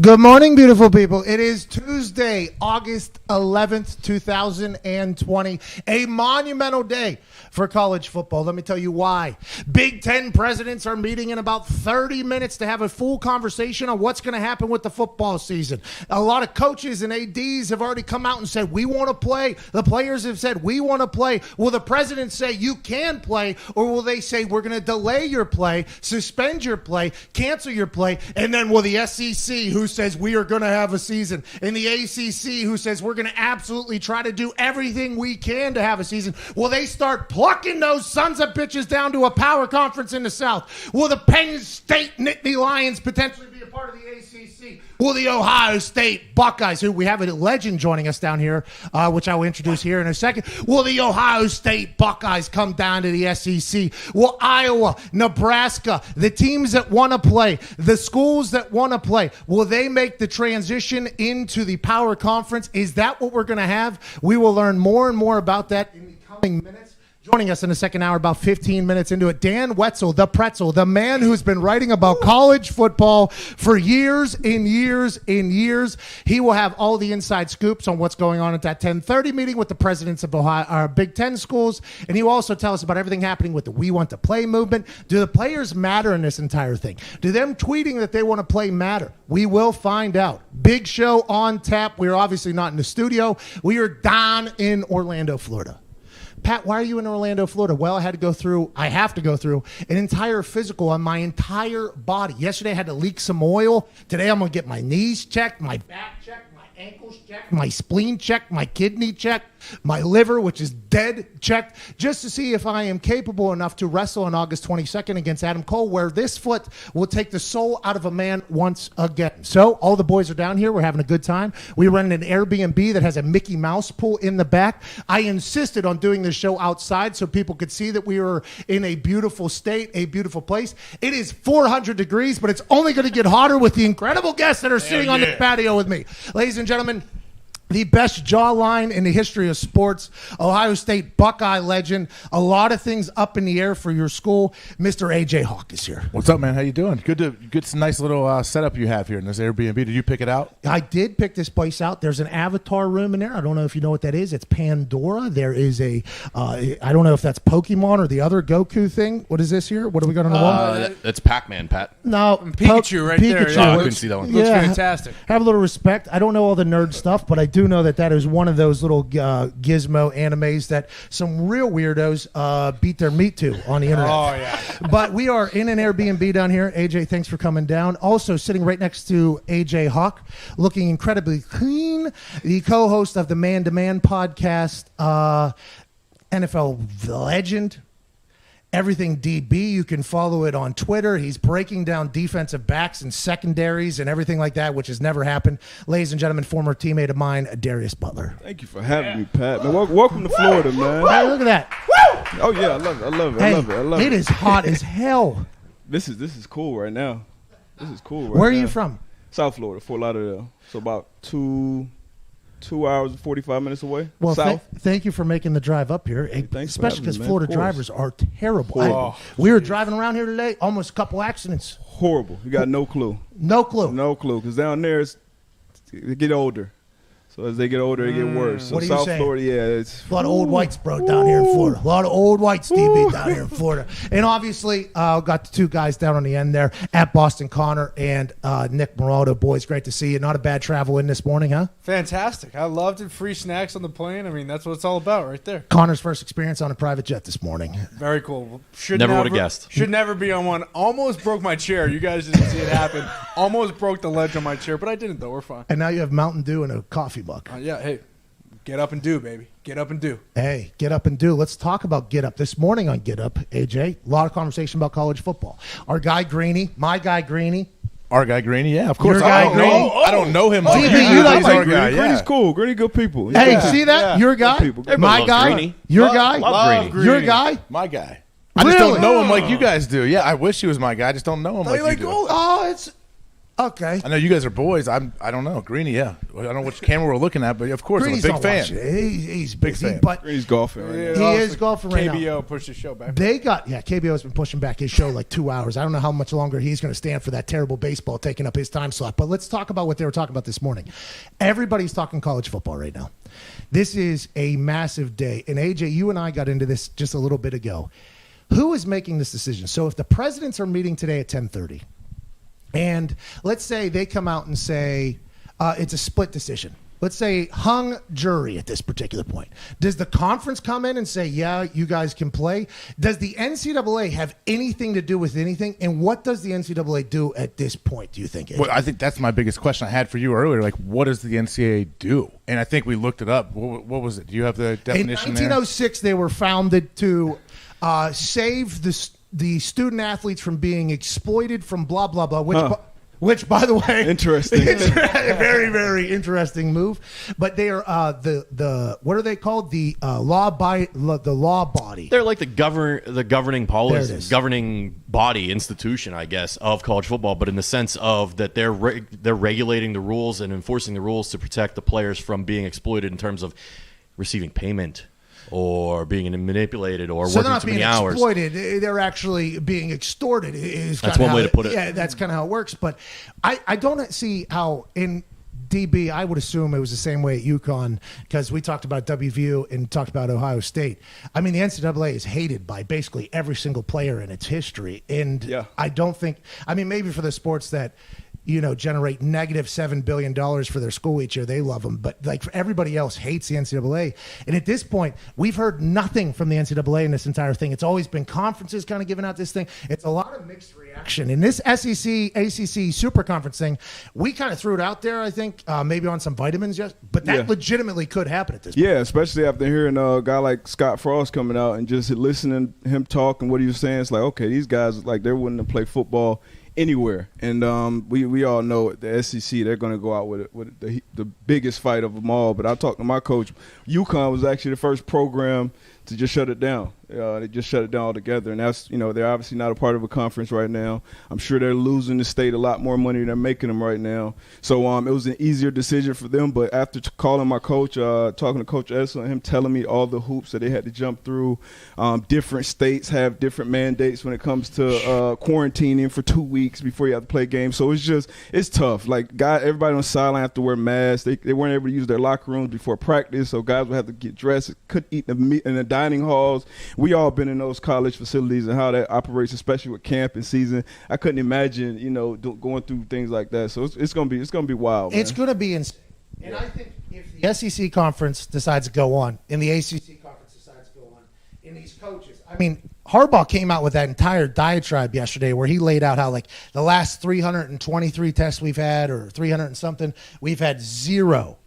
Good morning, beautiful people. It is Tuesday, August 11th, 2020, a monumental day for college football. Let me tell you why. Big Ten presidents are meeting in about 30 minutes to have a full conversation on what's going to happen with the football season. A lot of coaches and ADs have already come out and said, we want to play. The players have said, we want to play. Will the presidents say you can play, or will they say we're going to delay your play, suspend your play, cancel your play, and then will the SEC, who says we are going to have a season, and the ACC, who says we're going to absolutely try to do everything we can to have a season, will they start plucking those sons of bitches down to a power conference in the South? Will the Penn State Nittany Lions potentially be a part of the ACC? Will the Ohio State Buckeyes, who we have a legend joining us down here, which I will introduce here in a second, will the Ohio State Buckeyes come down to the SEC? Will Iowa, Nebraska, the teams that want to play, the schools that want to play, will they make the transition into the power conference? Is that what we're going to have? We will learn more and more about that in the coming minutes. Joining us in the second hour, about 15 minutes into it, Dan Wetzel, the pretzel, the man who's been writing about college football for years and years and years. He will have all the inside scoops on what's going on at that 10:30 meeting with the presidents of Ohio, our Big Ten schools, and he will also tell us about everything happening with the We Want to Play movement. Do the players matter in this entire thing? Do them tweeting that they want to play matter? We will find out. Big show on tap. We are obviously not in the studio. We are down in Orlando, Florida. Pat, why are you in Orlando, Florida? Well, I have to go through an entire physical on my entire body. Yesterday I had to leak some oil. Today I'm going to get my knees checked, my back checked, my ankles checked, my spleen checked, my kidney checked, my liver, which is dead, checked, just to see if I am capable enough to wrestle on August 22nd against Adam Cole, where this foot will take the soul out of a man once again. So all the boys are down here. We're having a good time. We run an Airbnb that has a Mickey Mouse pool in the back. I insisted on doing this show outside so people could see that we were in a beautiful state, a beautiful place. It is 400 degrees, but it's only going to get hotter with the incredible guests that are sitting on the patio with me. Ladies and gentlemen, the best jawline in the history of sports, Ohio State Buckeye legend, a lot of things up in the air for your school. Mr. AJ Hawk is here. What's up, man? How you doing? Good to get some nice little setup you have here in this Airbnb. Did you pick it out? I did pick this place out. There's an avatar room in there. I don't know if you know what that is. It's Pandora. There is a, I don't know if that's Pokemon or the other Goku thing. What is this here? What do we got on the wall? That's Pac-Man, Pat. No. Pikachu right there. Pikachu. Yeah. Oh, I couldn't see that one. Looks fantastic. Have a little respect. I don't know all the nerd stuff, but I do know that is one of those little gizmo animes that some real weirdos beat their meat to on the internet. Oh, yeah. But we are in an Airbnb down here. AJ, thanks for coming down. Also sitting right next to AJ Hawk, looking incredibly clean, the co-host of the Man to Man podcast, NFL legend, Everything DB. You can follow it on Twitter. He's breaking down defensive backs and secondaries and everything like that, which has never happened. Ladies and gentlemen, former teammate of mine, Darius Butler. Thank you for having me, Pat. Man, welcome to Florida, man. Hey, look at that. Oh yeah, I love it. I love it. Hey, I love it. I love it. It is hot as hell. This is cool right now. This is cool. Right Where are now. you from? South Florida, Fort Lauderdale. So about 2 hours and 45 minutes away. Well, South. thank you for making the drive up here, thanks for especially having because me, man. Florida Of course. drivers are terrible. Oh, we were driving around here today, almost a couple accidents. Horrible. You got no clue. No clue. No clue. Because down there, they get older. So as they get older, they get worse. So What are you South saying? Florida, yeah, it's A lot of old whites, bro, down here in Florida. A lot of old whites, DB, down here in Florida. And obviously, got the two guys down on the end there at Boston Connor and Nick Moraldo. Boys, great to see you. Not a bad travel in this morning, huh? Fantastic. I loved it. Free snacks on the plane. I mean, that's what it's all about right there. Connor's first experience on a private jet this morning. Very cool. Never would've guessed. Should never be on one. Almost broke my chair. You guys didn't see it happen. Almost broke the ledge on my chair, but I didn't, though. We're fine. And now you have Mountain Dew and a coffee mug. Yeah, hey, get up and do, baby. Get up and do. Hey, get up and do. Let's talk about Get Up. This morning on Get Up, AJ, a lot of conversation about college football. Our guy Greeny, my guy Greeny. Our guy Greeny, yeah, of course. Your guy Greeny. I don't know him like TV, you. you like He's our Greeny. guy, Greeny's yeah. cool. Greeny good people. Hey, Yeah. see that? Yeah. Your guy, people. my Everybody guy, loves Greeny. your guy, Love Greeny. your guy. My guy. I just Really? don't know him like you guys do. Yeah, I wish he was my guy. I just don't know him like you do. Oh, it's Okay. I know you guys are boys. I don't know. Greeny, yeah. I don't know which camera we're looking at, but of course Greeny's I'm a not big watching fan. it. He's Big busy, fan. but He's golfing right now. He is golfing right now. KBO pushed the show back. KBO has been pushing back his show like 2 hours. I don't know how much longer he's going to stand for that terrible baseball taking up his time slot. But let's talk about what they were talking about this morning. Everybody's talking college football right now. This is a massive day. And AJ, you and I got into this just a little bit ago. Who is making this decision? So if the presidents are meeting today at 10:30, and let's say they come out and say it's a split decision. Let's say hung jury at this particular point. Does the conference come in and say, yeah, you guys can play? Does the NCAA have anything to do with anything? And what does the NCAA do at this point, do you think? Well, I think that's my biggest question I had for you earlier. Like, what does the NCAA do? And I think we looked it up. What was it? Do you have the definition in 1906, they were founded to save the student athletes from being exploited from blah, blah, blah, which, by the way, Interesting. It's a very, very interesting move. But they are the what are they called? The law body. They're like the governing policy, There it is. governing body, institution, I guess, of college football. But in the sense of that they're regulating the rules and enforcing the rules to protect the players from being exploited in terms of receiving payment or being manipulated or So they're working not too being many hours. exploited; they're actually being extorted. That's one way to put it. Yeah, that's kind of how it works. But I don't see how in DB. I would assume it was the same way at UConn because we talked about WVU and talked about Ohio State. I mean, the NCAA is hated by basically every single player in its history, and Yeah. I don't think. I mean, maybe for the sports that generate negative $7 billion for their school each year. They love them. But like for everybody else hates the NCAA. And at this point, we've heard nothing from the NCAA in this entire thing. It's always been conferences kind of giving out this thing. It's a lot of mixed reaction. In this SEC, ACC super conference thing, we kind of threw it out there, I think, maybe on some vitamins, but that legitimately could happen at this point. Yeah, especially after hearing a guy like Scott Frost coming out and just listening to him talk and what he was saying. It's like, okay, these guys, like, they're willing to play football anywhere. And we all know at the SEC, they're going to go out with the biggest fight of them all. But I talked to my coach. UConn was actually the first program to just shut it down. They just shut it down altogether. And that's, they're obviously not a part of a conference right now. I'm sure they're losing the state a lot more money than they're making them right now. So it was an easier decision for them. But after calling my coach, talking to Coach Essel and him telling me all the hoops that they had to jump through, different states have different mandates when it comes to quarantining for 2 weeks before you have to play games. So it's tough. Like, everybody on the sideline have to wear masks. They weren't able to use their locker rooms before practice, so guys would have to get dressed, couldn't eat in the dining halls. We all been in those college facilities and how that operates, especially with camp and season. I couldn't imagine, going through things like that. So it's gonna be wild. It's going to be insane. And I think if the SEC conference decides to go on, and the ACC conference decides to go on, and these coaches, I mean, Harbaugh came out with that entire diatribe yesterday where he laid out how, like, the last 323 tests we've had, or 300 and something, we've had zero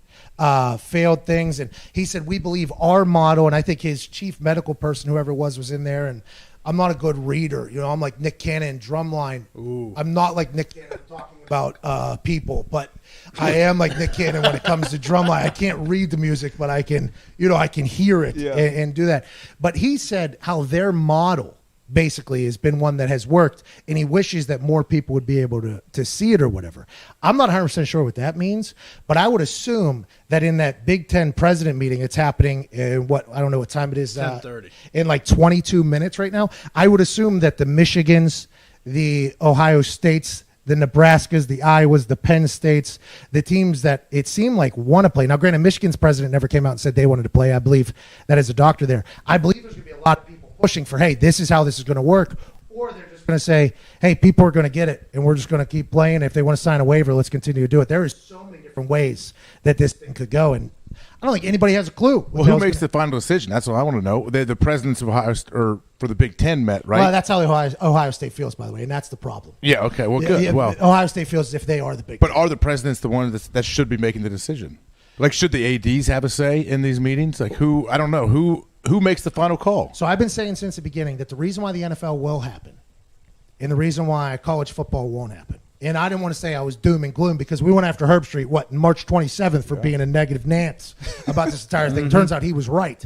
failed things. And he said, we believe our model, and I think his chief medical person, whoever it was in there, and I'm not a good reader. I'm like Nick Cannon in Drumline. Ooh. I'm not like Nick Cannon talking about people, but I am like Nick Cannon when it comes to Drumline. I can't read the music, but I can, I can hear it and do that. But he said how their model basically has been one that has worked, and he wishes that more people would be able to see it or whatever. I'm not 100% sure what that means, but I would assume that in that Big Ten president meeting, it's happening in I don't know what time it is. 10:30. In like 22 minutes right now. I would assume that the Michigans, the Ohio States, the Nebraskas, the Iowas, the Penn States, the teams that it seemed like want to play. Now, granted, Michigan's president never came out and said they wanted to play. I believe that as a doctor there. I believe there's going to be a lot of people pushing for, hey, this is how this is going to work. Or they're just going to say, hey, people are going to get it, and we're just going to keep playing. If they want to sign a waiver, let's continue to do it. There is so many different ways that this thing could go, and I don't think anybody has a clue. Well, who makes the final decision? That's what I want to know. The presidents of Ohio or for the Big Ten met, right? Well, that's how Ohio State feels, by the way, and that's the problem. Yeah. Okay. Well, good. Yeah, well, Ohio State feels as if they are the Big but Ten. are the presidents the ones that should be making the decision? Like, should the ADs have a say in these meetings? Like, who? I don't know. Who makes the final call? So I've been saying since the beginning that the reason why the NFL will happen and the reason why college football won't happen, and I didn't want to say I was doom and gloom because we went after Herb Street, March 27th for being a negative Nance about this entire thing. Turns out he was right.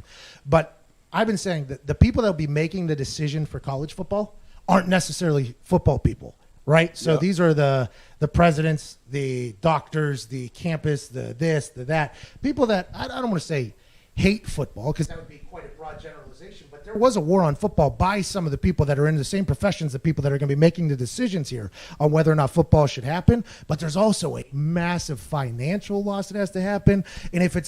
But I've been saying that the people that will be making the decision for college football aren't necessarily football people. right? So Yep. these are the presidents, the doctors, the campus, the this, the that. People that, I don't want to say hate football, because that would be quite a broad generalization, but there was a war on football by some of the people that are in the same professions, the people that are going to be making the decisions here on whether or not football should happen. But there's also a massive financial loss that has to happen. And if the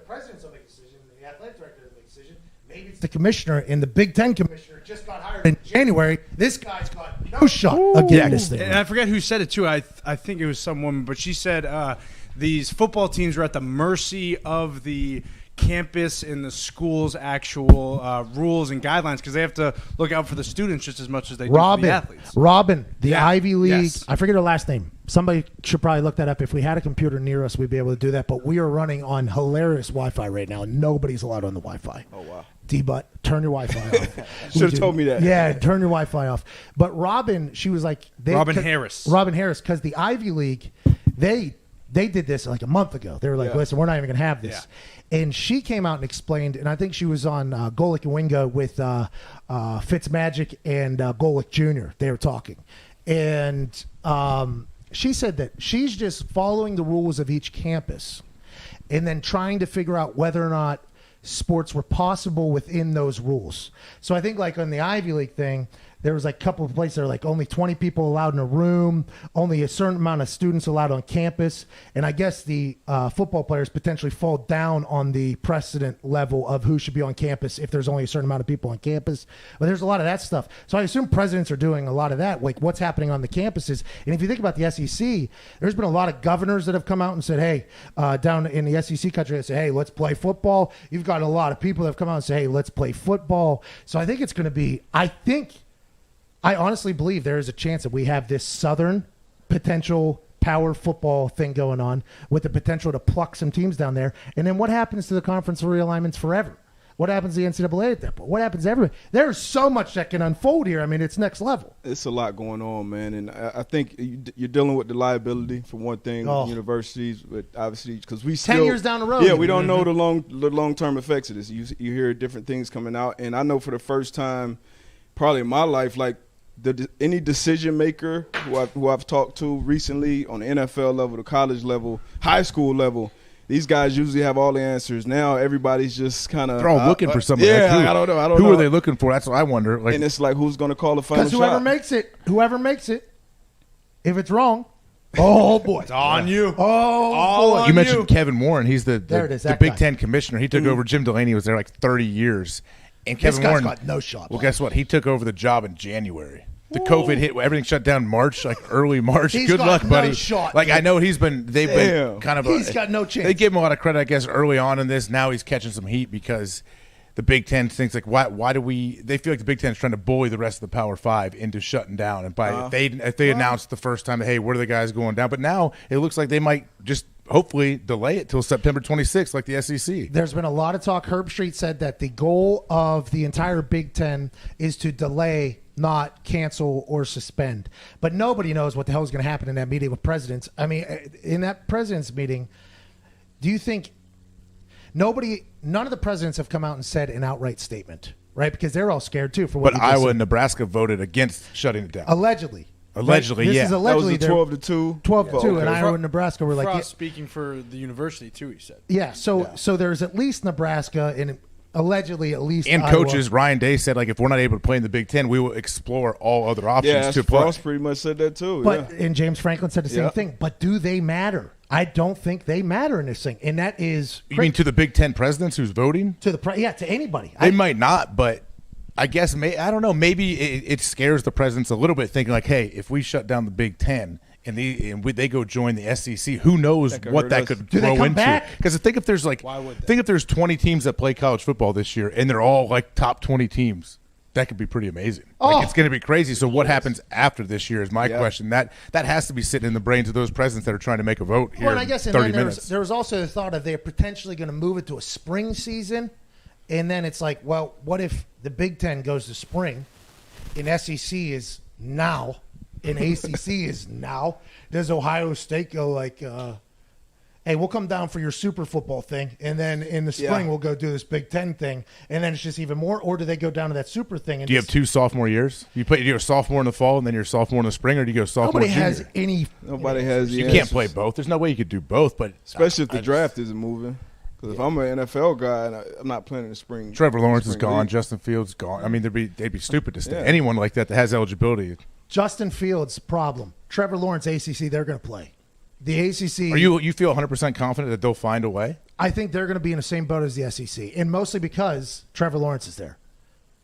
president's will make a decision, the athletic director will make a decision, maybe it's the commissioner, and the Big Ten commissioner just got hired in January. This guy's got no shot against this thing. And I forget who said it too. I think it was some woman, but she said these football teams are at the mercy of the campus and the school's actual rules and guidelines, because they have to look out for the students just as much as they do for the athletes. Robin, the Yeah. Ivy League. Yes. I forget her last name. Somebody should probably look that up. If we had a computer near us, we'd be able to do that. But we are running on hilarious Wi-Fi right now. Nobody's allowed on the Wi-Fi. Oh, wow. D-Butt, turn your Wi-Fi off. Should have told me that. Yeah, turn your Wi-Fi off. But Robin, she was like... Robin Harris, because the Ivy League, they did this like a month ago. They were like, Yeah. listen, we're not even going to have this. And she came out and explained, and I think she was on Golick and Wingo with Fitzmagic and Golick Jr. They were talking. And she said that she's just following the rules of each campus and then trying to figure out whether or not sports were possible within those rules. So I think like on the Ivy League thing, there was like a couple of places that are like only 20 people allowed in a room, only a certain amount of students allowed on campus. And I guess the football players potentially fall down on the precedent level of who should be on campus if there's only a certain amount of people on campus. But there's a lot of that stuff. So I assume presidents are doing a lot of that, like what's happening on the campuses. And if you think about the SEC, there's been a lot of governors that have come out and said, hey, down in the SEC country, they say, hey, let's play football. You've got a lot of people that have come out and say, hey, let's play football. So I think it's going to be, I honestly believe there is a chance that we have this Southern potential power football thing going on with the potential to pluck some teams down there. And then what happens to the conference realignments forever? What happens to the NCAA at that point? What happens to everybody? There's so much that can unfold here. I mean, it's next level. It's a lot going on, man, and I think you're dealing with the liability for one thing. With universities, but obviously because we still 10 years down the road. Yeah, we don't know the long term effects of this. You hear different things coming out, and I know for the first time, probably in my life, like any decision maker who I've talked to recently on the NFL level, the college level, high school level. These guys usually have all the answers. Now everybody's just kind of... They're all looking for somebody. Yeah, like I don't know. Who are they looking for? That's what I wonder. Like, and it's like, who's going to call the final shot? Because whoever makes it, if it's wrong, oh, boy. It's on you. Oh, boy. you mentioned Kevin Warren. He's the that Big guy. Ten commissioner. He took over. Jim Delaney was there like 30 years. And This Kevin guy's Warren got no shot. Well, guess what? He took over the job in January. The COVID hit, everything shut down March, like early March. He's Good got luck, no buddy. shot, like dude. I know they've been kind of. He's got no chance. They gave him a lot of credit, I guess, early on in this. Now he's catching some heat because the Big Ten thinks like, why do we? They feel like the Big Ten is trying to bully the rest of the Power Five into shutting down. And if they announced the first time, hey, where are the guys going down? But now it looks like they might just hopefully delay it till September 26th, like the SEC. There's been a lot of talk. Herb Street said that the goal of the entire Big Ten is to delay, not cancel or suspend. But nobody knows what the hell is going to happen in that meeting with presidents. I mean, in that president's meeting, do you think none of the presidents have come out and said an outright statement, right? Because they're all scared too for what But you just Iowa said. and Nebraska voted against shutting it down. Allegedly. Allegedly, This yeah. is That was allegedly the 12-2. 12-2, and Iowa and Nebraska were like, Frost speaking for the university too, he said. yeah. So there's at least Nebraska and allegedly at least And Iowa. coaches, Ryan Day said, like, if we're not able to play in the Big Ten, we will explore all other options Yeah, to play. Frost pretty much said that too. But yeah. and James Franklin said the same Yeah. thing. But do they matter? I don't think they matter in this thing, and that is You mean to the Big Ten presidents who's voting? to anybody. They might not, but I guess I don't know. Maybe it scares the presidents a little bit, thinking like, hey, if we shut down the Big Ten and they go join the SEC, who knows could what hurt that us. could Do they grow come into? back? Because think if there's think if there's 20 teams that play college football this year, and they're all like top 20 teams. That could be pretty amazing. Like, it's going to be crazy. So what happens after this year is my question. That has to be sitting in the brains of those presidents that are trying to make a vote here Well, and I guess in and 30 then minutes. there was also the thought of they're potentially going to move it to a spring season, and then it's like, well, what if the Big Ten goes to spring, and SEC is now, and ACC is now? Does Ohio State go like? hey, we'll come down for your Super Football thing, and then in the spring we'll go do this Big Ten thing, and then it's just even more? Or do they go down to that Super thing? And do you have 2 sophomore years? You do a sophomore in the fall, and then you're a sophomore in the spring, or do you go sophomore Nobody junior? has any. Nobody has. You can't play both. There's no way you could do both, but especially if the draft isn't moving. Because if I'm an NFL guy and I'm not playing in the spring, Trevor Lawrence is gone. league. Justin Fields is gone. I mean, they'd be stupid to stay. Anyone like that has eligibility. Justin Fields problem. Trevor Lawrence, ACC, they're going to play. The ACC. Are you feel 100% confident that they'll find a way? I think they're going to be in the same boat as the SEC, and mostly because Trevor Lawrence is there.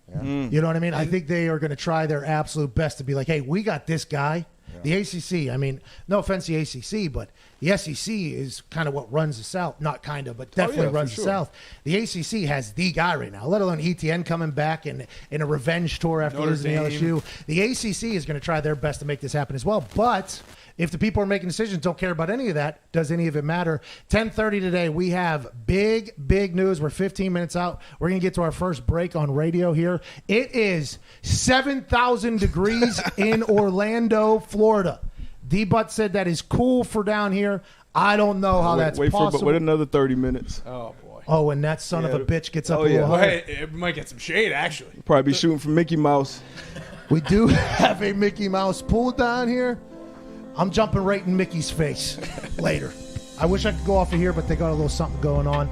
Yeah. You know what I mean? I think they are going to try their absolute best to be like, hey, we got this guy. The ACC, I mean, no offense to the ACC, but the SEC is kind of what runs the South. Not kind of, but definitely runs the South. The ACC has the guy right now, let alone ETN coming back in a revenge tour after losing to LSU. The ACC is going to try their best to make this happen as well. But if the people who are making decisions don't care about any of that, does any of it matter? 10:30 today, we have big news. We're 15 minutes out. We're going to get to our first break on radio here. It is 7,000 degrees in Orlando, Florida. D-Butt said that is cool for down here. I don't know how that's possible. Wait another 30 minutes. Oh, boy. Oh, and that son of a bitch gets up a little higher. Hey, it might get some shade, actually. Probably be shooting for Mickey Mouse. We do have a Mickey Mouse pool down here. I'm jumping right in Mickey's face later. I wish I could go off of here, but they got a little something going on.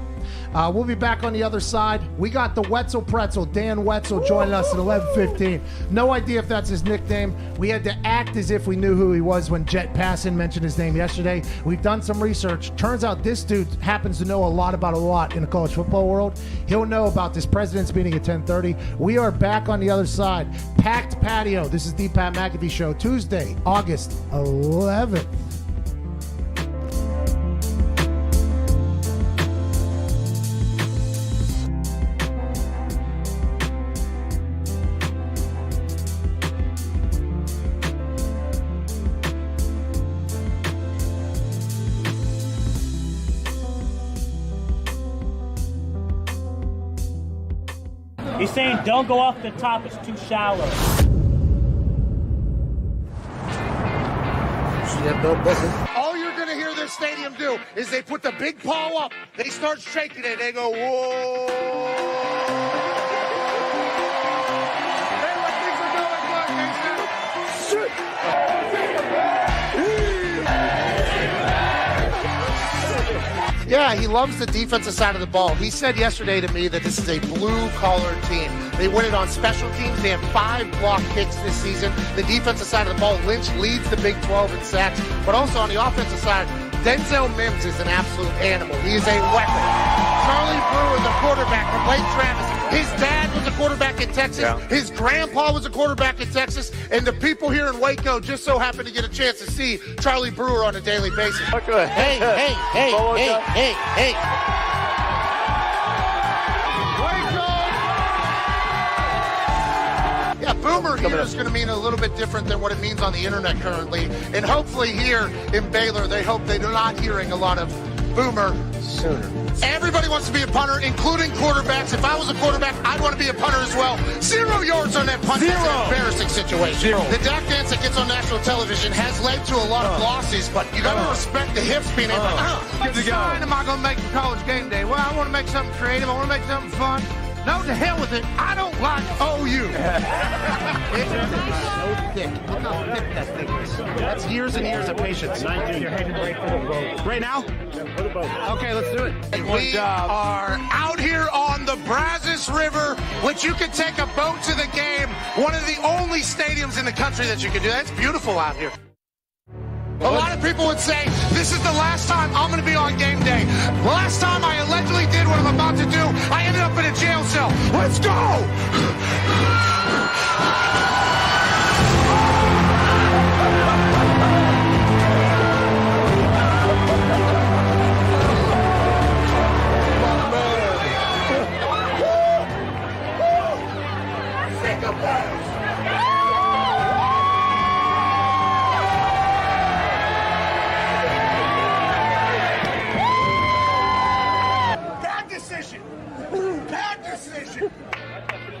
We'll be back on the other side. We got the Wetzel Pretzel, Dan Wetzel, joining us at 11:15. No idea if that's his nickname. We had to act as if we knew who he was when Jet Passon mentioned his name yesterday. We've done some research. Turns out this dude happens to know a lot about a lot in the college football world. He'll know about this president's meeting at 10:30. We are back on the other side. Packed patio. This is the Pat McAfee Show, Tuesday, August 11th. He's saying don't go off the top, it's too shallow. All you're going to hear this stadium do is they put the big paw up, they start shaking it, they go, whoa. Hey, what things are going, look, they say, yeah, he loves the defensive side of the ball. He said yesterday to me that this is a blue-collar team. They win it on special teams. They have 5 block kicks this season. The defensive side of the ball, Lynch leads the Big 12 in sacks. But also on the offensive side, Denzel Mims is an absolute animal. He is a weapon. Charlie Brewer, the quarterback from Lake Travis. His dad was a quarterback in Texas. Yeah. His grandpa was a quarterback in Texas. And the people here in Waco just so happen to get a chance to see Charlie Brewer on a daily basis. Okay. Hey. Yeah, Boomer here is going to mean a little bit different than what it means on the internet currently. And hopefully here in Baylor, they hope they're not hearing a lot of Boomer sooner. Everybody wants to be a punter, including quarterbacks. If I was a quarterback, I'd want to be a punter as well. 0 yards on that punt. That's an embarrassing situation. The Dak dance that gets on national television has led to a lot of losses, but you got to respect the hips being able What sign am I going to make for College Game Day? Well, I want to make something creative. I want to make something fun. No, to hell with it. I don't like OU. It's so thick. Look how thick that thing is. That's years and years of patience. You're headed right for the boat. Right now? Yeah, for the boat. Okay, let's do it. We are out here on the Brazos River, which you can take a boat to the game. One of the only stadiums in the country that you can do that. It's beautiful out here. A lot of people would say, this is the last time I'm going to be on game day. The last time I allegedly did what I'm about to do, I ended up in a jail cell. Let's go!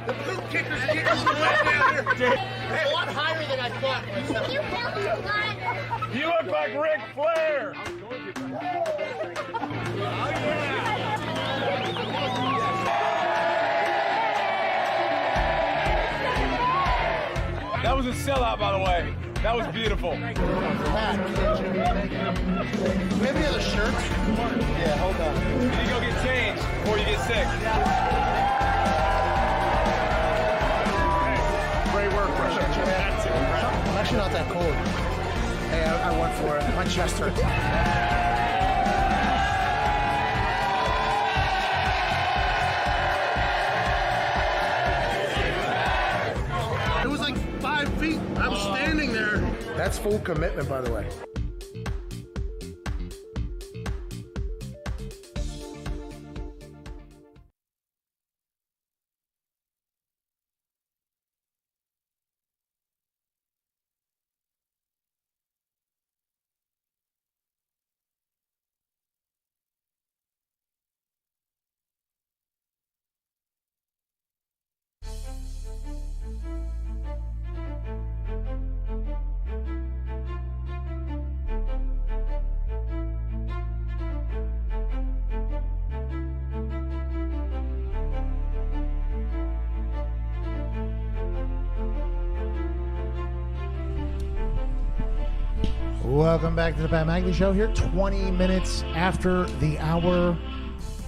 The blue kicker's getting some wet down here. Hey, a lot higher than I thought. You look like Ric Flair. That was a sellout, by the way. That was beautiful. Maybe other shirts? Yeah, hold on. You need to go get changed before you get sick. Great work, Russia. I'm actually not that cold. Hey, I went for it. My chest hurts. It was like 5 feet. I was standing there. That's full commitment, by the way. Welcome back to the Pat McAfee Show here. 20 minutes after the hour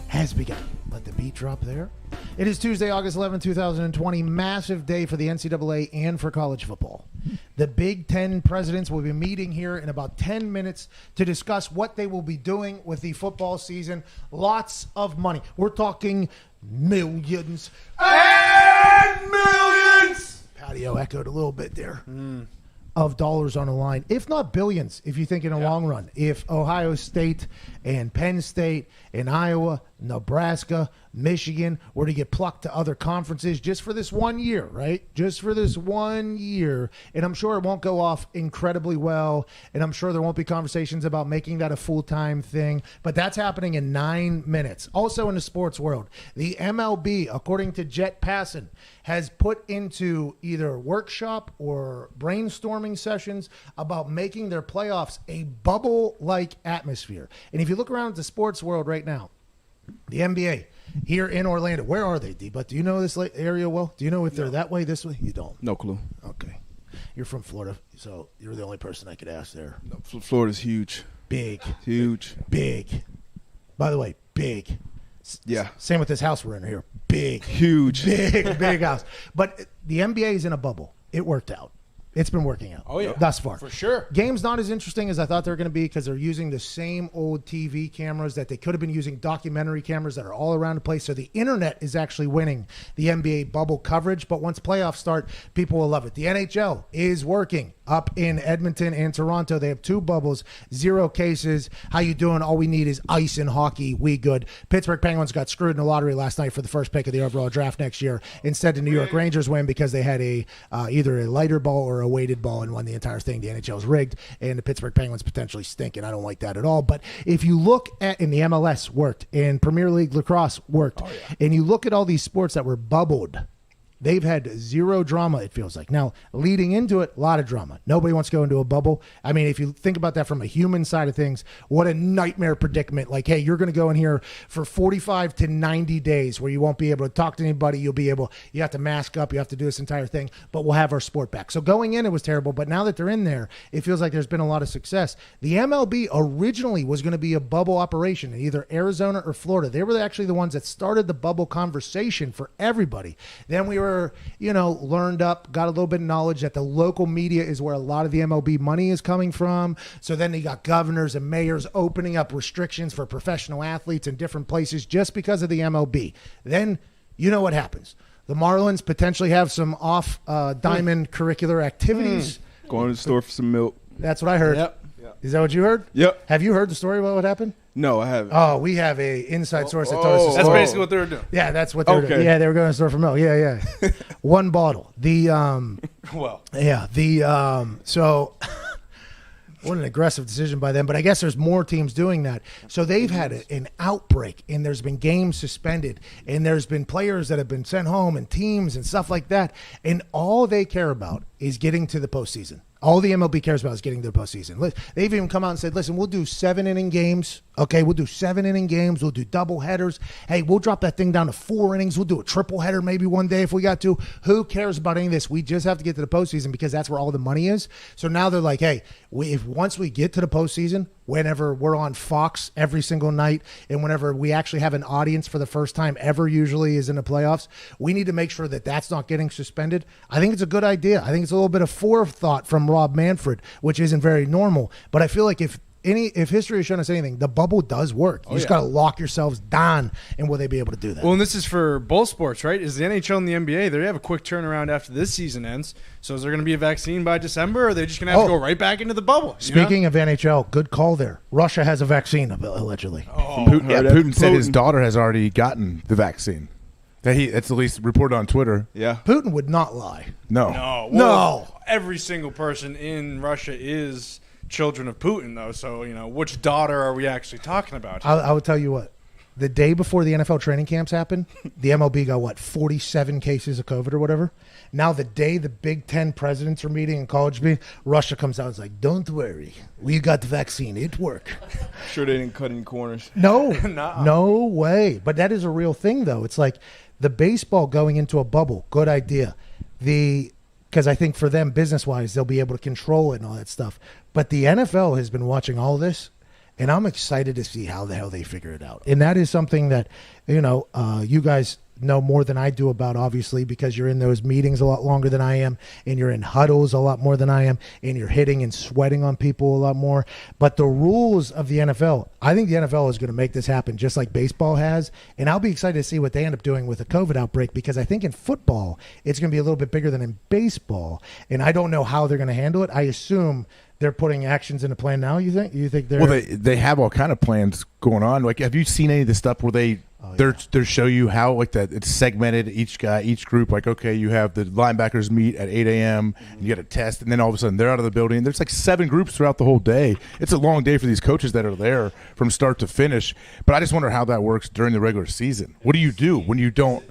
has begun. Let the beat drop there. It is Tuesday, August 11, 2020. Massive day for the NCAA and for college football. The Big Ten presidents will be meeting here in about 10 minutes to discuss what they will be doing with the football season. Lots of money. We're talking millions and millions. Patio echoed a little bit there. Of dollars on the line, if not billions, if you think in the long run. If Ohio State and Penn State and Iowa, Nebraska, Michigan were to get plucked to other conferences just for this 1 year, right? Just for this 1 year. And I'm sure it won't go off incredibly well. And I'm sure there won't be conversations about making that a full-time thing. But that's happening in 9 minutes. Also in the sports world, the MLB, according to Jet Passon, has put into either workshop or brainstorming sessions about making their playoffs a bubble-like atmosphere. And if you look around at the sports world right now, the NBA here in Orlando, where are they, D? But do you know this area well? Do you know if they're that way, this way? You don't. No clue. Okay. You're from Florida, so you're the only person I could ask there. No, Florida's huge. Big. Huge. Big. By the way, big. Yeah. Same with this house we're in here. Big. Huge. Big house. But the NBA is in a bubble. It worked out. It's been working out. Oh, yeah. Thus far. For sure. Game's not as interesting as I thought they were going to be because they're using the same old TV cameras that they could have been using, documentary cameras that are all around the place. So the internet is actually winning the NBA bubble coverage. But once playoffs start, people will love it. The NHL is working up in Edmonton and Toronto. They have 2 bubbles, 0 cases. How you doing? All we need is ice and hockey. We good. Pittsburgh Penguins got screwed in the lottery last night for the first pick of the overall draft next year. Instead, the New York Rangers win because they had a either a lighter ball or a weighted ball and won the entire thing. The NHL's rigged, and the Pittsburgh Penguins potentially stink, and I don't like that at all. But if you look at, in the MLS worked, and Premier League lacrosse worked, and you look at all these sports that were bubbled, they've had 0 drama, it feels like. Now, leading into it, a lot of drama. Nobody wants to go into a bubble. I mean, if you think about that from a human side of things, what a nightmare predicament. Like, hey, you're going to go in here for 45 to 90 days where you won't be able to talk to anybody. You have to mask up. You have to do this entire thing, but we'll have our sport back. So going in, it was terrible. But now that they're in there, it feels like there's been a lot of success. The MLB originally was going to be a bubble operation in either Arizona or Florida. They were actually the ones that started the bubble conversation for everybody. Then we were, learned up, got a little bit of knowledge that the local media is where a lot of the MLB money is coming from. So then you got governors and mayors opening up restrictions for professional athletes in different places just because of the MLB. Then you know what happens. The Marlins potentially have some off-diamond curricular activities. Going to the store for some milk. That's what I heard. Yep. Is that what you heard? Yep. Have you heard the story about what happened? No, I haven't. Oh, we have a inside source that told us the That's story. basically what they were doing. Yeah, that's what they were doing. Okay. Yeah, they were going to the store for milk. Yeah. One bottle. So what an aggressive decision by them. But I guess there's more teams doing that. So they've had an outbreak, and there's been games suspended, and there's been players that have been sent home and teams and stuff like that. And all they care about is getting to the postseason. All the MLB cares about is getting their postseason. They've even come out and said, listen, we'll do 7-inning games. Okay, we'll do 7-inning games. We'll do double headers. Hey, we'll drop that thing down to 4 innings. We'll do a triple header maybe one day if we got to. Who cares about any of this? We just have to get to the postseason because that's where all the money is. So now they're like, hey, once we get to the postseason, whenever we're on Fox every single night and whenever we actually have an audience for the first time ever usually is in the playoffs, we need to make sure that that's not getting suspended. I think it's a good idea. I think it's a little bit of forethought from Rob Manfred, which isn't very normal. But I feel like if history has shown us anything, the bubble does work. You just got to lock yourselves down, and will they be able to do that? Well, and this is for both sports, right? Is the NHL and the NBA, they have a quick turnaround after this season ends. So is there going to be a vaccine by December, or are they just going to have to go right back into the bubble? Speaking of NHL, good call there. Russia has a vaccine, allegedly. Putin said his daughter has already gotten the vaccine. That's at least reported on Twitter. Yeah. Putin would not lie. No. No. Every single person in Russia is children of Putin, though. So, which daughter are we actually talking about? I will tell you what. The day before the NFL training camps happened, the MLB got, 47 cases of COVID or whatever. Now the day the Big Ten presidents are meeting in college meeting, Russia comes out and is like, don't worry. We got the vaccine. It worked. Sure they didn't cut any corners. No. No way. But that is a real thing, though. It's like the baseball going into a bubble. Good idea. Because I think for them, business-wise, they'll be able to control it and all that stuff. But the NFL has been watching all this, and I'm excited to see how the hell they figure it out. And that is something that, you guys know more than I do about, obviously, because you're in those meetings a lot longer than I am, and you're in huddles a lot more than I am, and you're hitting and sweating on people a lot more. But the rules of the NFL, I think the NFL is going to make this happen just like baseball has, and I'll be excited to see what they end up doing with the COVID outbreak, because I think in football, it's going to be a little bit bigger than in baseball, and I don't know how they're going to handle it. I assume they're putting actions into plan now. You think they're... Well, they have all kind of plans going on. Like, have you seen any of the stuff where they show you how that it's segmented, each group, like, okay, you have the linebackers meet at 8 a.m. and you get a test, and then all of a sudden they're out of the building. There's 7 groups throughout the whole day. It's a long day for these coaches that are there from start to finish. But I just wonder how that works during the regular season. What do you do when you don't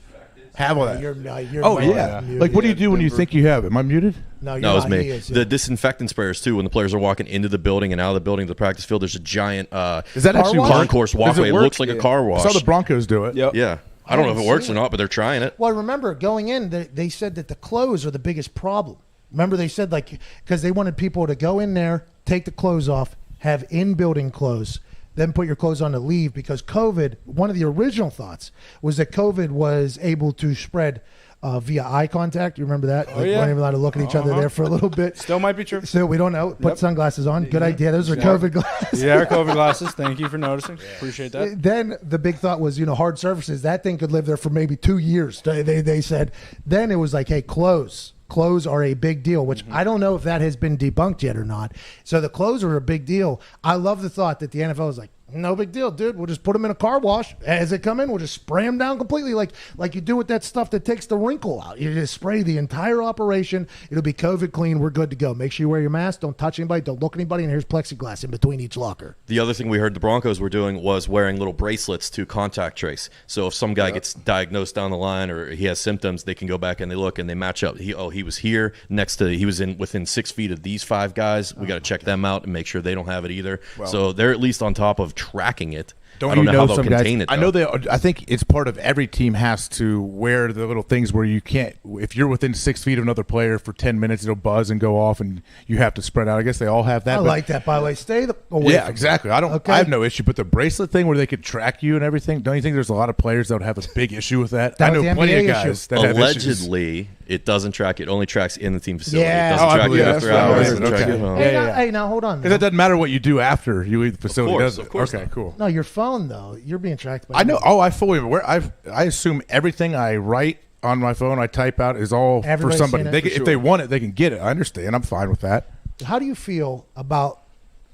have all that? You're Like, what do you do when you think you have it? Am I muted? No, it was me. The disinfectant sprayers too. When the players are walking into the building and out of the building to the practice field, there's a giant is that actually concourse walkway. It looks like a car wash. I saw the Broncos do it. Yep. Yeah. I don't know if it works or not, but they're trying it. Well, remember, going in, they said that the clothes are the biggest problem. Remember, they said, because they wanted people to go in there, take the clothes off, have in-building clothes, then put your clothes on to leave, because COVID, one of the original thoughts was that COVID was able to spread via eye contact. You remember that? We weren't even allowed to look at each other there for a little bit. Still might be true. So we don't know. Put sunglasses on. Good idea. Those are COVID glasses. Yeah, COVID glasses. Thank you for noticing. Appreciate that. Then the big thought was, hard surfaces. That thing could live there for maybe 2 years. They said. Then it was like, hey, clothes. Clothes are a big deal, which I don't know if that has been debunked yet or not. So the clothes are a big deal. I love the thought that the NFL is like, no big deal, dude. We'll just put them in a car wash. As they come in, we'll just spray them down completely like you do with that stuff that takes the wrinkle out. You just spray the entire operation. It'll be COVID clean. We're good to go. Make sure you wear your mask. Don't touch anybody. Don't look at anybody. And here's plexiglass in between each locker. The other thing we heard the Broncos were doing was wearing little bracelets to contact trace. So if some guy gets diagnosed down the line or he has symptoms, they can go back and they look and they match up. He was here he was within 6 feet of these 5 guys. We got to check them out and make sure they don't have it either. Wow. So they're at least on top of tracking it. I don't know how they'll contain it, though. I know I think it's part of every team has to wear the little things where you can't. If you're within 6 feet of another player for 10 minutes, it'll buzz and go off, and you have to spread out. I guess they all have that. I like that, by the way. Stay away. Yeah, exactly. I have no issue, but the bracelet thing where they could track you and everything. Don't you think there's a lot of players that would have a big issue with that? I know plenty of guys that have issues. Allegedly, it doesn't track. It only tracks in the team facility. Yeah. It doesn't track you after hours. It doesn't track you. Hey, now hold on. Because it doesn't matter what you do after you leave the facility, does it? Of course. Okay, cool. No, your phone though. You're being tracked by. I know. Oh, I fully aware. I assume everything I write on my phone, I type out, is all for somebody. If they want it, they can get it. I understand. I'm fine with that. How do you feel about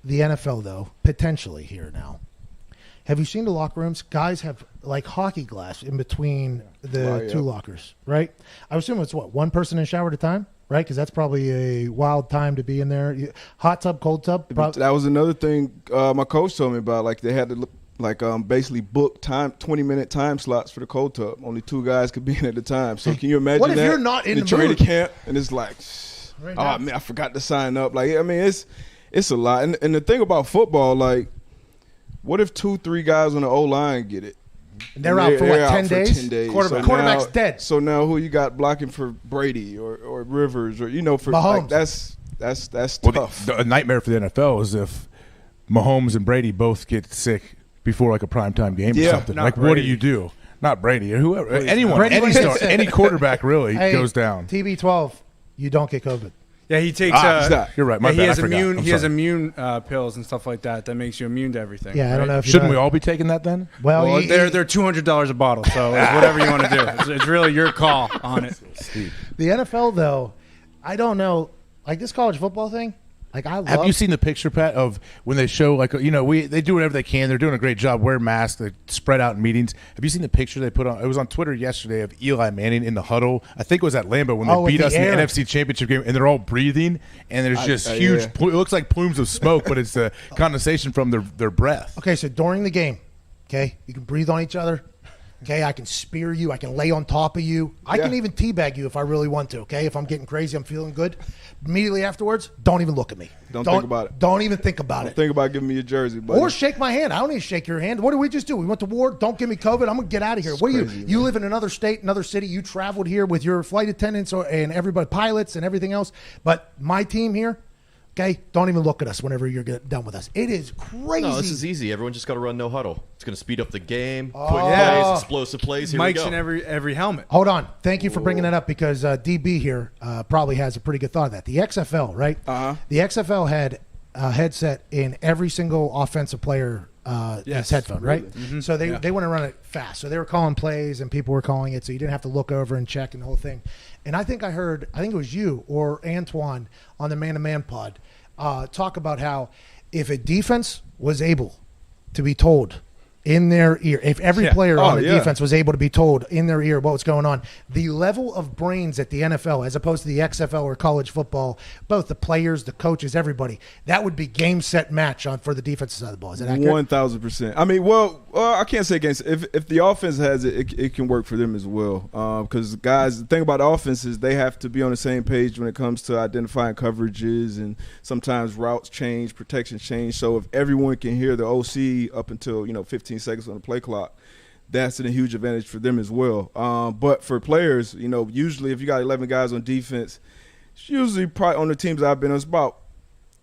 the NFL though? Potentially here now. Have you seen the locker rooms? Guys have like hockey glass in between the two lockers, right? I assume it's one person in the shower at a time, right? Because that's probably a wild time to be in there. Hot tub, cold tub. That was another thing my coach told me about. Like they had to basically book 20-minute time slots for the cold tub. Only 2 guys could be in at a time. So can you imagine what if you're not in the training camp and it's like. Oh man, I forgot to sign up. Like, I mean, it's a lot. And the thing about football, like, what if 2-3 guys on the O-line get it? And they're out for what, 10 days? 10 days. Quarterback's dead. So now who you got blocking for Brady or Rivers or for Mahomes? Like, that's Well, tough. a nightmare for the NFL is if Mahomes and Brady both get sick before like a primetime game or something. not Like, Brady. what do you do? Not Brady. Whoever, anyone, Brady any gets star, sick. any quarterback really Hey, goes down. TB12, you don't get COVID. Yeah, he takes. You're right. My he bad. has I forgot. immune. I'm He has sorry. immune pills and stuff like that makes you immune to everything. Yeah, I don't know if you Shouldn't know. we all be taking that then? Well, They're $200 a bottle, so it's whatever you want to do. It's really your call on it. the NFL though, I don't know. Like this college football thing, like I love. Have you seen the picture, Pat, of when they show they do whatever they can. They're doing a great job. Wear masks. They spread out in meetings. Have you seen the picture they put on? It was on Twitter yesterday of Eli Manning in the huddle. I think it was at Lambeau when they beat us in the NFC Championship game, and they're all breathing, and there's just huge. Yeah. It looks like plumes of smoke, but it's a condensation from their breath. Okay, so during the game, okay, you can breathe on each other. Okay, I can spear you. I can lay on top of you. I can even teabag you if I really want to. Okay, if I'm getting crazy, I'm feeling good. Immediately afterwards, don't even look at me. Don't think about it. Don't even think about Don't it. think about giving me your jersey, buddy. Or shake my hand. I don't need to shake your hand. What did we just do? We went to war. Don't give me COVID. I'm gonna get out of here. What are crazy, you live in another state, another city. You traveled here with your flight attendants and everybody, pilots and everything else. But my team here, okay, don't even look at us whenever you're done with us. It is crazy. No, this is easy. Everyone just got to run no huddle. It's going to speed up the game. Quick Yeah. plays, explosive plays. Here Mike's we in go. every helmet. Hold on. Thank you for bringing that up because DB here probably has a pretty good thought of that. The XFL, right? The XFL had a headset in every single offensive player his headphone, right? Mm-hmm. So they want to run it fast. So they were calling plays and people were calling it so you didn't have to look over and check and the whole thing. And I think it was you or Antoine on the Man-to-Man pod talk about how if a defense was able to be told in their ear, if every player on the defense was able to be told in their ear what was going on, the level of brains at the NFL as opposed to the XFL or college football, both the players, the coaches, everybody, that would be game, set, match for the defensive side of the ball. Is that accurate? 1,000%. I mean, well, I can't say against. If the offense has it can work for them as well. Because guys, the thing about the offense is they have to be on the same page when it comes to identifying coverages, and sometimes routes change, protections change. So if everyone can hear the OC up until 15 seconds on the play clock, that's a huge advantage for them as well. But for players, usually if you got 11 guys on defense, it's usually probably on the teams I've been on, it's about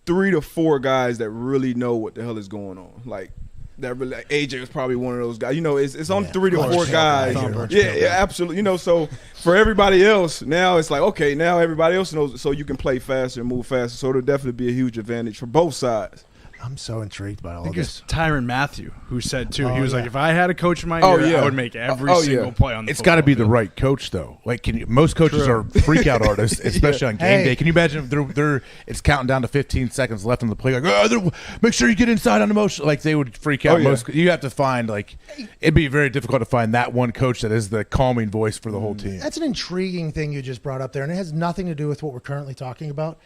3 to 4 guys that really know what the hell is going on. Like that really, like AJ was probably one of those guys. It's on 3 to 4 guys. Yeah, absolutely. So for everybody else, now it's like, okay, now everybody else knows, so you can play faster and move faster. So it'll definitely be a huge advantage for both sides. I'm so intrigued by all I think this. it's Tyrann Mathieu who said too. He was like, if I had a coach in my ear, I would make every single play on the It's got to football be the field. right coach, though. Like, most coaches are freak out artists, especially on game day. Can you imagine if they're it's counting down to 15 seconds left on the play? Like, make sure you get inside on the motion. Like, they would freak out. You have to find it'd be very difficult to find that one coach that is the calming voice for the whole team. That's an intriguing thing you just brought up there, and it has nothing to do with what we're currently talking about.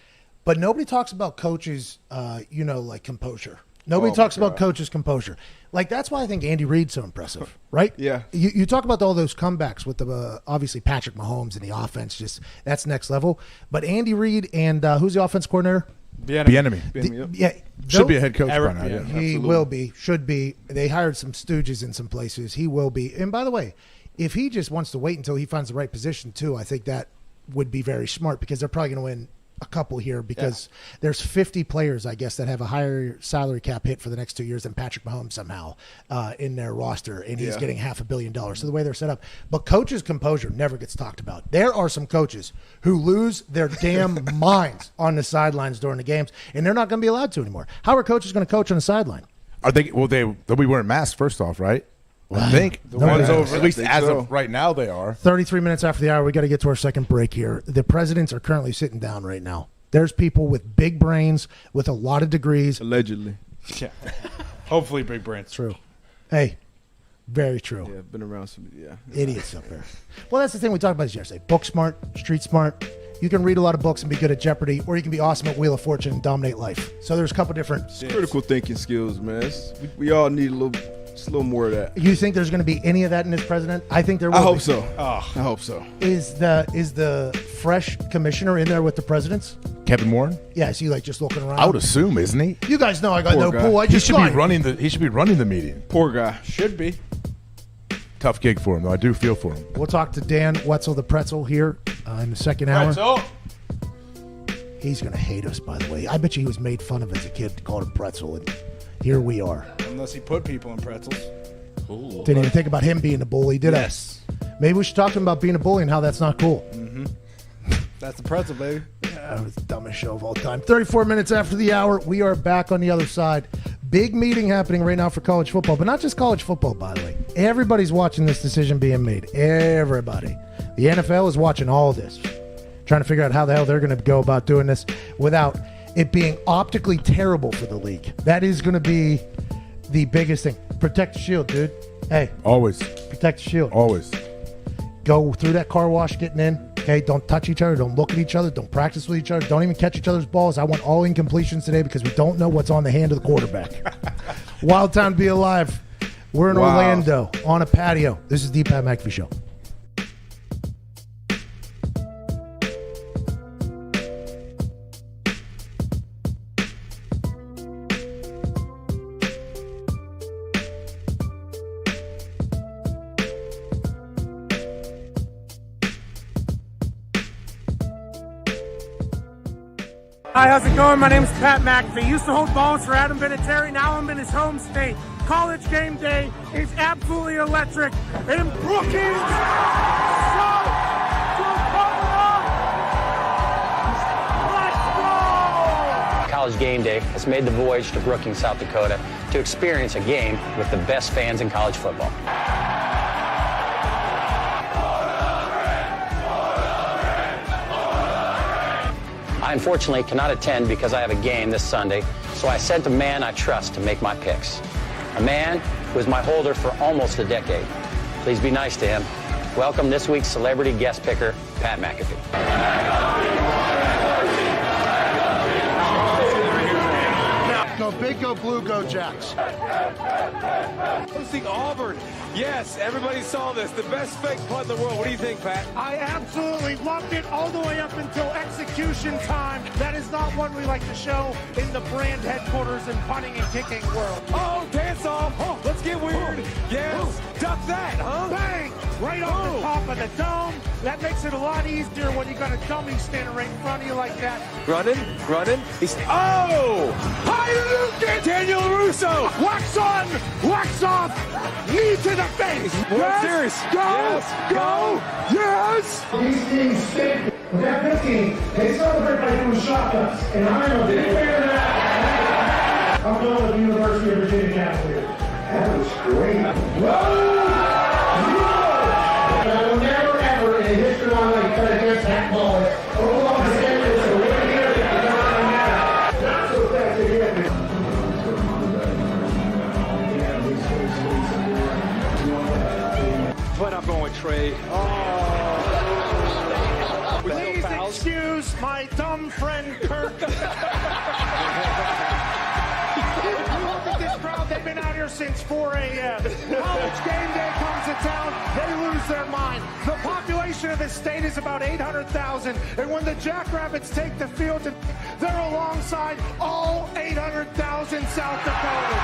But nobody talks about coaches, like composure. Nobody talks about coaches' composure. Like, that's why I think Andy Reid's so impressive, right? Yeah. You talk about all those comebacks with the obviously Patrick Mahomes and the offense, just that's next level. But Andy Reid and who's the offense coordinator? Bieniemy. Should be a head coach by now. Yeah. He will be, should be. They hired some stooges in some places. He will be. And by the way, if he just wants to wait until he finds the right position too, I think that would be very smart because they're probably going to win a couple here because there's 50 players, I guess, that have a higher salary cap hit for the next 2 years than Patrick Mahomes somehow in their roster, and he's getting $500 million. So the way they're set up. But coaches' composure never gets talked about. There are some coaches who lose their damn minds on the sidelines during the games, and they're not going to be allowed to anymore. How are coaches going to coach on the sideline? Are they? Well, they'll be wearing masks first off, right? I think the ones over, at least as of right now, they are. 33 minutes after the hour, we got to get to our second break here. The presidents are currently sitting down right now. There's people with big brains, with a lot of degrees. Allegedly. Yeah. Hopefully big brains. True. Hey, very true. Yeah, been around some, Idiots up there. Well, that's the thing we talked about yesterday. Book smart, street smart. You can read a lot of books and be good at Jeopardy, or you can be awesome at Wheel of Fortune and dominate life. So there's a couple different. Critical thinking skills, man. We all need a little more of that. You think there's going to be any of that in this president? I think there will. I hope so. I hope so. Is the fresh commissioner in there with the presidents? Kevin Warren? Yeah, is he like just looking around? I would assume, isn't he? You guys know I got Poor no guy. pool. I He just should be got running the. He should be running the meeting. Poor guy. Should be. Tough gig for him, though. I do feel for him. We'll talk to Dan Wetzel, the pretzel, here in the second hour. He's going to hate us, by the way. I bet you he was made fun of as a kid, called him pretzel, and here we are. Unless he put people in pretzels. Ooh. Didn't even think about him being a bully, did Yes. I? Maybe we should talk to him about being a bully and how that's not cool. That's the pretzel, baby. That was the dumbest show of all time. 34 minutes after the hour, we are back on the other side. Big meeting happening right now for college football, but not just college football, by the way. Everybody's watching this decision being made. Everybody. The NFL is watching all this, trying to figure out how the hell they're going to go about doing this without it being optically terrible for the league. That is going to be the biggest thing. Protect the shield, dude. Hey, Always. protect the shield. Always. Go through that car wash getting in. Okay, don't touch each other. Don't look at each other. Don't practice with each other. Don't even catch each other's balls. I want all incompletions today because we don't know what's on the hand of the quarterback. Wild time to be alive. We're in Wow. Orlando on a patio. This is the Pat McAfee Show. Hi, how's it going? My name is Pat McAfee. Used to hold balls for Adam Vinatieri. Now I'm in his home state. College game day is absolutely electric in Brookings. College game day has made the voyage to Brookings, South Dakota to experience a game with the best fans in college football. I unfortunately cannot attend because I have a game this Sunday, so I sent a man I trust to make my picks. A man who was my holder for almost a decade. Please be nice to him. Welcome this week's celebrity guest picker, Pat McAfee. Go big, go blue, go Jacks. Hosting Auburn. Yes, everybody saw this. The best fake punt in the world. What do you think, Pat? I absolutely loved it all the way up until execution time. That is not one we like to show in the brand headquarters and punting and kicking world. Oh, dance off. Oh, let's get weird. Yes. Duck that, huh? Bang! Right off the top of the dome. That makes it a lot easier when you got a dummy standing right in front of you like that. Running. He's Hallelujah! Daniel Russo. Wax on, wax off, knee to the face. World Series. Go, Yes. go, yes. These teams stink. With that 15, they celebrate by doing shotguns. And I know they figured it out. I'm going with the University of Virginia Cavaliers. That was great. Whoa! I will never, ever in the history of my life try to catch that ball. Oklahoma State is a win here. Not so fast again. But I'm going with Trey. Please excuse my dumb friend Kirk. If you look at this crowd, they've been out here since 4 a.m. College game day comes to town, they lose their mind. The population of this state is about 800,000, and when the Jackrabbits take the field, they're alongside all 800,000 South Dakotans.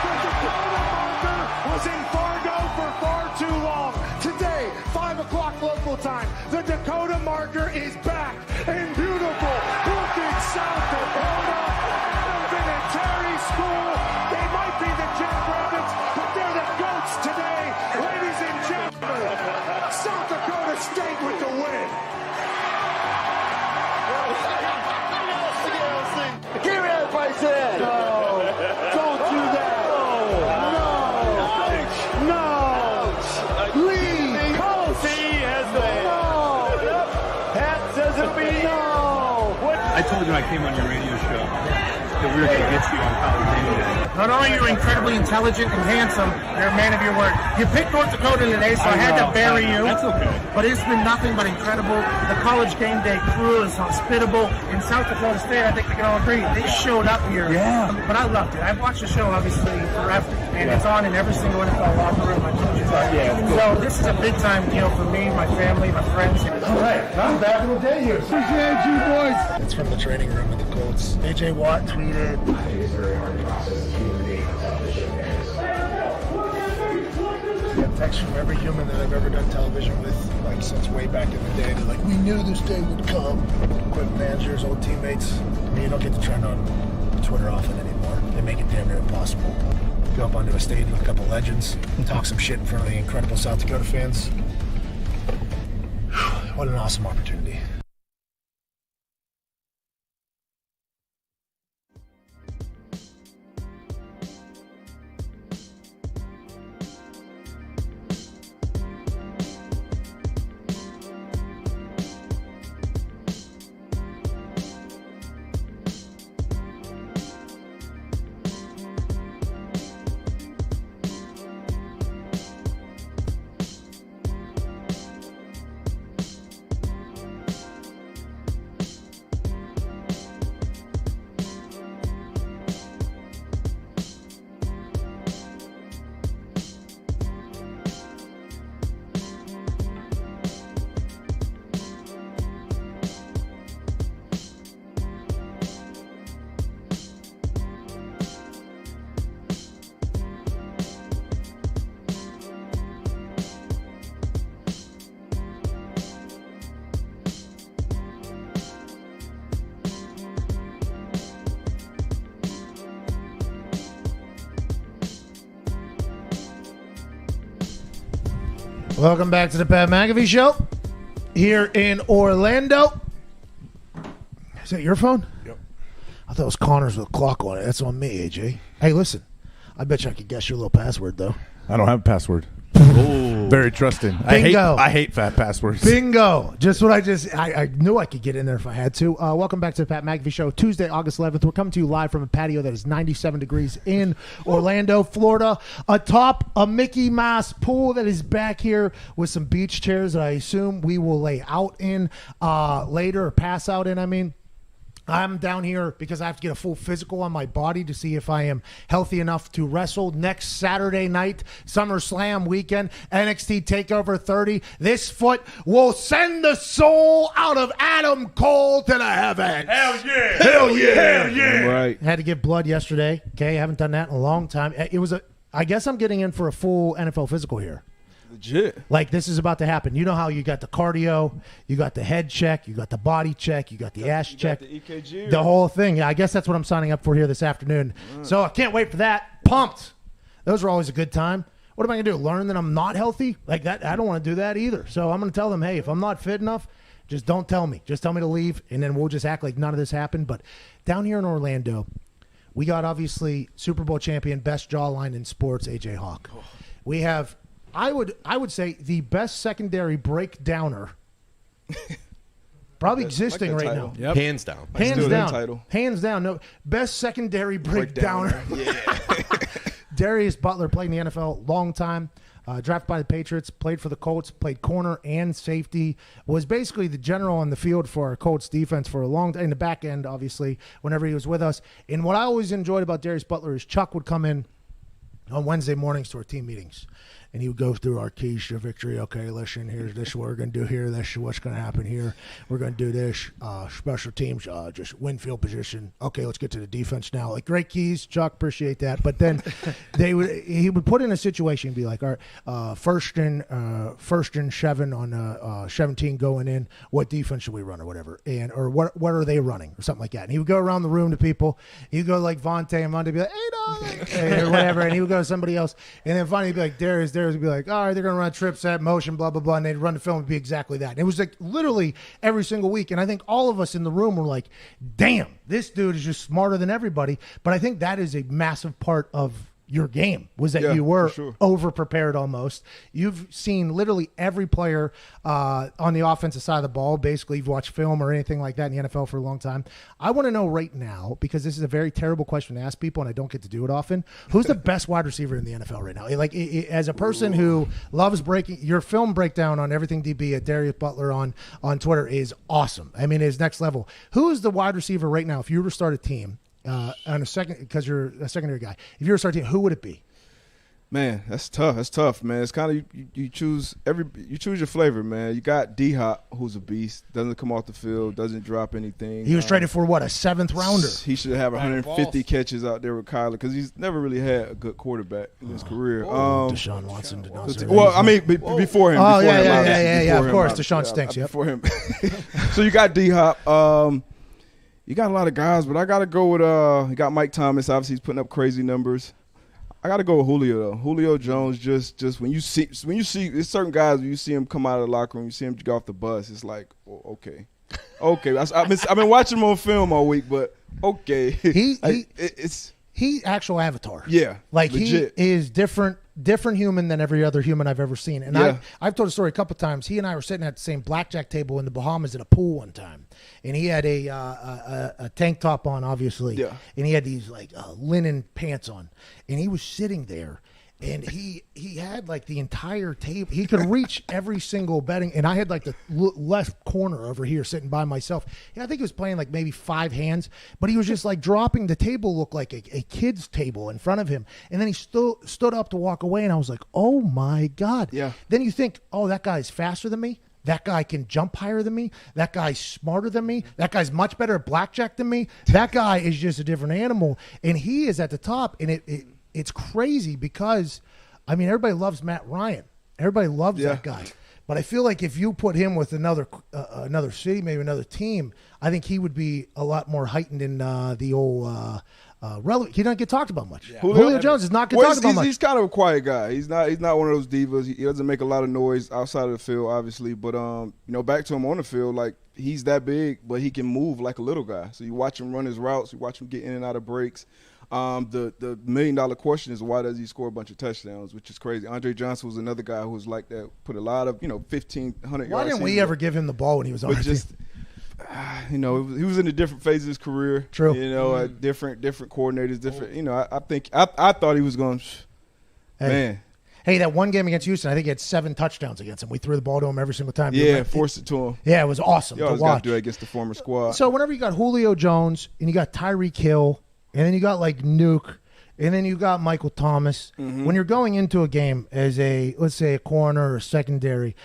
The Dakota marker was in Fargo for far too long. Today, 5 o'clock local time, the Dakota marker is back in beautiful Brookings, South Dakota. Vinatieri School. They might be the Jackrabbits, but they're the GOATs today. Ladies and gentlemen, South Dakota State with the win. Give me that place in. No, don't do that. No. Leave. Coach. He has the No. Pat says it'll be No. I told you I came on your radio show. that we were going to get you on college game day? Not only are you incredibly intelligent and handsome, you're a man of your word. You picked North Dakota today, so I had to bury you. That's okay. But it's been nothing but incredible. The college game day crew is hospitable. In South Dakota State, I think we can all agree, they showed up here. Yeah. But I loved it. I've watched the show, obviously, forever. And it's on in every single NFL locker room. I told you that. Yeah, cool. So this is a big-time deal for me, my family, my friends. All right, I'm back in the day here. Appreciate you, boys. It's from the training room with the Colts. A.J. Watt tweeted. I get texts from every human that I've ever done television with, like since way back in the day. They're like, we knew this day would come. Equipment managers, old teammates. I mean, you don't get to trend on Twitter often anymore. They make it damn near impossible. Go up onto a stage with a couple legends, talk some shit in front of the incredible South Dakota fans. What an awesome opportunity. Welcome back to the Pat McAfee Show here in Orlando. Is that your phone? Yep. I thought it was Connor's with a clock on it. That's on me, AJ. Hey, listen. I bet you I could guess your little password, though. I don't have a password. Very trusting. Bingo. I hate fat passwords. Bingo. Just what I knew I could get in there if I had to. Welcome back to the Pat McAfee Show, Tuesday, August 11th. We're coming to you live from a patio that is 97 degrees in Orlando, Florida, atop a Mickey Mouse pool that is back here with some beach chairs that I assume we will lay out in later, or pass out in, I mean. I'm down here because I have to get a full physical on my body to see if I am healthy enough to wrestle next Saturday night, SummerSlam weekend, NXT TakeOver 30. This foot will send the soul out of Adam Cole to the heavens. Hell yeah. Hell yeah. Hell yeah. Right. Had to give blood yesterday. Okay, I haven't done that in a long time. I guess I'm getting in for a full NFL physical here. Legit. Like, this is about to happen. You know how you got the cardio, you got the head check, you got the body check, you got the ass check. The EKG. The whole thing. Yeah, I guess that's what I'm signing up for here this afternoon. So I can't wait for that. Pumped. Those are always a good time. What am I going to do? Learn that I'm not healthy? Like that? I don't want to do that either. So I'm going to tell them, hey, if I'm not fit enough, just don't tell me. Just tell me to leave, and then we'll just act like none of this happened. But down here in Orlando, we got, obviously, Super Bowl champion, best jawline in sports, AJ Hawk. We have... I would say the best secondary breakdowner probably existing right now. Yep. Hands down. Hands down. Hands down. No, best secondary breakdowner. Yeah. Darius Butler played in the NFL long time. Drafted by the Patriots, played for the Colts, played corner and safety, was basically the general on the field for our Colts defense for a long time, in the back end, obviously, whenever he was with us. And what I always enjoyed about Darius Butler is Chuck would come in on Wednesday mornings to our team meetings. And he would go through our keys to victory. Okay, listen, here's this what we're going to do here. This is what's going to happen here. We're going to do this. Special teams, just win field position. Okay, let's get to the defense now. Like, great keys, Chuck, appreciate that. But then he would put in a situation and be like, all right, first and 7 on 17 going in. What defense should we run or whatever? Or what are they running or something like that? And he would go around the room to people. He'd go like Vontae, and Vontae would be like, hey, dog, or whatever. And he would go to somebody else. And then finally he'd be like, Darius would be like, all right, they're going to run trip set, motion, blah, blah, blah. And they'd run the film and be exactly that. And it was like literally every single week. And I think all of us in the room were like, damn, this dude is just smarter than everybody. But I think that is a massive part of your game was that Yeah, you were for sure. over-prepared almost. You've seen literally every player on the offensive side of the ball. Basically, you've watched film or anything like that in the NFL for a long time. I want to know right now, because this is a very terrible question to ask people, and I don't get to do it often, who's the best wide receiver in the NFL right now? Like, as a person who loves breaking, your film breakdown on Everything DB at Darius Butler on Twitter is awesome. I mean, it's next level. Who is the wide receiver right now, if you were to start a team, on a second, because you're a secondary guy, if you were starting, who would it be? Man, that's tough. That's tough, man. It's kind of you choose your flavor, man. You got D-Hop, who's a beast. Doesn't come off the field, doesn't drop anything. He was traded for what, a 7th rounder? He should have 150 catches out there with Kyler because he's never really had a good quarterback in his career. Deshaun Watson did not. Well, I mean, before him. Oh, before yeah. him, Of course, Deshaun stinks. Yep. Before him. So you got D-Hop. You got a lot of guys, but I got to go with you got Mike Thomas. Obviously, he's putting up crazy numbers. I got to go with Julio, though. Julio Jones, just when you see there's certain guys, when you see him come out of the locker room, you see him get off the bus, it's like, oh, okay. I've been watching him on film all week, but okay. He's actual avatar. Yeah, like legit. He is different human than every other human I've ever seen. And yeah. I've told a story a couple times. He and I were sitting at the same blackjack table in the Bahamas at a pool one time, and he had a tank top on, obviously, yeah. and he had these like linen pants on, and he was sitting there. And he had like the entire table. He could reach every single betting. And I had like the left corner over here sitting by myself. And I think he was playing like maybe 5 hands. But he was just like dropping the table, looked like a kid's table in front of him. And then he stood up to walk away. And I was like, oh my God. Yeah. Then you think, oh, that guy's faster than me. That guy can jump higher than me. That guy's smarter than me. That guy's much better at blackjack than me. That guy is just a different animal. And he is at the top. And it's crazy because, I mean, everybody loves Matt Ryan. Everybody loves that guy. But I feel like if you put him with another city, maybe another team, I think he would be a lot more heightened in the old relevant. He doesn't get talked about much. Yeah. Julio Jones is not get talked about much. He's kind of a quiet guy. He's not one of those divas. He doesn't make a lot of noise outside of the field, obviously. But back to him on the field, like he's that big, but he can move like a little guy. So you watch him run his routes, you watch him get in and out of breaks. The $1 million question is why does he score a bunch of touchdowns, which is crazy. Andre Johnson was another guy who was like that, put a lot of 1,500 yards. Why didn't we ever give him the ball when he was on our team? He was in a different phase of his career. True. Different coordinators, different. I thought he was going. Man. Hey, that one game against Houston, I think he had 7 touchdowns against him. We threw the ball to him every single time. Yeah, forced it to him. Yeah, it was awesome to watch. You always got to do that against the former squad. So whenever you got Julio Jones and you got Tyreek Hill and then you got like Nuke and then you got Michael Thomas, when you're going into a game as let's say a corner or a secondary,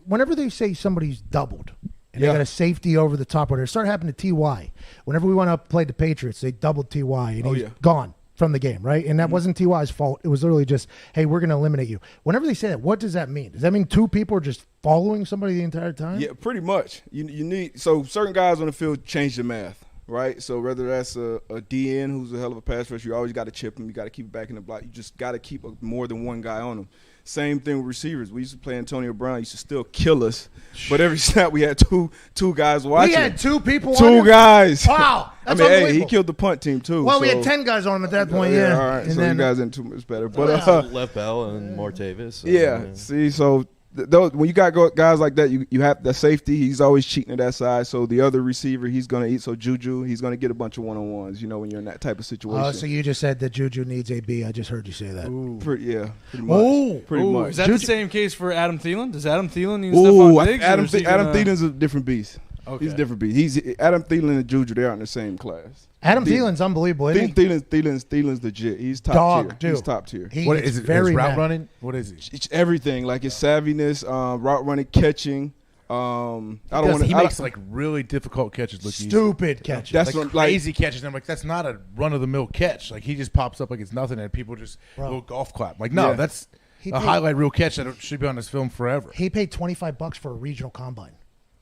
whenever they say somebody's doubled and they got a safety over the top, or it started happening to T.Y. Whenever we went up and played the Patriots, they doubled T.Y. and he's gone from the game, right? And that wasn't T.Y.'s fault. It was literally just, hey, we're going to eliminate you. Whenever they say that, what does that mean? Does that mean 2 people are just following somebody the entire time? Yeah, pretty much. You need certain guys on the field change the math, right? So whether that's a DN who's a hell of a pass rusher, you always got to chip him. You got to keep it back in the block. You just got to keep more than one guy on him. Same thing with receivers. We used to play Antonio Brown. He used to still kill us. But every snap we had two guys watching. We had 2 people on 2 guys. Wow. That's hey, he killed the punt team too. Well, we had 10 guys on him at that point, yeah. All right, and so you guys ain't too much better. But Lev Bell and Martavis. See, so when you got guys like that, you have the safety. He's always cheating at that side. So the other receiver, he's going to eat. So Juju, he's going to get a bunch of one-on-ones, when you're in that type of situation. Oh, so you just said that Juju needs AB. I just heard you say that. Pretty much. Pretty much. Is that the same case for Adam Thielen? Does Adam Thielen need Stephon Diggs? Adam Thielen's a different beast. Okay. He's a different beast. Adam Thielen and Juju, they aren't in the same class. Adam Thielen's unbelievable, isn't he? Thielen's legit. He's top tier. Dude. He's top tier. What is it? His route running? What is it? It's everything. Like his savviness, route running, catching. He makes like really difficult catches look stupid catches. That's like crazy catches. And I'm like, that's not a run of the mill catch. Like he just pops up like it's nothing, and people just little golf clap. Like no, that's a highlight reel catch that should be on this film forever. He paid $25 for a regional combine.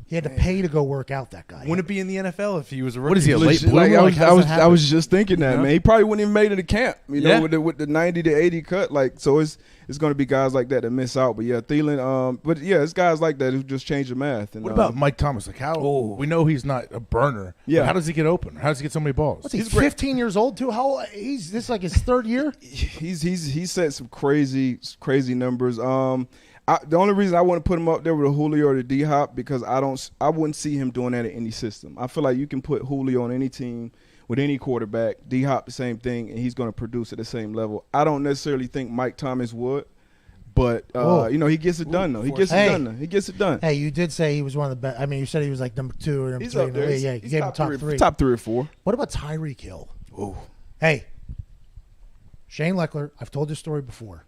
He had to pay to go work out. That guy Wouldn't be in the NFL if he was a rookie. What is he, a late Legit, bloomer? I was just thinking that, man. He probably wouldn't even made it to camp, Yeah. with the 90 to 80 cut. Like, so it's going to be guys like that miss out. But yeah, Thielen. But yeah, it's guys like that who just change the math. And, What about Mike Thomas? Like, how we know he's not a burner. Yeah. But how does he get open? How does he get so many balls? What's he? 15 years old too. How old? This is like his third year. He's set some crazy numbers. The only reason I want to put him up there with a Julio or the D-Hop because I wouldn't see him doing that in any system. I feel like you can put Julio on any team with any quarterback, D-Hop the same thing, and he's going to produce at the same level. I don't necessarily think Mike Thomas would, but he gets it done though. He gets it done. Hey, you did say he was one of the best. I mean, you said he was like number 2 or number He's 3 up in the there. league. Yeah, you He's gave him top 3. Top 3 or 4. What about Tyreek Hill? Ooh. Hey, Shane Leckler. I've told this story before.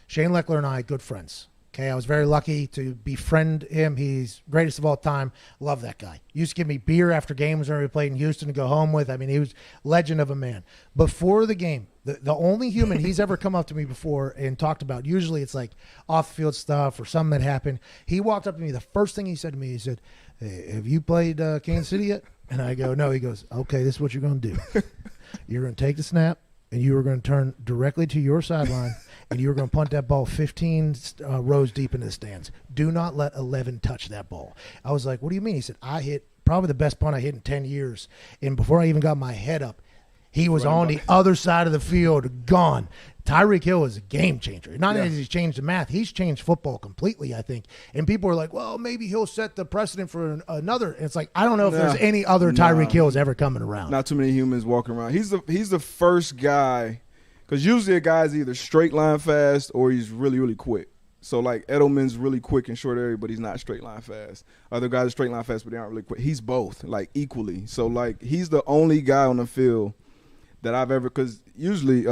Shane Leckler and I, good friends. Okay, I was very lucky to befriend him. He's greatest of all time. Love that guy. Used to give me beer after games when we played in Houston to go home with. I mean, he was legend of a man. Before the game, the only human he's ever come up to me before and talked about, usually it's like off-field stuff or something that happened. He walked up to me. The first thing he said to me, he said, "Hey, have you played Kansas City yet?" And I go, "No." He goes, "Okay, this is what you're going to do. You're going to take the snap, and you are going to turn directly to your sideline, and you are going to punt that ball 15 rows deep into the stands. Do not let 11 touch that ball." I was like, "What do you mean?" He said, "I hit probably the best punt I hit in 10 years. And before I even got my head up, he was on the other side of the field, gone." Tyreek Hill is a game changer. Not only has he changed the math, he's changed football completely, I think. And people are like, well, maybe he'll set the precedent for another. And it's like, I don't know if there's any other Tyreek Hills ever coming around. Not too many humans walking around. He's the first guy, because usually a guy's either straight line fast or he's really, really quick. So, like, Edelman's really quick in short area, but he's not straight line fast. Other guys are straight line fast, but they aren't really quick. He's both, like, equally. So, like, he's the only guy on the field that I've ever – because usually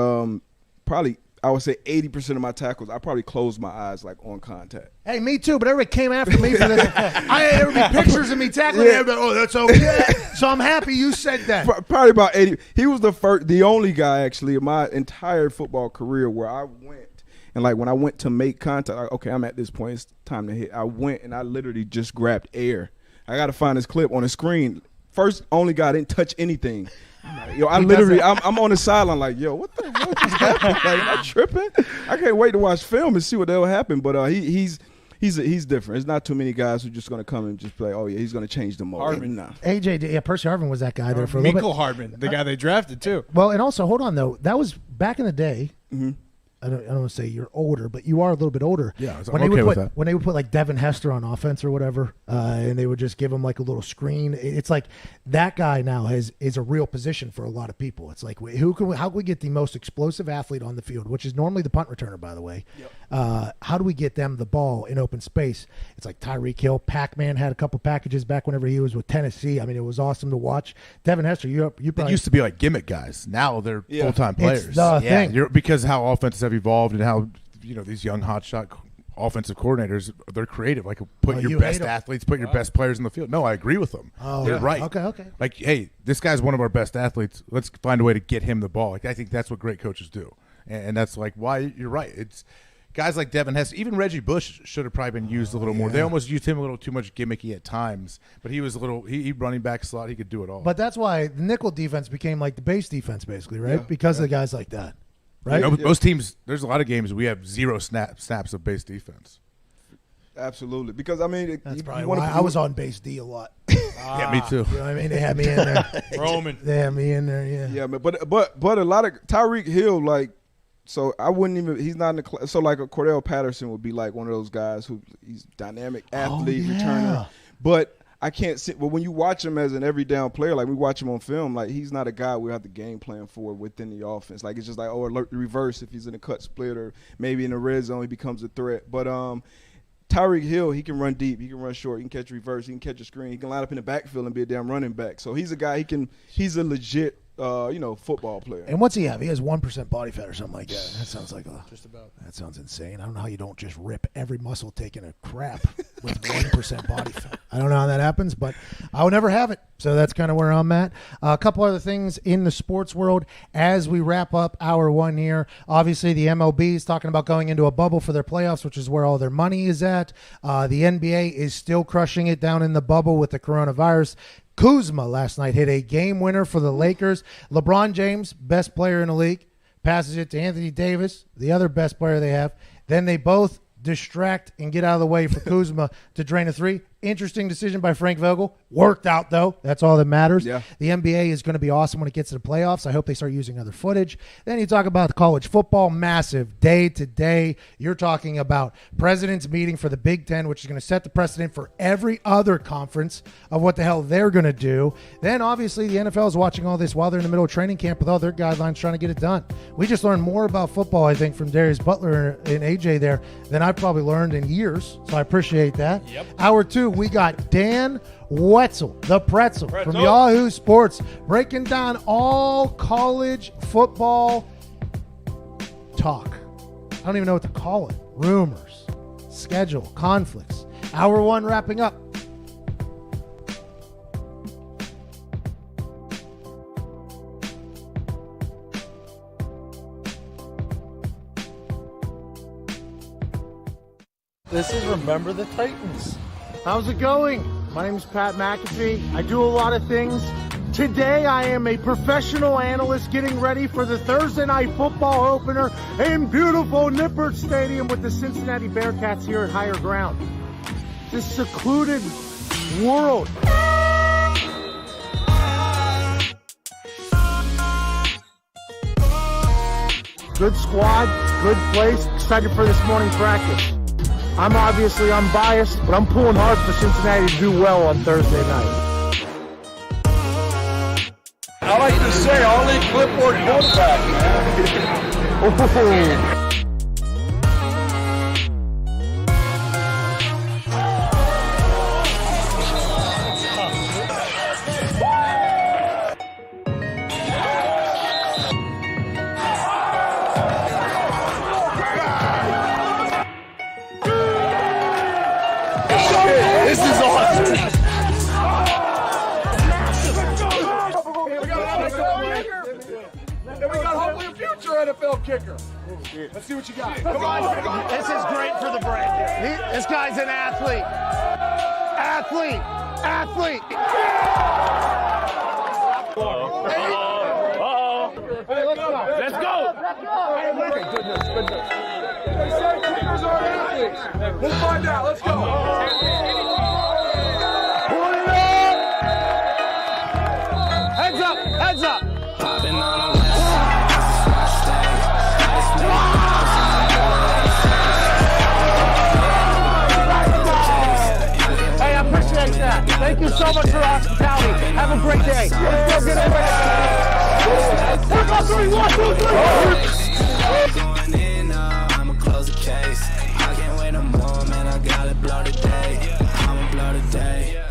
probably I would say 80% of my tackles, I probably close my eyes, like, on contact. Hey, me too, but everybody came after me for this. There would be pictures of me tackling everybody. Oh, that's okay. So I'm happy you said that. Probably about 80. He was the only guy, actually, in my entire football career where I went. And, like, when I went to make contact, like, okay, I'm at this point. It's time to hit. I went, and I literally just grabbed air. I got to find this clip on the screen. First, only guy didn't touch anything. Yo, I literally, I'm on the sideline like, yo, what the hell just happened? Like, am I tripping? I can't wait to watch film and see what the hell happened. But he's different. There's not too many guys who are just going to come and just be like, oh, yeah, he's going to change the mode. Hardman. Nah. AJ, Percy Harvin was that guy there for a little bit. Michael Hardman, the guy they drafted, too. Well, and also, hold on, though. That was back in the day. Mm-hmm. I don't want to say you're older, but you are a little bit older. Yeah, when I'm okay with that. When they would put like Devin Hester on offense or whatever, and they would just give him like a little screen. It's like that guy now is a real position for a lot of people. It's like how can we get the most explosive athlete on the field, which is normally the punt returner, by the way. Yep. How do we get them the ball in open space? It's like Tyreek Hill. Pac-Man had a couple packages back whenever he was with Tennessee. I mean, it was awesome to watch. Devin Hester, you probably used to be like gimmick guys. Now they're full-time players. It's the thing. Because how offenses have evolved and how these young hotshot offensive coordinators, they're creative. Like, put your best athletes, put your best players in the field. No, I agree with them. They're right. Okay. Like, hey, this guy's one of our best athletes. Let's find a way to get him the ball. Like, I think that's what great coaches do, and that's like why you're right. It's guys like Devin Hester, even Reggie Bush should have probably been used a little more. They almost used him a little too much gimmicky at times, but he was he running back slot. He could do it all. But that's why the nickel defense became like the base defense, basically, right? Because of the guys like that. Right? Most teams, there's a lot of games we have zero snaps of base defense. Absolutely, because I mean, that's probably why I was on base D a lot. Yeah, me too. You know what I mean? They had me in there. Roman. They had me in there. Yeah. Yeah, but a lot of Tyreek Hill, like, so I wouldn't even. He's not in the class. So like a Cordell Patterson would be like one of those guys who he's dynamic athlete returner, but I can't sit. But when you watch him as an every down player, like we watch him on film, like he's not a guy we have the game plan for within the offense. Like it's just like, alert the reverse if he's in a cut split or maybe in the red zone he becomes a threat. But Tyreek Hill, he can run deep, he can run short, he can catch a reverse, he can catch a screen, he can line up in the backfield and be a damn running back. So he's a guy he's a legit football player. And what's he have? He has 1% body fat or something like that. That sounds like just about. That sounds insane. I don't know how you don't just rip every muscle taking a crap with 1% body fat. I don't know how that happens, but I'll never have it. So that's kind of where I'm at. A couple other things in the sports world as we wrap up hour one here. Obviously, the MLB is talking about going into a bubble for their playoffs, which is where all their money is at. The NBA is still crushing it down in the bubble with the coronavirus. Kuzma last night hit a game winner for the Lakers. LeBron James, best player in the league, passes it to Anthony Davis, the other best player they have. Then they both distract and get out of the way for Kuzma to drain a three. Interesting decision by Frank Vogel. Worked out, though. That's all that matters. Yeah. The NBA is going to be awesome when it gets to the playoffs. I hope they start using other footage. Then you talk about college football, massive day to day. You're talking about president's meeting for the Big Ten, which is going to set the precedent for every other conference of what the hell they're going to do. Then, obviously, the NFL is watching all this while they're in the middle of training camp with all their guidelines trying to get it done. We just learned more about football, I think, from Darius Butler and AJ there than I've probably learned in years, so I appreciate that. Yep. Hour two, we got Dan Wetzel, the Pretzel, from Yahoo Sports, breaking down all college football talk. I don't even know what to call it. Rumors, schedule, conflicts. Hour one wrapping up. This is Remember the Titans. How's it going? My name is Pat McAfee. I do a lot of things. Today I am a professional analyst getting ready for the Thursday night football opener in beautiful Nippert Stadium with the Cincinnati Bearcats here at Higher Ground. This secluded world. Good squad, good place. Excited for this morning practice. I'm obviously unbiased, but I'm pulling hard for Cincinnati to do well on Thursday night. I like to say, all in clipboard quarterback, man. This is awesome. We got hopefully a future NFL kicker. Let's see what you got. Come on. This is great for the brand. This guy's an athlete. Athlete. Hey, let's go. Let's go. Hey, goodness. They say kickers are athletes. We'll find out. Let's go. Heads up. Hey, I appreciate that. Thank you so much for hospitality. Have a great day. Let's go get Going in, I'ma close the case. I can't wait no more, man. I gotta blow today. I'ma blow today.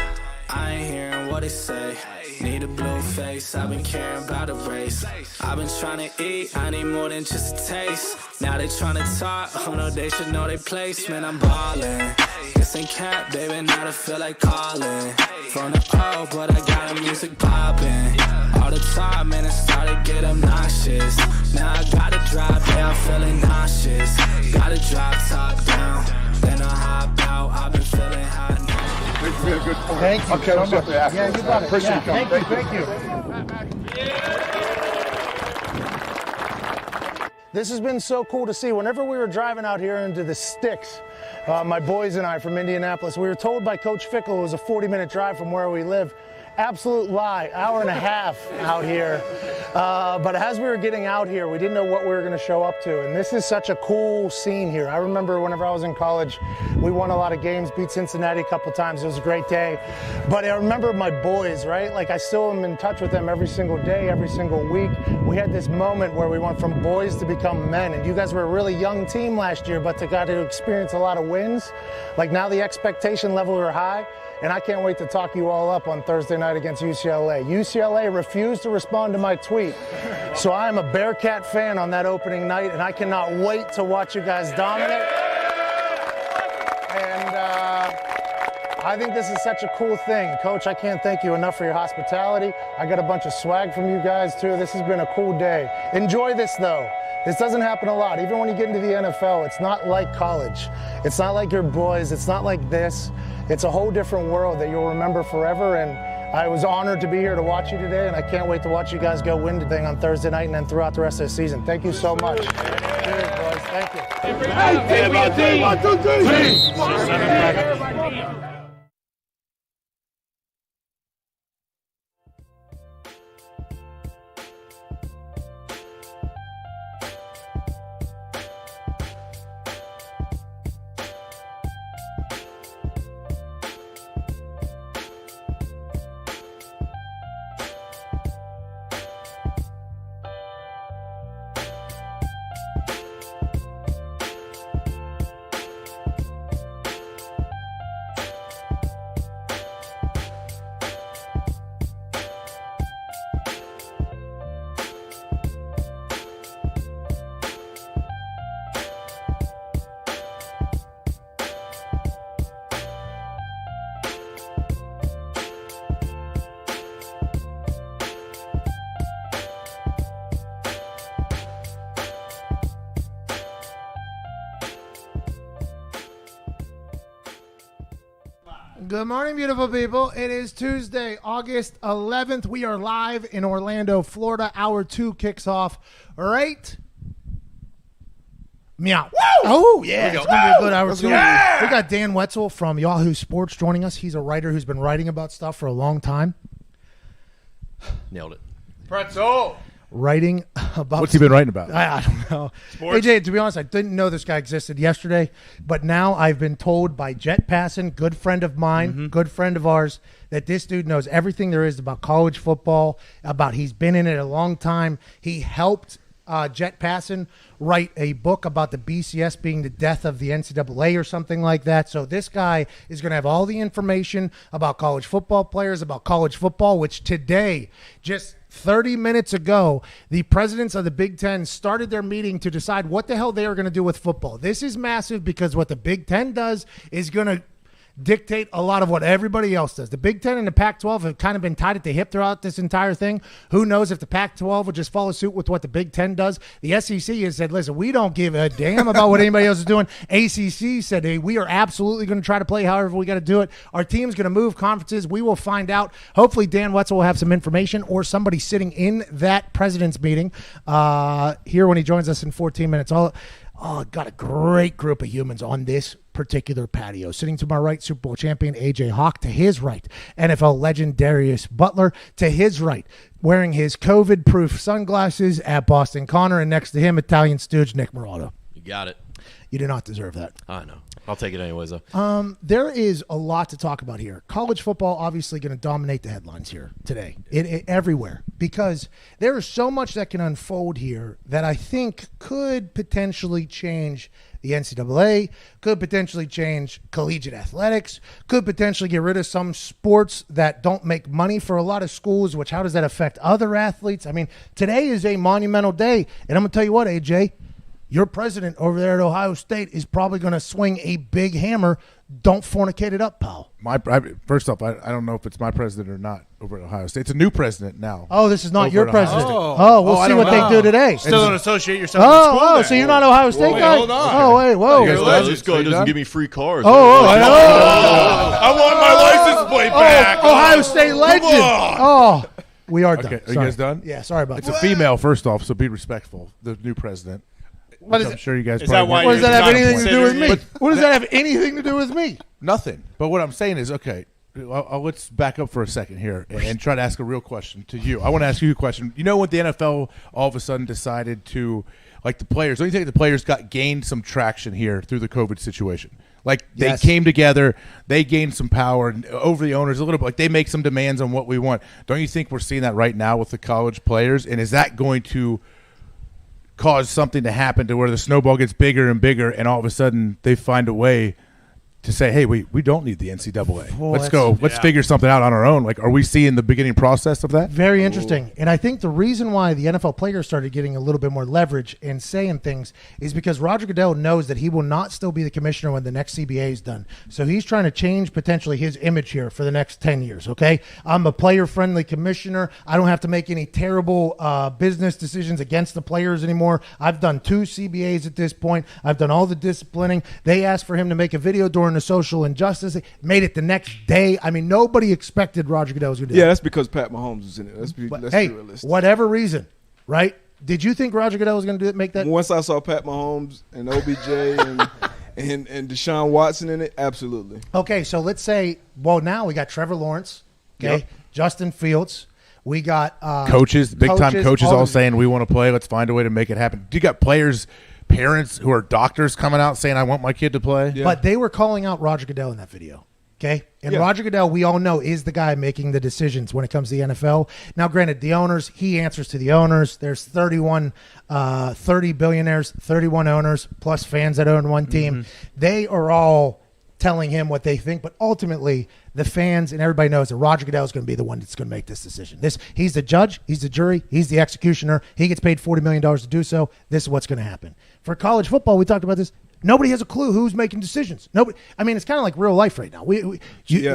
I ain't hearing what they say. Need a blue face, I've been caring about the race. I've been trying to eat, I need more than just a taste. Now they trying to talk, oh no, they should know their place. Man, I'm ballin'. This ain't cap, baby, now I feel like calling. From the O, but I got the music poppin'. All the time, man, it started get obnoxious. Now I gotta drive, yeah, I'm feeling nauseous. Gotta drive top down, then I hop out, I've been feeling hot now. It's been a good point. Thank you. Okay, let's get the athletes. Yeah, you got it. Appreciate you coming. Thank you. This has been so cool to see. Whenever we were driving out here into the sticks, my boys and I from Indianapolis, we were told by Coach Fickle it was a 40-minute drive from where we live. Absolute lie, hour and a half out here. But as we were getting out here, we didn't know what we were going to show up to. And this is such a cool scene here. I remember whenever I was in college, we won a lot of games, beat Cincinnati a couple times. It was a great day. But I remember my boys, right? Like I still am in touch with them every single day, every single week. We had this moment where we went from boys to become men. And you guys were a really young team last year, but got to experience a lot of wins. Like now the expectation level are high. and I can't wait to talk you all up on Thursday night against UCLA. UCLA refused to respond to my tweet, so I am a Bearcat fan on that opening night, and I cannot wait to watch you guys dominate. And I think this is such a cool thing. Coach, I can't thank you enough for your hospitality. I got a bunch of swag from you guys, too. This has been a cool day. Enjoy this, though. This doesn't happen a lot. Even when you get into the NFL, it's not like college. It's not like your boys. It's not like this. It's a whole different world that you'll remember forever. And I was honored to be here to watch you today, and I can't wait to watch you guys go win the thing on Thursday night and then throughout the rest of the season. Thank you so much. Cheers, boys. Thank you. Hey, 1, 2, 3. Good morning, beautiful people. It is Tuesday, August 11th. We are live in Orlando, Florida. Hour 2 kicks off right. Meow. Woo! Oh, yeah. It's going to be a good hour 2. Yeah! We got Dan Wetzel from Yahoo Sports joining us. He's a writer who's been writing about stuff for a long time. Nailed it. Pretzel. Writing about... What's he been writing about? I don't know. Sports? AJ, to be honest, I didn't know this guy existed yesterday, but now I've been told by Jet Passon, good friend of mine, good friend of ours, that this dude knows everything there is about college football, he's been in it a long time. He helped Jet Passon write a book about the BCS being the death of the NCAA or something like that. So this guy is going to have all the information about college football players, about college football, which today, just 30 minutes ago, the presidents of the Big Ten started their meeting to decide what the hell they are going to do with football. This is massive because what the Big Ten does is going to dictate a lot of what everybody else does. The Big Ten and the Pac-12 have kind of been tied at the hip throughout this entire thing. Who knows if the Pac-12 will just follow suit with what the Big Ten does. The SEC has said, listen, we don't give a damn about what anybody else is doing. ACC said, hey, we are absolutely going to try to play however we got to do it. Our team's going to move conferences. We will find out. Hopefully Dan Wetzel will have some information or somebody sitting in that president's meeting here when he joins us in 14 minutes. Got a great group of humans on this particular patio. Sitting to my right, Super Bowl champion AJ Hawk. To his right, NFL legend Darius Butler. To his right, wearing his COVID-proof sunglasses at Boston Connor. And next to him, Italian stooge Nick Morotto. You got it. You do not deserve that. I know. I'll take it anyways, though. There is a lot to talk about here. College football obviously going to dominate the headlines here today, everywhere, because there is so much that can unfold here that I think could potentially change the NCAA, could potentially change collegiate athletics, could potentially get rid of some sports that don't make money for a lot of schools, which how does that affect other athletes? I mean, today is a monumental day, and I'm going to tell you what, AJ, your president over there at Ohio State is probably going to swing a big hammer. Don't fornicate it up, pal. First off, I don't know if it's my president or not over at Ohio State. It's a new president now. Oh, this is not your president. We'll see what they do today. Still don't associate yourself with school. Oh, so you're not Ohio State guy? Hold on. Oh, wait, whoa. This guy doesn't give me free cars. I want my license plate back. Ohio State legend. Oh, we are done. Okay, are you guys done? Yeah, sorry about that. It's a female, first off, so be respectful. The new president. I'm sure you guys. Is that why? What does that have anything to do with me? What does that have anything to do with me? Nothing. But what I'm saying is, okay, let's back up for a second here and try to ask a real question to you. I want to ask you a question. You know what the NFL all of a sudden decided to, like the players, don't you think the players gained some traction here through the COVID situation? Like they came together, they gained some power over the owners a little bit. Like they make some demands on what we want. Don't you think we're seeing that right now with the college players? And is that going to cause something to happen to where the snowball gets bigger and bigger, and all of a sudden they find a way to say, hey, we don't need the NCAA. Well, Let's figure something out on our own. Like, are we seeing the beginning process of that? Very interesting. And I think the reason why the NFL players started getting a little bit more leverage and saying things is because Roger Goodell knows that he will not still be the commissioner when the next CBA is done. So he's trying to change potentially his image here for the next 10 years, okay? I'm a player-friendly commissioner. I don't have to make any terrible business decisions against the players anymore. I've done 2 CBAs at this point. I've done all the disciplining. They asked for him to make a video during the social injustice. He made it the next day. I mean, nobody expected Roger Goodell was going to do Yeah, that. that's because Pat Mahomes was in it. Let's be realistic. Whatever reason, right? Did you think Roger Goodell was going to make that? Once I saw Pat Mahomes and OBJ and Deshaun Watson in it, absolutely. Okay, so let's say, well, now we got Trevor Lawrence, okay, Yep. Justin Fields. We got Coaches, big-time coaches all the- saying we want to play. Let's find a way to make it happen. You got players, parents who are doctors coming out saying, I want my kid to play. Yeah. But they were calling out Roger Goodell in that video. Okay. And Yeah. Roger Goodell, we all know, is the guy making the decisions when it comes to the NFL. Now, granted, the owners, he answers to the owners. There's 30 billionaires, 31 owners, plus fans that own one team. They are all telling him what they think, but ultimately the fans and everybody knows that Roger Goodell is going to be the one that's going to make this decision. He's the judge, he's the jury, he's the executioner. He gets paid $40 million to do so. This is what's going to happen. For college football, we talked about this. Nobody has a clue who's making decisions. Nobody. I mean, it's kind of like real life right now.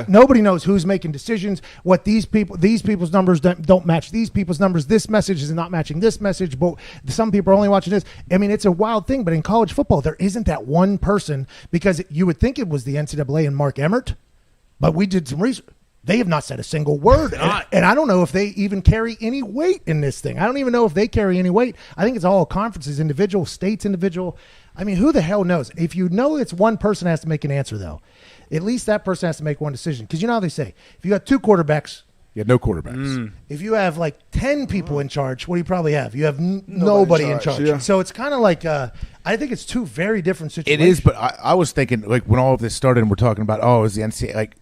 Nobody knows who's making decisions. What these people's numbers don't match these people's numbers. This message is not matching this message. But some people are only watching this. I mean, it's a wild thing. But in college football, there isn't that one person, because you would think it was the NCAA and Mark Emmert, but we did some research. They have not said a single word. And I don't know if they even carry any weight in this thing. I don't even know if they carry any weight. I think it's all conferences, individual, states, individual. I mean, who the hell knows? If you know it's one person has to make an answer, though, at least that person has to make one decision. Because you know how they say, if you got 2 quarterbacks. You had no quarterbacks. If you have like 10 people in charge, what do you probably have? You have nobody in charge. Yeah. So it's kind of like, I think it's 2 very different situations. It is, but I was thinking, like, when all of this started and we're talking about, is the NCAA, like,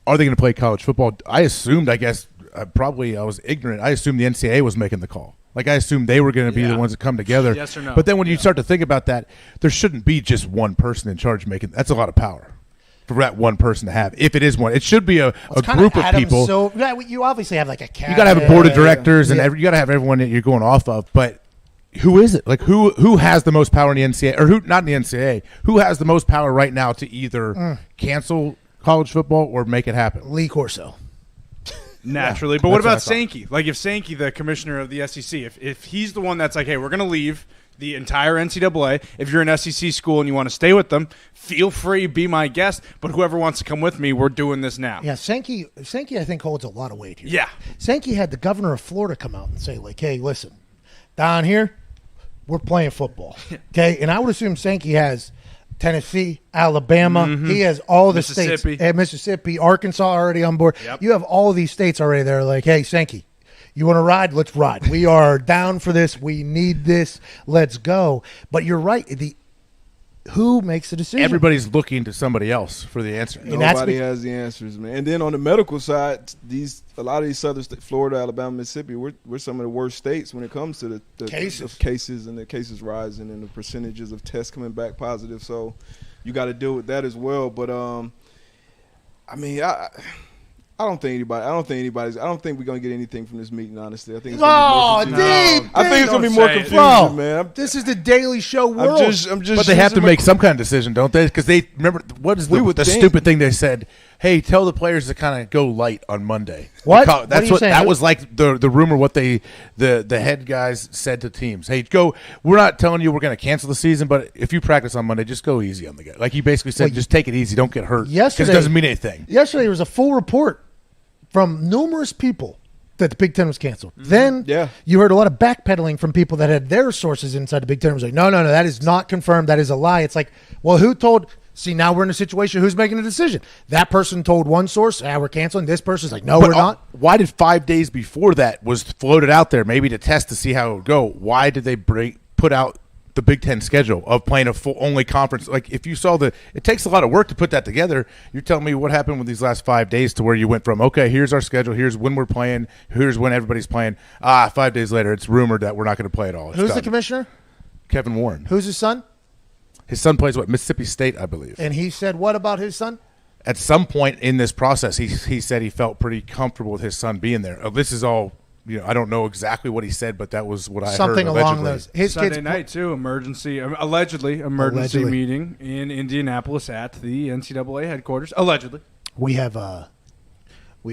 are they going to play college football? I assumed, I guess, I was ignorant. I assumed the NCAA was making the call. Like, I assumed they were going to be the ones that come together. Yes or no? But then when you start to think about that, there shouldn't be just one person in charge making. That's a lot of power for that one person to have. If it is one, it should be a group of people. So you obviously have like a cabinet. You got to have a board of directors, and you got to have everyone that you're going off of. But who is it? Like, who has the most power in the NCAA, or who not in the NCAA? Who has the most power right now to either cancel college football or make it happen? Lee Corso. Naturally. But what about Sankey? Like, if Sankey, the commissioner of the SEC, if he's the one that's like, hey, we're going to leave the entire NCAA. If you're an SEC school and you want to stay with them, feel free, be my guest. But whoever wants to come with me, we're doing this now. Yeah, Sankey, I think, holds a lot of weight here. Yeah. Sankey had the governor of Florida come out and say, like, hey, listen, down here, we're playing football. Okay? And I would assume Sankey has Tennessee, Alabama. He has all the states. Mississippi, Arkansas already on board. Yep. You have all of these states already there. Like, hey, Sankey, you want to ride? Let's ride. We are down for this. We need this. Let's go. But you're right. Who makes the decision? Everybody's looking to somebody else for the answer. Nobody has the answers, man. And then on the medical side, a lot of these southern states, Florida, Alabama, Mississippi, we're some of the worst states when it comes to the cases and the cases rising and the percentages of tests coming back positive. So you got to deal with that as well. But I mean, I don't think we're gonna get anything from this meeting. Honestly, I think it's gonna be more confusion. I think it's gonna be more confusion, man. This is the Daily Show world. But they have to make some kind of decision, don't they? Because they remember what is the stupid thing they said. Hey, tell the players to kind of go light on Monday. What? That's what that was like. The rumor. What the head guys said to teams. Hey, go. We're not telling you we're going to cancel the season, but if you practice on Monday, just go easy on the guy. Like he basically said, just take it easy. Don't get hurt. Because it doesn't mean anything. Yesterday there was a full report from numerous people that the Big Ten was canceled. Then you heard a lot of backpedaling from people that had their sources inside the Big Ten. It was like, no, that is not confirmed. That is a lie. It's like, well, who told? See, now we're in a situation. Who's making the decision? That person told one source, we're canceling. This person's like, no, we're not. Why did 5 days before that was floated out there, maybe to test to see how it would go? Why did they put out the Big Ten schedule of playing a full only conference? Like, if you saw it takes a lot of work to put that together. You're telling me what happened with these last 5 days to where you went from, okay, here's our schedule, here's when we're playing, here's when everybody's playing. 5 days later, it's rumored that we're not going to play at all. Who's the commissioner? Kevin Warren. Who's his son? His son plays Mississippi State, I believe. And he said what about his son? At some point in this process, he said he felt pretty comfortable with his son being there. This is all, I don't know exactly what he said, but that was what I heard. Something along those. His Sunday kids night too. Allegedly emergency meeting in Indianapolis at the NCAA headquarters. Allegedly. We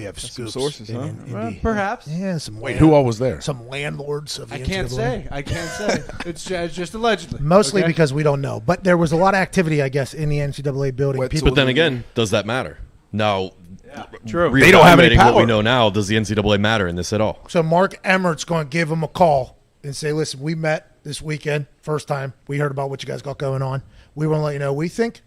have scoops some sources, huh? Perhaps. Yeah. Who all was there? Some landlords of the I can't say. It's just allegedly. Mostly because we don't know. But there was a lot of activity, I guess, in the NCAA building. But then again, does that matter? Now, true. They don't have any power. What we know now, does the NCAA matter in this at all? So Mark Emmert's going to give him a call and say, listen, we met this weekend, first time. We heard about what you guys got going on. We want to let you know we think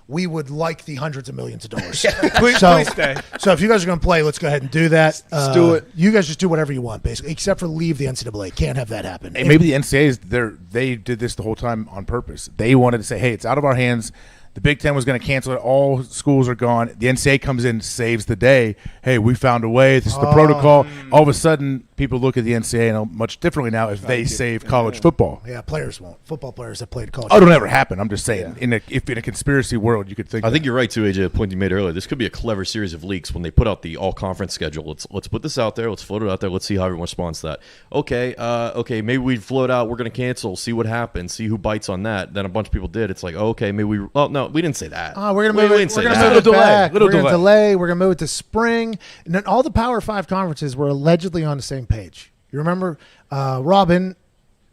we would like the hundreds of millions of dollars. Please stay. So if you guys are going to play, let's go ahead and do that. Let's do it. You guys just do whatever you want, basically, except for leave the NCAA. Can't have that happen. Hey, maybe the NCAA they did this the whole time on purpose. They wanted to say, hey, it's out of our hands. The Big Ten was going to cancel it. All schools are gone. The NCAA comes in, saves the day. Hey, we found a way. This is the protocol. All of a sudden, people look at the NCAA much differently now if they save college football. Yeah, players won't. Football players that played college. Oh, it'll never happen. I'm just saying. Yeah. If in a conspiracy world, you could think. I think you're right too, AJ. The point you made earlier. This could be a clever series of leaks when they put out the all-conference schedule. Let's put this out there. Let's float it out there. Let's see how everyone responds to that. Okay. Maybe we float out. We're going to cancel. See what happens. See who bites on that. Then a bunch of people did. It's like, okay, maybe we. Oh no, we didn't say that. We're going to move it. We're going to move it back. We're going to delay. We're going to move it to spring. And then all the Power 5 conferences were allegedly on the same page. You remember Robin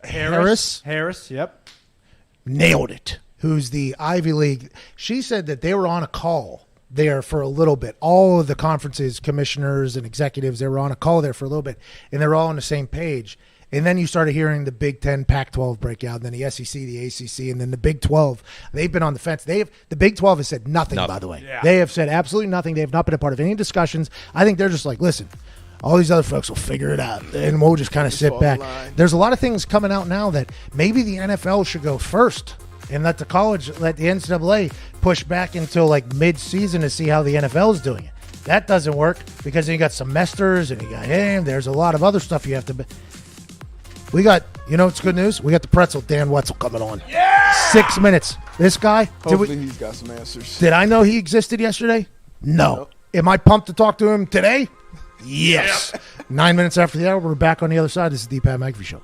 Harris? Yep. Nailed it. Who's the Ivy League. She said that they were on a call there for a little bit. All of the conferences, commissioners and executives, they were on a call there for a little bit. And they're all on the same page. And then you started hearing the Big Ten, Pac-12 break out, and then the SEC, the ACC, and then the Big 12. They've been on the fence. The Big 12 has said nothing, by the way. Yeah. They have said absolutely nothing. They have not been a part of any discussions. I think they're just like, listen, all these other folks will figure it out, and we'll just kind of sit back. There's a lot of things coming out now that maybe the NFL should go first and let the NCAA push back until like mid-season to see how the NFL is doing it. That doesn't work because then you got semesters and you got there's a lot of other stuff you have to. We got, it's good news. We got the pretzel Dan Wetzel coming on. Yeah! 6 minutes. This guy. Hopefully he's got some answers. Did I know he existed yesterday? No. Nope. Am I pumped to talk to him today? Yes. 9 minutes after the hour, we're back on the other side. This is the Pat McAfee Show.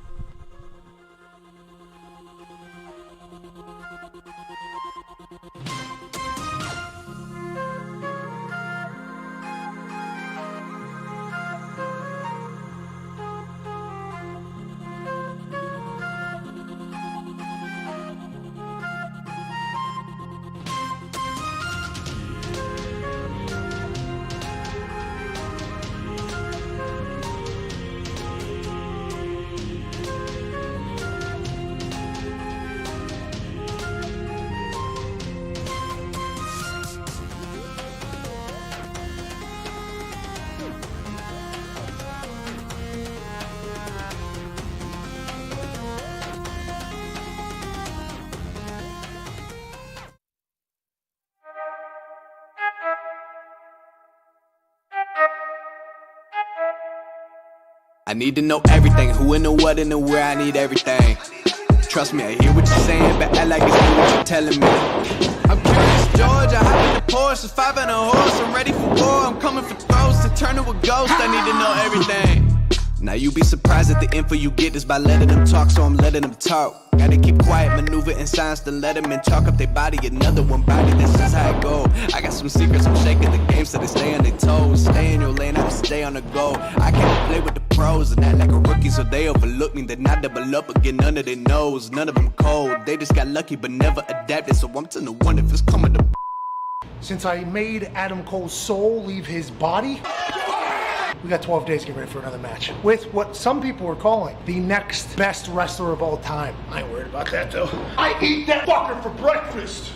I need to know everything, who and the what and the where, I need everything. Trust me, I hear what you're saying, but act like it's not what you're telling me. I'm curious, George, I hop in the Porsche, it's 5 and a horse, I'm ready for war, I'm coming for throats, to turn to a ghost, I need to know everything. Now you be surprised at the info you get is by letting them talk, so I'm letting them talk. Gotta keep quiet, maneuver in silence, then let them in, chalk up their body, another one body, this is how it go. I got some secrets, I'm shaking the game so they stay on their toes. Stay in your lane, I'ma stay on the go. I can't play with the pros and act like a rookie, so they overlook me. Then I double up again under their nose. None of them cold, they just got lucky but never adapted, so I'm to the one if it's coming to. Since I made Adam Cole's soul leave his body, we got 12 days to get ready for another match with what some people are calling the next best wrestler of all time. I ain't worried about that, though. I eat that fucker for breakfast.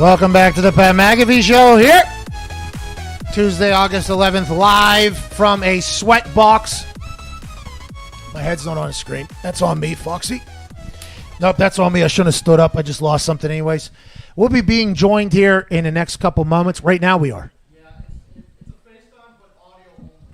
Welcome back to the Pat McAfee Show here. Tuesday, August 11th, live from a sweat box. My head's not on the screen. That's on me, Foxy. Nope, that's on me. I shouldn't have stood up. I just lost something anyways. We'll be being joined here in the next couple moments. Right now we are.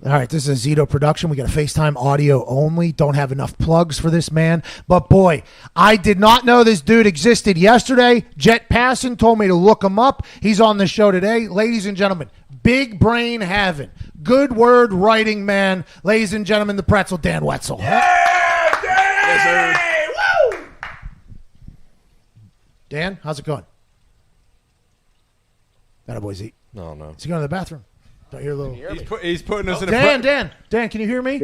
All right, this is a Zito production. We got a FaceTime audio only. Don't have enough plugs for this man. But, boy, I did not know this dude existed yesterday. Jet Passon told me to look him up. He's on the show today. Ladies and gentlemen, big brain having, good word writing man. Ladies and gentlemen, the pretzel, Dan Wetzel. Yeah, Dan! Yes, woo! Dan, how's it going? That a boy, Z. No. Is he going to the bathroom? Don't hear a little. He's putting us in a Dan, can you hear me?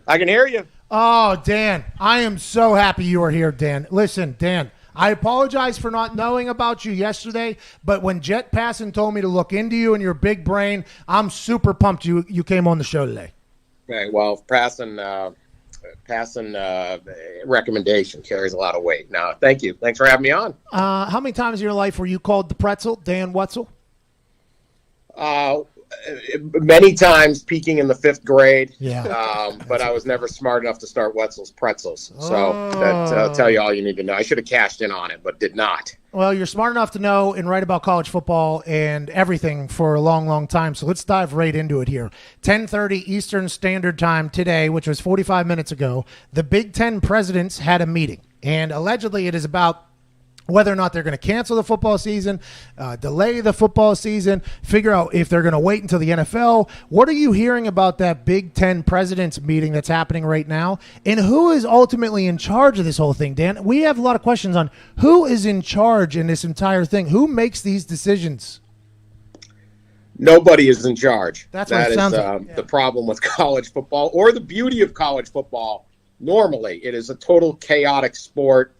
I can hear you. Oh, Dan, I am so happy you are here, Dan. Listen, Dan, I apologize for not knowing about you yesterday, but when Jet Passon told me to look into you and your big brain, I'm super pumped you came on the show today. Okay, well, Passon recommendation carries a lot of weight. Now, thank you. Thanks for having me on. How many times in your life were you called the pretzel, Dan Wetzel? Many times, peaking in the 5th grade. Yeah. But I was never smart enough to start Wetzel's Pretzels. So that'll tell you all you need to know. I should have cashed in on it, but did not. Well, you're smart enough to know and write about college football and everything for a long, long time. So let's dive right into it here. 10:30 Eastern Standard Time today, which was 45 minutes ago, the Big Ten presidents had a meeting. And allegedly it is about whether or not they're going to cancel the football season, delay the football season, figure out if they're going to wait until the NFL. What are you hearing about that Big Ten presidents meeting that's happening right now? And who is ultimately in charge of this whole thing, Dan? We have a lot of questions on who is in charge in this entire thing. Who makes these decisions? Nobody is in charge. That's what it sounds like. The problem with college football, or the beauty of college football. Normally, it is a total chaotic sport.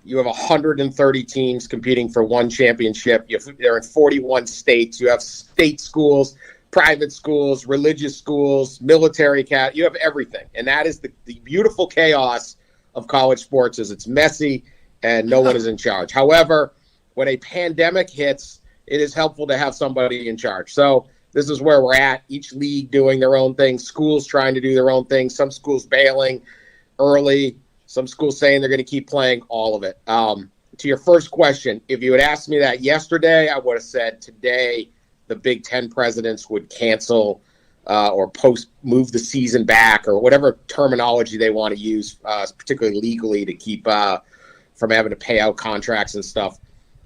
You have 130 teams competing for one championship. They're in 41 states. You have state schools, private schools, religious schools, military cat. You have everything. And that is the beautiful chaos of college sports is it's messy and no one is in charge. However, when a pandemic hits, it is helpful to have somebody in charge. So this is where we're at. Each league doing their own thing. Schools trying to do their own thing. Some schools bailing early. Some schools saying they're going to keep playing, all of it. To your first question, if you had asked me that yesterday, I would have said today the Big Ten presidents would cancel or move the season back or whatever terminology they want to use, particularly legally to keep from having to pay out contracts and stuff.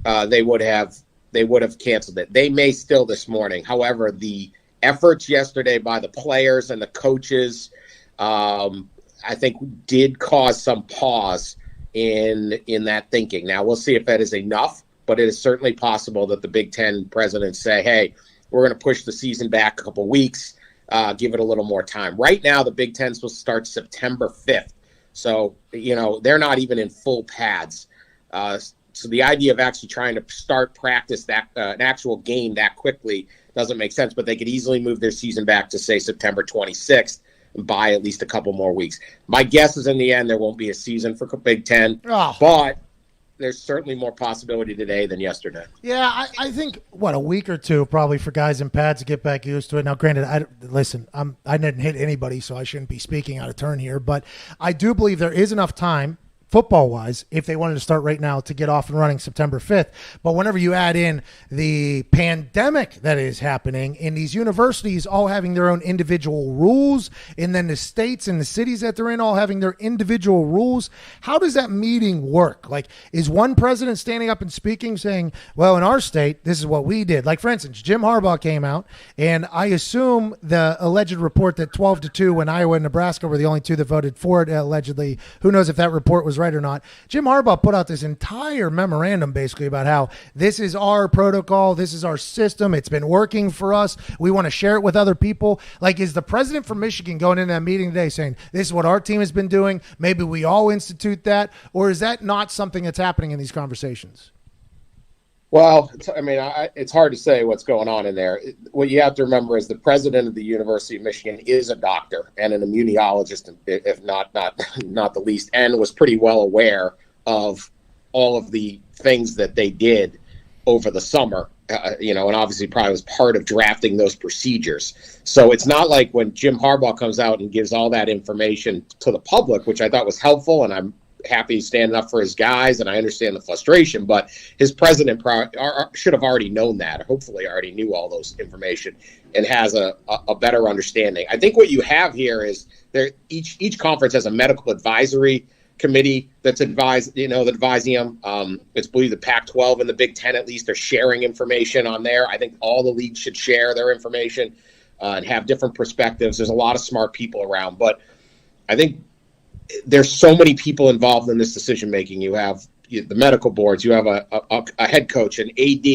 They would have canceled it. They may still this morning. However, the efforts yesterday by the players and the coaches I think did cause some pause in that thinking. Now, we'll see if that is enough, but it is certainly possible that the Big Ten presidents say, hey, we're going to push the season back a couple weeks, give it a little more time. Right now, the Big Ten is supposed to start September 5th. So, they're not even in full pads. So the idea of actually trying to start practice an actual game that quickly doesn't make sense, but they could easily move their season back to, say, September 26th. By at least a couple more weeks. My guess is in the end there won't be a season for Big Ten, but there's certainly more possibility today than yesterday. Yeah, I think, a week or two probably for guys in pads to get back used to it. Now, granted, I didn't hit anybody, so I shouldn't be speaking out of turn here, but I do believe there is enough time football-wise, if they wanted to start right now to get off and running September 5th. But whenever you add in the pandemic that is happening and these universities all having their own individual rules, and then the states and the cities that they're in all having their individual rules, how does that meeting work? Like, is one president standing up and speaking saying, well, in our state, this is what we did? Like, for instance, Jim Harbaugh came out, and I assume the alleged report that 12-2 when Iowa and Nebraska were the only two that voted for it, allegedly. Who knows if that report was right or not. Jim Harbaugh put out this entire memorandum basically about how this is our protocol, this is our system, it's been working for us, we want to share it with other people. Like, is the president from Michigan going into that meeting today saying this is what our team has been doing, maybe we all institute that, or is that not something that's happening in these conversations? Well, it's hard to say what's going on in there. What you have to remember is the president of the University of Michigan is a doctor and an immunologist, if not the least, and was pretty well aware of all of the things that they did over the summer, and obviously probably was part of drafting those procedures. So it's not like when Jim Harbaugh comes out and gives all that information to the public, which I thought was helpful, and I'm happy he's standing up for his guys, and I understand the frustration, but his president should have already known that, or hopefully already knew all those information and has a better understanding. I think what you have here is each conference has a medical advisory committee that's advising them. It's believed the Pac-12 and the Big Ten, at least, are sharing information on there. I think all the leagues should share their information and have different perspectives. There's a lot of smart people around, but I think there's so many people involved in this decision making. You have the medical boards, you have a head coach, an AD,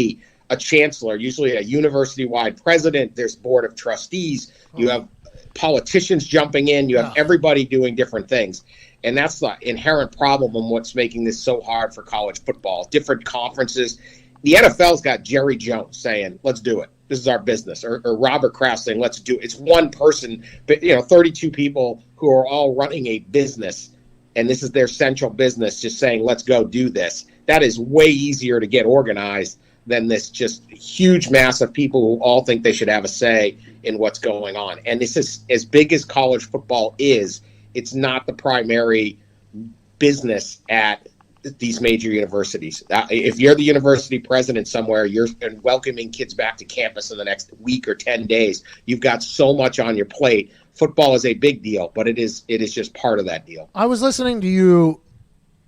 a chancellor, usually a university-wide president. There's board of trustees. You have politicians jumping in. You have everybody doing different things. And that's the inherent problem in what's making this so hard for college football. Different conferences. The NFL's got Jerry Jones saying, let's do it. This is our business. Or Robert Kraft saying, let's do it. It's one person, but 32 people who are all running a business, and this is their central business, just saying, let's go do this. That is way easier to get organized than this just huge mass of people who all think they should have a say in what's going on. And this is, as big as college football is, it's not the primary business at these major universities. If you're the university president somewhere, you're welcoming kids back to campus in the next week or 10 days. You've got so much on your plate. Football is a big deal, but it is just part of that deal. I was listening to you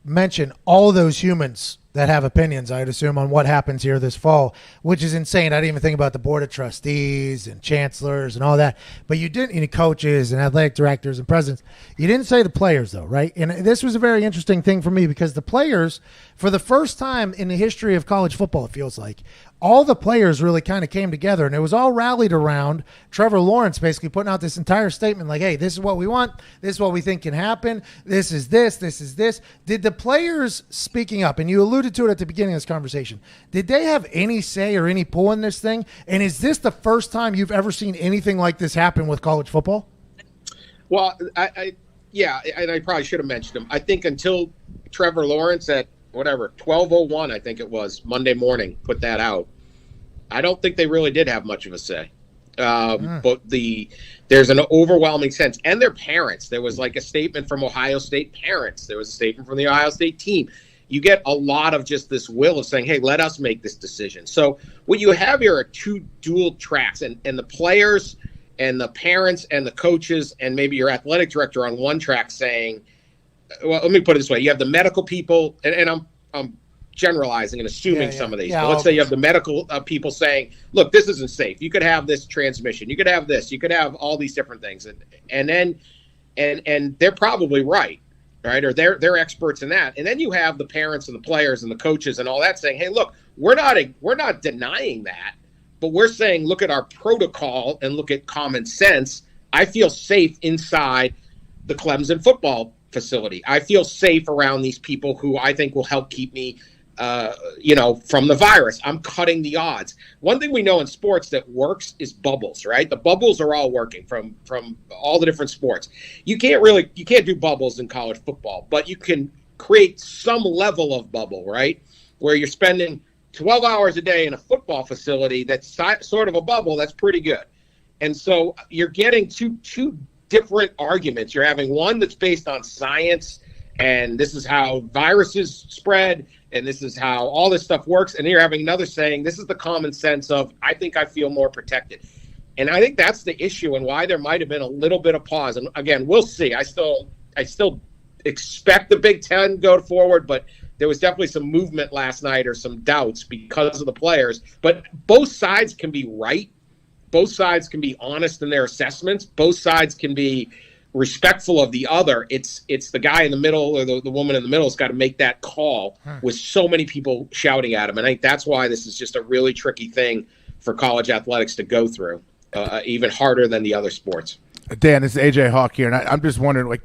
mention all those humans that have opinions, I'd assume, on what happens here this fall, which is insane. I didn't even think about the board of trustees and chancellors and all that. But you didn't, coaches and athletic directors and presidents. You didn't say the players, though, right? And this was a very interesting thing for me because the players, for the first time in the history of college football, it feels like, all the players really kind of came together, and it was all rallied around Trevor Lawrence basically putting out this entire statement like, hey, this is what we want. This is what we think can happen. This is this. This is this. Did the players speaking up, and you alluded to it at the beginning of this conversation, did they have any say or any pull in this thing? And is this the first time you've ever seen anything like this happen with college football? Well, and I probably should have mentioned him. I think until Trevor Lawrence at 12:01, I think it was Monday morning, put that out, I don't think they really did have much of a say. But there's an overwhelming sense, and their parents. There was like a statement from Ohio State parents. There was a statement from the Ohio State team. You get a lot of just this will of saying, hey, let us make this decision. So what you have here are two dual tracks, and the players and the parents and the coaches and maybe your athletic director on one track saying, well, let me put it this way. You have the medical people, and I'm generalizing and assuming some of these. But let's say you have the medical people saying, look, this isn't safe. You could have this transmission. You could have this. You could have all these different things. And they're probably right? Or they're experts in that. And then you have the parents and the players and the coaches and all that saying, hey, look, we're not denying that, but we're saying, look at our protocol and look at common sense. I feel safe inside the Clemson football facility. I feel safe around these people who I think will help keep me, from the virus. I'm cutting the odds. One thing we know in sports that works is bubbles, right? The bubbles are all working from all the different sports. You can't do bubbles in college football, but you can create some level of bubble, right? Where you're spending 12 hours a day in a football facility that's sort of a bubble. That's pretty good. And so you're getting two different arguments. You're having one that's based on science, and this is how viruses spread, and this is how all this stuff works. And then you're having another saying, this is the common sense of, I think I feel more protected. And I think that's the issue and why there might have been a little bit of pause. And again, we'll see. I still expect the Big Ten to go forward, but there was definitely some movement last night or some doubts because of the players. But both sides can be right. Both sides can be honest in their assessments. Both sides can be respectful of the other. It's the guy in the middle or the woman in the middle has got to make that call with so many people shouting at him. And I think that's why this is just a really tricky thing for college athletics to go through, even harder than the other sports. Dan, this is AJ Hawk here, and I'm just wondering,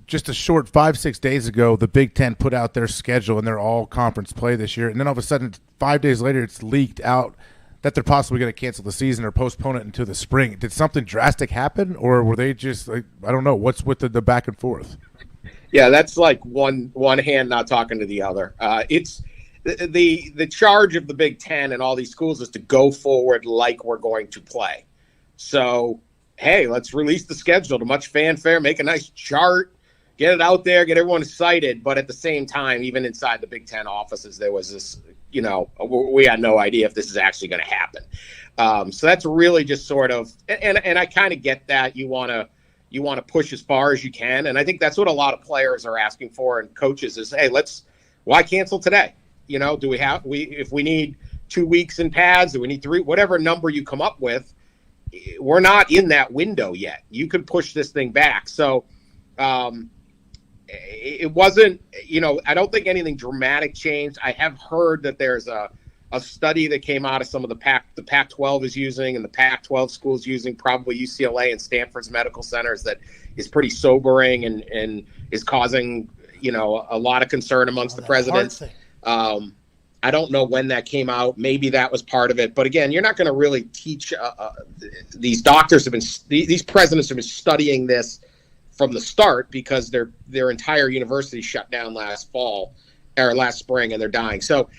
just a short 5-6 days ago, the Big Ten put out their schedule and their all-conference play this year, and then all of a sudden, 5 days later, it's leaked out that they're possibly going to cancel the season or postpone it into the spring. Did something drastic happen, or were they just I don't know, what's with the back and forth? Yeah, that's like one hand not talking to the other. the charge of the Big Ten and all these schools is to go forward like we're going to play. So, hey, let's release the schedule to much fanfare, make a nice chart, get it out there, get everyone excited. But at the same time, even inside the Big Ten offices, there was this, we had no idea if this is actually going to happen. So that's really just sort of, and I kind of get that you want to push as far as you can. And I think that's what a lot of players are asking for, and coaches is, hey, why cancel today? If we need 2 weeks in pads, do we need 3, whatever number you come up with, we're not in that window yet. You could push this thing back. So it wasn't, I don't think anything dramatic changed. I have heard that there's a study that came out of some of the Pac-12 is using, and the Pac-12 schools using, probably UCLA and Stanford's medical centers, that is pretty sobering and is causing, a lot of concern amongst the presidents. I don't know when that came out. Maybe that was part of it. But again, you're not going to really teach. These presidents have been studying this from the start, because their entire university shut down last spring, and they're dying. So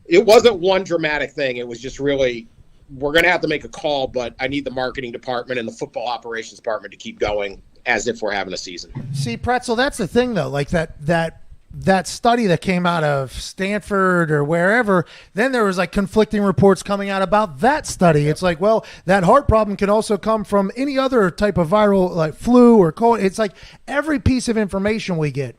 it wasn't one dramatic thing. It was just really, we're going to have to make a call, but I need the marketing department and the football operations department to keep going as if we're having a season. See, Pretzel, that's the thing, though. Like that study that came out of Stanford or wherever, then there was like conflicting reports coming out about that study. It's like, well, that heart problem can also come from any other type of viral, like flu or cold. It's like every piece of information we get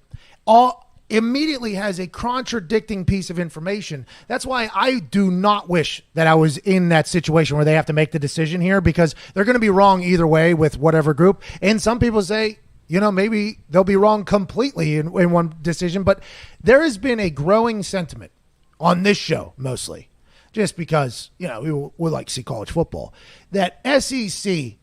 immediately has a contradicting piece of information. That's why I do not wish that I was in that situation where they have to make the decision here, because they're going to be wrong either way with whatever group. And some people say, maybe they'll be wrong completely in one decision, but there has been a growing sentiment on this show, mostly just because, we like to see college football, that SEC,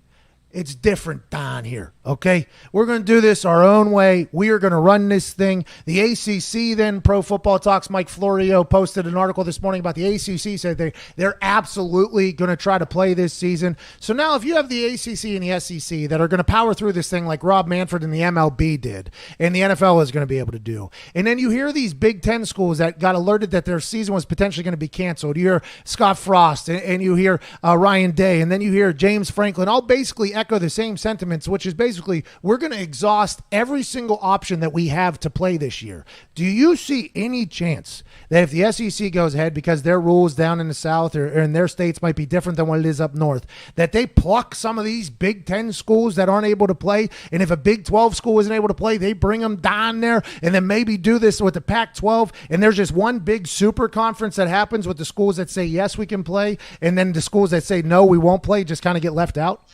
it's different down here, okay? We're going to do this our own way. We are going to run this thing. The ACC, then, Pro Football Talks, Mike Florio posted an article this morning about the ACC, said they're absolutely going to try to play this season. So now if you have the ACC and the SEC that are going to power through this thing like Rob Manfred and the MLB did, and the NFL is going to be able to do, and then you hear these Big Ten schools that got alerted that their season was potentially going to be canceled. You hear Scott Frost, and you hear Ryan Day, and then you hear James Franklin, all basically echo the same sentiments, which is basically, we're going to exhaust every single option that we have to play this year. Do you see any chance that if the SEC goes ahead, because their rules down in the South or in their states might be different than what it is up north, that they pluck some of these Big Ten schools that aren't able to play, and if a Big 12 school isn't able to play, they bring them down there, and then maybe do this with the Pac-12, and there's just one big super conference that happens with the schools that say, yes, we can play, and then the schools that say, no, we won't play, just kind of get left out?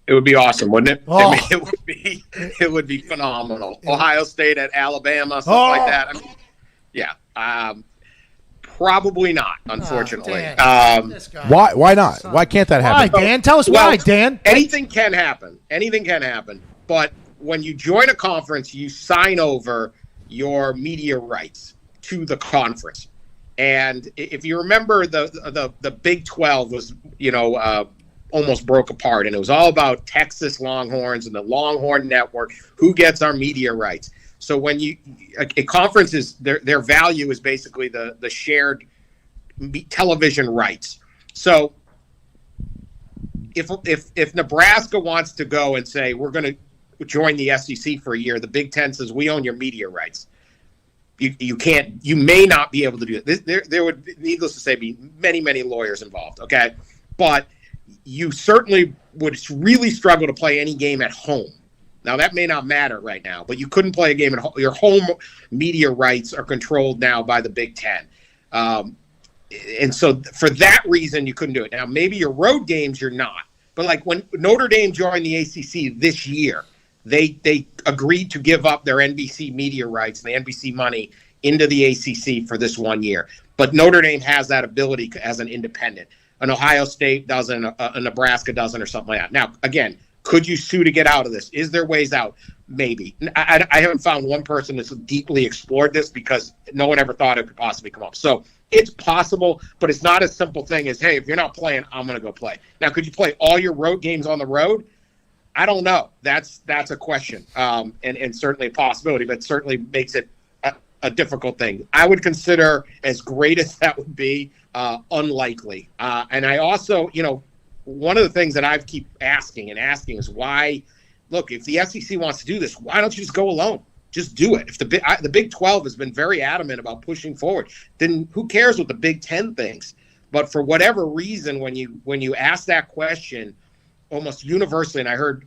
It would be awesome, wouldn't it? Oh. I mean, it would be phenomenal. Ohio State at Alabama, something like that. I mean, yeah. Probably not, unfortunately. Why not? Why can't that happen? Why, Dan? Tell us why, Dan. Anything can happen. Anything can happen. But when you join a conference, you sign over your media rights to the conference. And if you remember, the Big 12 was, almost broke apart, and it was all about Texas Longhorns and the Longhorn Network, who gets our media rights. So when a conference is, their value is basically the shared television rights. So if Nebraska wants to go and say, we're going to join the SEC for a year, the Big Ten says, we own your media rights. You may not be able to do it. There would, needless to say, be many, many lawyers involved. Okay. But you certainly would really struggle to play any game at home. Now, that may not matter right now, but you couldn't play a game at home. Your home media rights are controlled now by the Big Ten. And so for that reason, you couldn't do it. Now, maybe your road games, you're not. But like when Notre Dame joined the ACC this year, they agreed to give up their NBC media rights and the NBC money into the ACC for this 1 year. But Notre Dame has that ability as an independent. An Ohio State doesn't, a Nebraska doesn't, or something like that. Now, again, could you sue to get out of this? Is there ways out? Maybe. I haven't found one person that's deeply explored this, because no one ever thought it could possibly come up. So it's possible, but it's not a simple thing as, hey, if you're not playing, I'm going to go play. Now, could you play all your road games on the road? I don't know. That's a question, and certainly a possibility, but certainly makes it a difficult thing. I would consider, as great as that would be, unlikely. And I also, one of the things that I keep asking is why, look, if the SEC wants to do this, why don't you just go alone? Just do it. If the Big 12 has been very adamant about pushing forward, then who cares what the Big 10 thinks? But for whatever reason, when you ask that question, almost universally, and I heard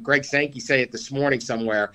Greg Sankey say it this morning somewhere,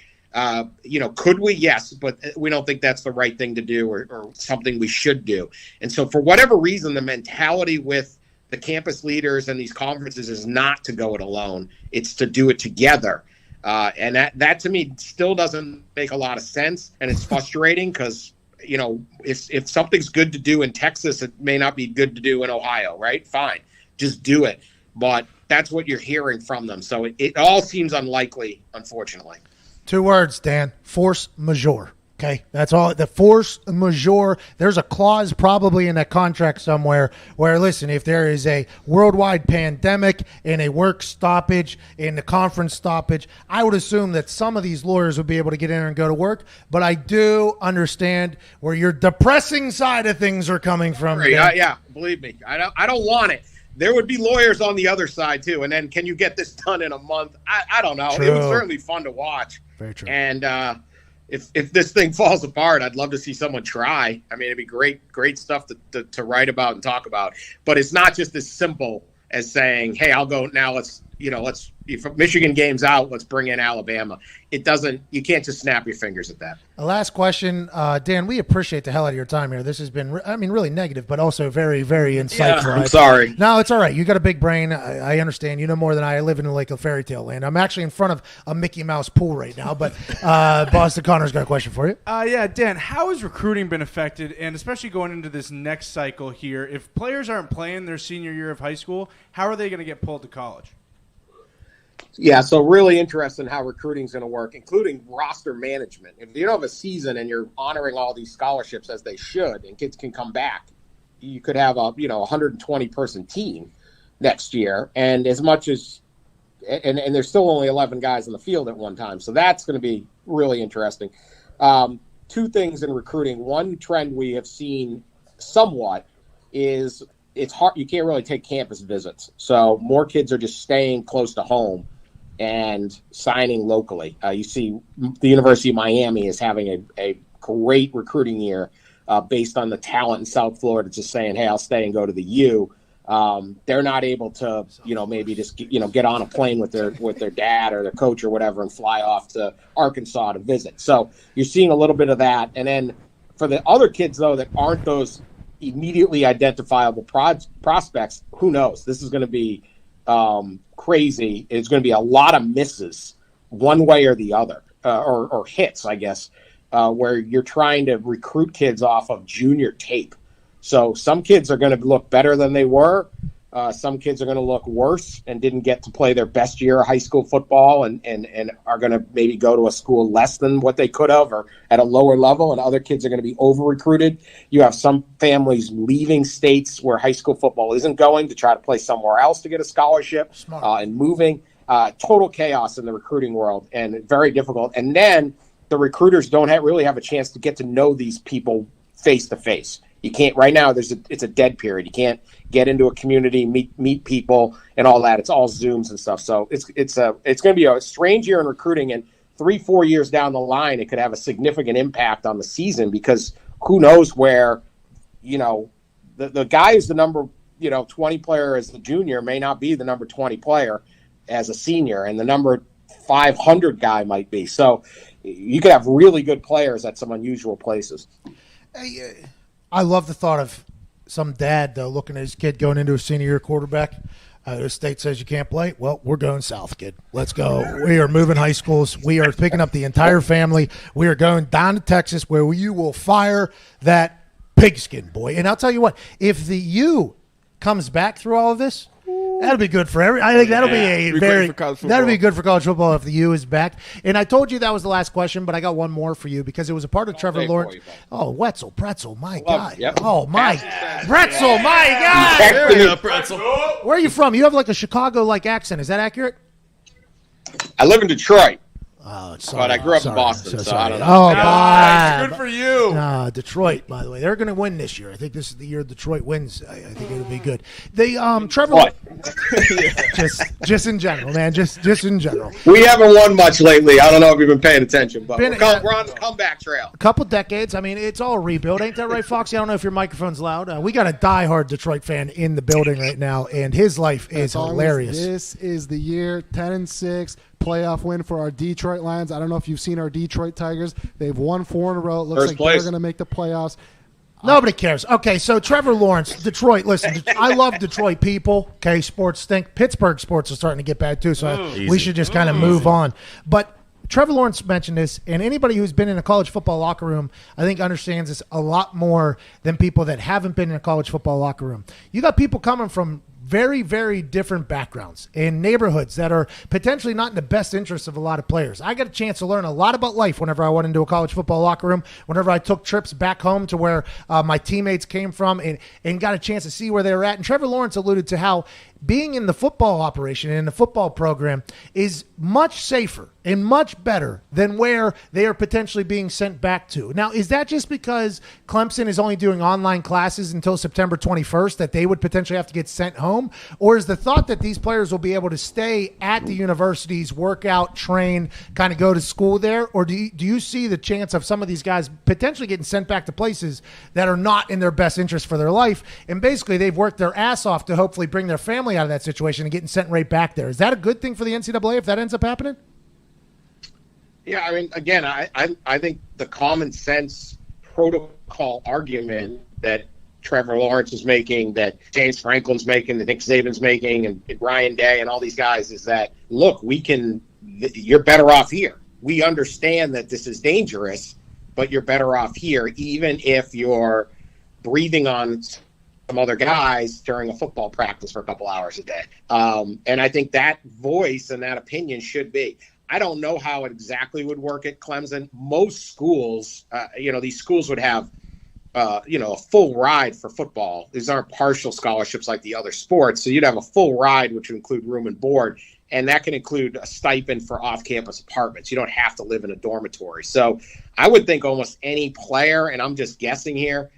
could we? Yes, but we don't think that's the right thing to do or something we should do. And so for whatever reason, the mentality with the campus leaders and these conferences is not to go it alone. It's to do it together. And that to me still doesn't make a lot of sense. And it's frustrating because, if something's good to do in Texas, it may not be good to do in Ohio, right? Fine. Just do it. But that's what you're hearing from them. So it all seems unlikely, unfortunately. 2 words, Dan. Force majeure. Okay, that's all. The force majeure, there's a clause probably in that contract somewhere where, listen, if there is a worldwide pandemic and a work stoppage and a conference stoppage, I would assume that some of these lawyers would be able to get in there and go to work. But I do understand where your depressing side of things are coming from. Yeah, believe me. I don't want it. There would be lawyers on the other side, too. And then can you get this done in a month? I don't know. True. It was certainly fun to watch. Very true. And if this thing falls apart, I'd love to see someone try. I mean, it'd be great stuff to write about and talk about. But it's not just as simple as saying, hey, I'll go now. If Michigan game's out, let's bring in Alabama. It doesn't. You can't just snap your fingers at that. The last question, Dan. We appreciate the hell out of your time here. This has been, really negative, but also very, very insightful. Yeah, I'm sorry. No, it's all right. You got a big brain. I understand. You know more than I live in like a fairy tale land. I'm actually in front of a Mickey Mouse pool right now. But Boston Connor's got a question for you. Yeah, Dan. How has recruiting been affected, and especially going into this next cycle here? If players aren't playing their senior year of high school, how are they going to get pulled to college? Yeah, so really interested in how recruiting is going to work, including roster management. If you don't have a season and you're honoring all these scholarships as they should, and kids can come back, you could have a 120-person team next year, and as much as and there's still only 11 guys in the field at one time, so that's going to be really interesting. 2 things in recruiting. One trend we have seen somewhat is it's hard. You can't really take campus visits, so more kids are just staying close to home and signing locally. You see the University of Miami is having a great recruiting year based on the talent in South Florida, just saying, hey, I'll stay and go to the U. They're not able to, maybe just, get on a plane with their dad or their coach or whatever and fly off to Arkansas to visit. So you're seeing a little bit of that. And then for the other kids, though, that aren't those immediately identifiable prospects, who knows? This is going to be crazy. It's going to be a lot of misses one way or the other, or hits, I guess, where you're trying to recruit kids off of junior tape. So some kids are going to look better than they were. Some kids are going to look worse and didn't get to play their best year of high school football and are going to maybe go to a school less than what they could have or at a lower level, and other kids are going to be over-recruited. You have some families leaving states where high school football isn't going to try to play somewhere else to get a scholarship and moving. Total chaos in the recruiting world and very difficult. And then the recruiters don't really have a chance to get to know these people face-to-face. You can't right now. It's a dead period. You can't get into a community, meet people, and all that. It's all Zooms and stuff. So it's going to be a strange year in recruiting. And 3-4 years down the line, it could have a significant impact on the season because who knows where, the guy who's the number 20 player as the junior may not be the number 20 player as a senior, and the number 500 guy might be. So you could have really good players at some unusual places. I love the thought of some dad, though, looking at his kid going into a senior year quarterback. The state says you can't play. Well, we're going south, kid. Let's go. We are moving high schools. We are picking up the entire family. We are going down to Texas where you will fire that pigskin, boy. And I'll tell you what, if the U comes back through all of this, that'll be good for I think that'll be good for college football if the U is back. And I told you that was the last question, but I got one more for you because it was a part of Trevor Lawrence. Oh, Wetzel, Pretzel, my guy. Yep. Oh, my. Pretzel, my guy. Pretzel. Where are you from? You have like a Chicago-like accent. Is that accurate? I live in Detroit. But I grew up in Boston, so I don't know. Oh, nice. Good for you. Detroit, by the way, they're going to win this year. I think this is the year Detroit wins. I think it'll be good. They Trevor, just in general, man, just in general. We haven't won much lately. I don't know if you've been paying attention, but we're on the comeback trail. A couple decades. I mean, it's all a rebuild, ain't that right, Foxy? I don't know if your microphone's loud. We got a diehard Detroit fan in the building right now, and his life is hilarious. This is the year 10-6. Playoff win for our Detroit Lions. I don't know if you've seen our Detroit Tigers. They've won 4 in a row. It looks like they're going to make the playoffs. Nobody cares. Okay, so Trevor Lawrence, Detroit. Listen, I love Detroit people. Okay, sports stink. Pittsburgh sports are starting to get bad too, so we should just kind of move on. But Trevor Lawrence mentioned this, and anybody who's been in a college football locker room, I think, understands this a lot more than people that haven't been in a college football locker room. You got people coming from very, very different backgrounds in neighborhoods that are potentially not in the best interest of a lot of players. I got a chance to learn a lot about life whenever I went into a college football locker room, whenever I took trips back home to where my teammates came from and got a chance to see where they were at. And Trevor Lawrence alluded to how being in the football operation and in the football program is much safer and much better than where they are potentially being sent back to. Now, is that just because Clemson is only doing online classes until September 21st that they would potentially have to get sent home? Or is the thought that these players will be able to stay at the universities, work out, train, kind of go to school there? Or do you see the chance of some of these guys potentially getting sent back to places that are not in their best interest for their life? And basically they've worked their ass off to hopefully bring their family out of that situation and getting sent right back there. Is that a good thing for the NCAA if that ends up happening? Yeah, I mean, again, I think the common sense protocol argument that Trevor Lawrence is making, that James Franklin's making, that Nick Saban's making, and Ryan Day and all these guys is that, look, you're better off here. We understand that this is dangerous, but you're better off here, even if you're breathing on some other guys during a football practice for a couple hours a day. And I think that voice and that opinion should be. I don't know how it exactly would work at Clemson. Most schools, these schools would have, a full ride for football. These aren't partial scholarships like the other sports. So you'd have a full ride, which would include room and board. And that can include a stipend for off-campus apartments. You don't have to live in a dormitory. So I would think almost any player, and I'm just guessing here,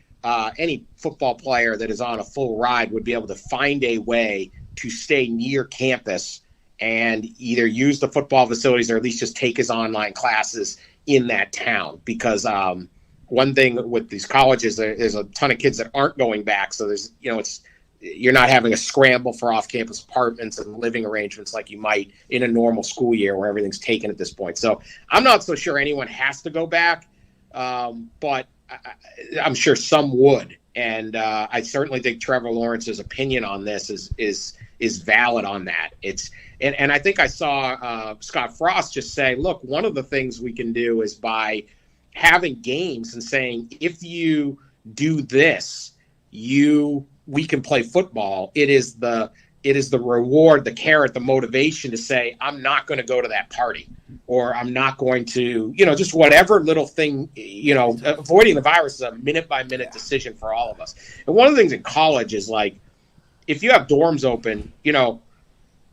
any football player that is on a full ride would be able to find a way to stay near campus and either use the football facilities or at least just take his online classes in that town. Because one thing with these colleges, there's a ton of kids that aren't going back. So you're not having a scramble for off-campus apartments and living arrangements like you might in a normal school year where everything's taken at this point. So I'm not so sure anyone has to go back, but I'm sure some would. And I certainly think Trevor Lawrence's opinion on this is valid on that. And I think I saw Scott Frost just say, look, one of the things we can do is by having games and saying, if you do this, we can play football. It is the reward, the carrot, the motivation to say, I'm not going to go to that party, or I'm not going to, just whatever little thing, avoiding the virus is a minute by minute decision for all of us. And one of the things in college is like, if you have dorms open,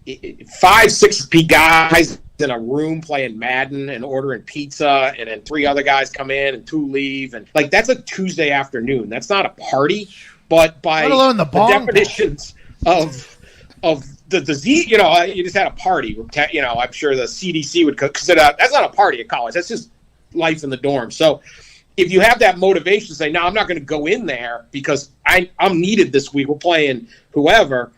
5-6 guys in a room playing Madden and ordering pizza, and then 3 other guys come in and 2 leave. And like, that's a Tuesday afternoon. That's not a party, but by the definitions of the disease, you just had a party. I'm sure the CDC would consider that's not a party at college. That's just life in the dorm. So if you have that motivation to say, no, I'm not going to go in there because I'm needed this week, we're playing whoever,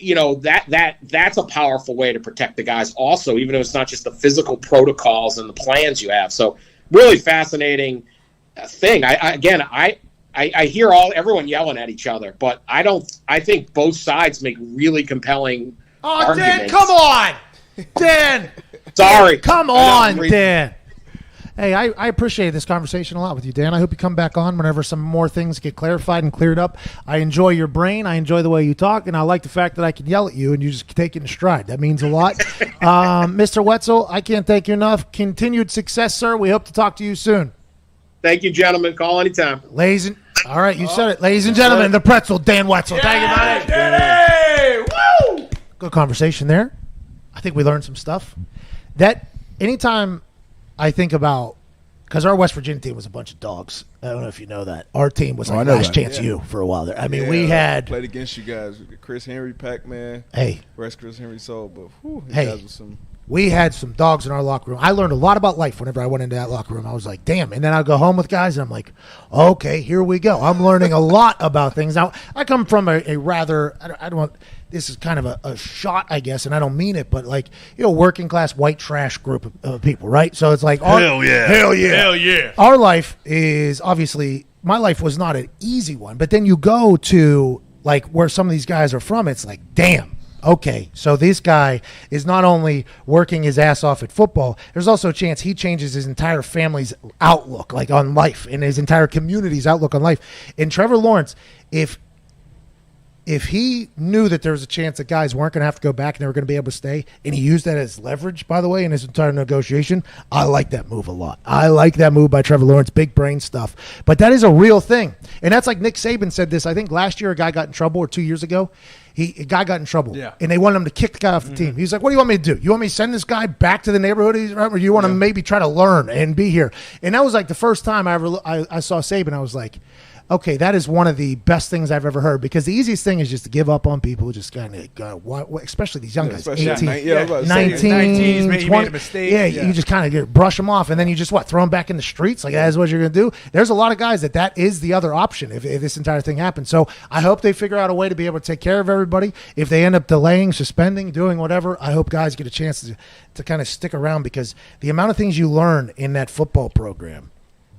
that's a powerful way to protect the guys also, even though it's not just the physical protocols and the plans you have. So really fascinating thing. I hear everyone yelling at each other, but I think both sides make really compelling arguments. Dan, come on! Dan! Sorry. Come on, Dan. Hey, I appreciate this conversation a lot with you, Dan. I hope you come back on whenever some more things get clarified and cleared up. I enjoy your brain. I enjoy the way you talk, and I like the fact that I can yell at you and you just take it in stride. That means a lot. Mr. Wetzel, I can't thank you enough. Continued success, sir. We hope to talk to you soon. Thank you, gentlemen. Call anytime. All right, you said it. Ladies and gentlemen, the pretzel, Dan Wetzel. Thank you, buddy. Woo! Good conversation there. I think we learned some stuff. That anytime I think about, because our West Virginia team was a bunch of dogs. I don't know if you know that. Our team was like Last Chance U for a while there. I mean, we had played against you guys. Chris Henry, Pac-Man. Hey, rest Chris Henry soul, but you hey, guys were some. We had some dogs in our locker room. I learned a lot about life whenever I went into that locker room. I was like, damn. And then I'd go home with guys, and I'm like, okay, here we go. I'm learning a lot about things. Now, I come from a rather, I don't want, this is kind of a shot, I guess, and I don't mean it, but like, working class white trash group of people, right? So it's like, hell yeah. Our life is obviously, my life was not an easy one, but then you go to like where some of these guys are from, it's like, damn. Okay, so this guy is not only working his ass off at football, there's also a chance he changes his entire family's outlook, like on life, and his entire community's outlook on life. And Trevor Lawrence, if he knew that there was a chance that guys weren't going to have to go back and they were going to be able to stay, and he used that as leverage, by the way, in his entire negotiation, I like that move a lot. I like that move by Trevor Lawrence, big brain stuff. But that is a real thing. And that's like Nick Saban said this. I think last year a guy got in trouble, or 2 years ago. A guy got in trouble, and they wanted him to kick the guy off the team. He's like, what do you want me to do? You want me to send this guy back to the neighborhood he's from, or you want to maybe try to learn and be here? And that was like the first time I saw Saban. I was like, okay, that is one of the best things I've ever heard, because the easiest thing is just to give up on people, just kind of, especially these young guys, 18, 19, 20. Made a mistake. Yeah, you just kind of brush them off, and then you just, throw them back in the streets? Like, that's what you're going to do? There's a lot of guys that is the other option if this entire thing happens. So I hope they figure out a way to be able to take care of everybody. If they end up delaying, suspending, doing whatever, I hope guys get a chance to kind of stick around, because the amount of things you learn in that football program,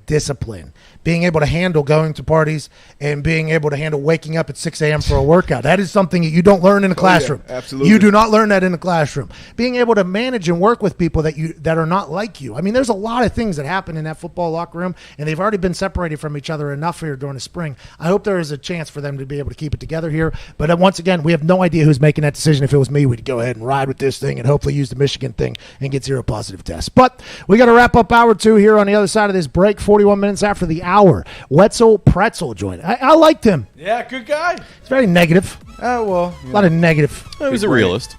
discipline, being able to handle going to parties, and being able to handle waking up at 6 a.m. for a workout. That is something that you don't learn in a classroom. Yeah, absolutely. You do not learn that in a classroom. Being able to manage and work with people that are not like you. I mean, there's a lot of things that happen in that football locker room, and they've already been separated from each other enough here during the spring. I hope there is a chance for them to be able to keep it together here. But once again, we have no idea who's making that decision. If it was me, we'd go ahead and ride with this thing and hopefully use the Michigan thing and get 0 positive tests. But we got to wrap up hour 2 here on the other side of this break, 41 minutes after the hour. Wetzel Pretzel joined. I liked him. Yeah, good guy. It's very negative. A lot of negative. He was a realist.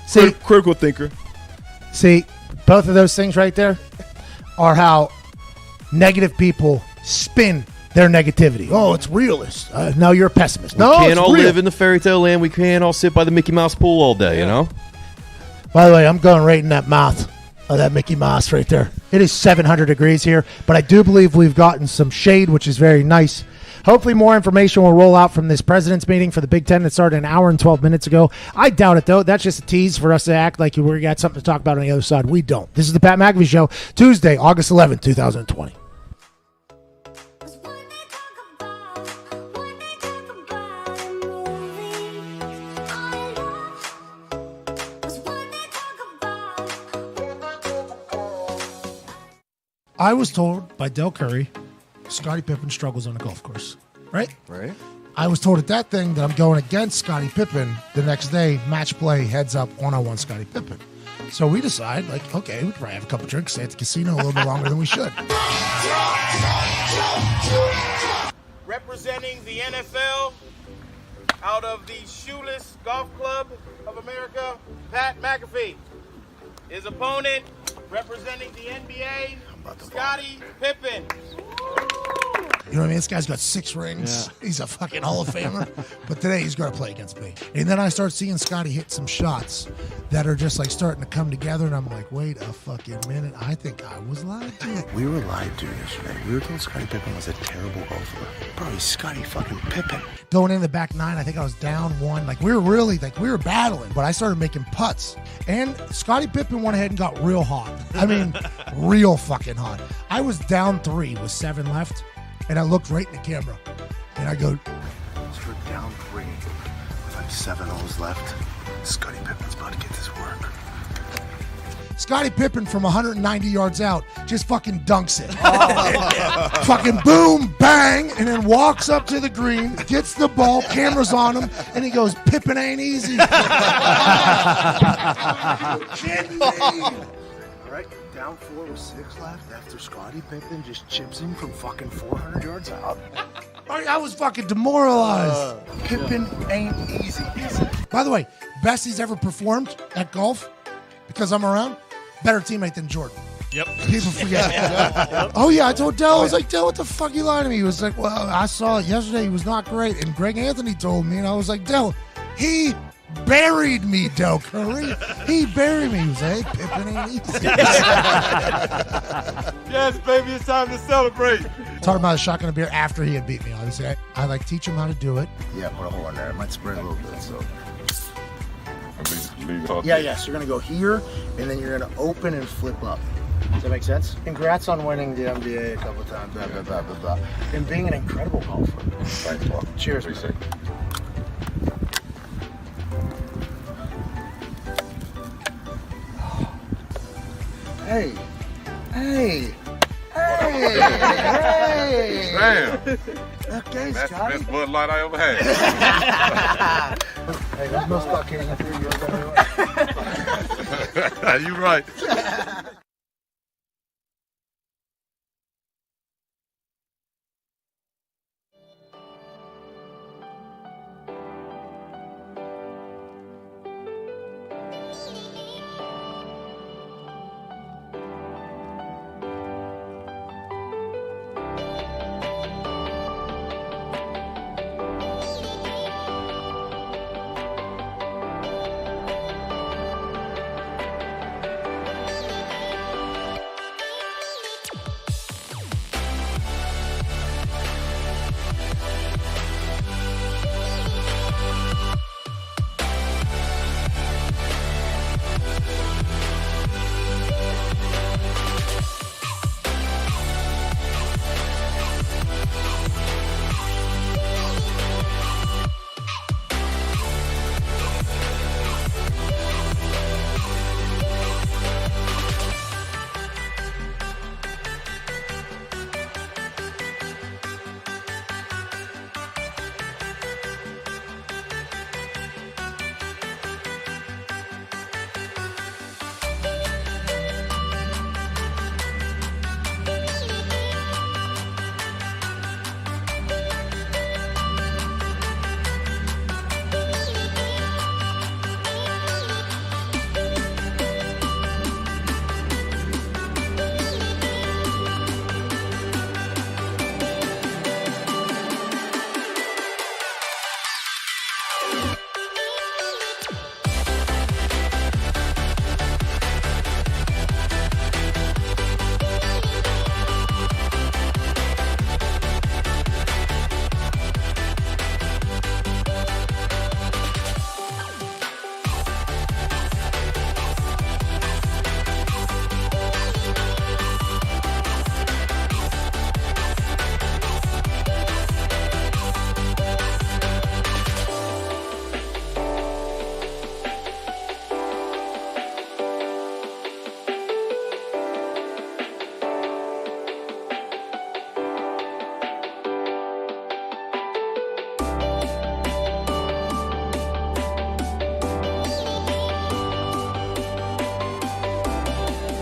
See, critical thinker. See, both of those things right there are how negative people spin their negativity. Oh, it's realist. No, you're a pessimist. We can't all live in the fairy tale land. We can't all sit by the Mickey Mouse pool all day, you know? By the way, I'm going right in that mouth of that Mickey Mouse right there. It is 700 degrees here, but I do believe we've gotten some shade, which is very nice. Hopefully more information will roll out from this president's meeting for the Big Ten that started an hour and 12 minutes ago. I doubt it, though. That's just a tease for us to act like we got something to talk about on the other side. We don't. This is the Pat McAfee Show, Tuesday, August 11th, 2020. I was told by Del Curry, Scottie Pippen struggles on the golf course, right? Right. I was told at that thing that I'm going against Scottie Pippen the next day, match play, heads up, one-on-one Scottie Pippen. So we decide, like, okay, we could probably have a couple drinks, stay at the casino a little bit longer than we should. Representing the NFL out of the Shoeless Golf Club of America, Pat McAfee. His opponent, representing the NBA, Scottie Pippen. You know what I mean? This guy's got 6 rings. Yeah. He's a fucking Hall of Famer. But today he's going to play against me. And then I start seeing Scottie hit some shots that are just like starting to come together. And I'm like, wait a fucking minute. I think I was lied to. We were lied to yesterday. We were told Scottie Pippen was a terrible golfer. Bro, he's Scottie fucking Pippen. Going in the back 9, I think I was down 1. Like, we were battling. But I started making putts. And Scottie Pippen went ahead and got real hot. I mean, real fucking hot. I was down 3 with 7 left. And I looked right in the camera, and I go, "So we're down 3 with like 7 holes left. Scottie Pippen's about to get this work." Scottie Pippen from 190 yards out just fucking dunks it. Fucking boom, bang, and then walks up to the green, gets the ball, cameras on him, and he goes, "Pippen ain't easy." Kidding me? All right, down 4 with 6 left after Scottie Pippen just chips him from fucking 400 yards out. I was fucking demoralized. Pippen ain't easy. By the way, best he's ever performed at golf, because I'm around, better teammate than Jordan. Yep. People forget. Oh, yeah, I told Dell, I was like, Dell, what the fuck you lying to me? He was like, well, I saw it yesterday. He was not great. And Greg Anthony told me, and I was like, Dell, he buried me, Del Curry. He buried me. He was like, hey, Pippen ain't easy. Yes, baby, it's time to celebrate. Talking about a shotgun of beer after he had beat me. Obviously, I like teach him how to do it. Yeah, put a hole in there. It might spray a little bit, so. Leave Yeah, so you're going to go here, and then you're going to open and flip up. Does that make sense? Congrats on winning the NBA a couple of times, blah, blah, blah, blah, blah. And being an incredible golfer. Thanks, Paul. Cheers. Appreciate it. Hey. Damn. Okay, That's Scotty. the best Bud Light I ever had. Hey, there's no stuck hitting up here. You right.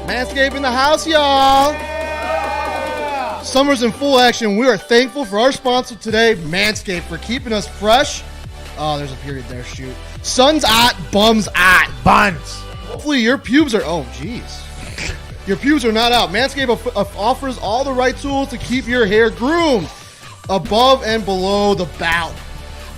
Manscaped in the house, y'all. Yeah. Summer's in full action. We are thankful for our sponsor today, Manscaped, for keeping us fresh. Oh, there's a period there. Shoot. Sun's hot, bums hot. Buns. Hopefully your pubes are... Oh, jeez. Your pubes are not out. Manscaped offers all the right tools to keep your hair groomed above and below the belt.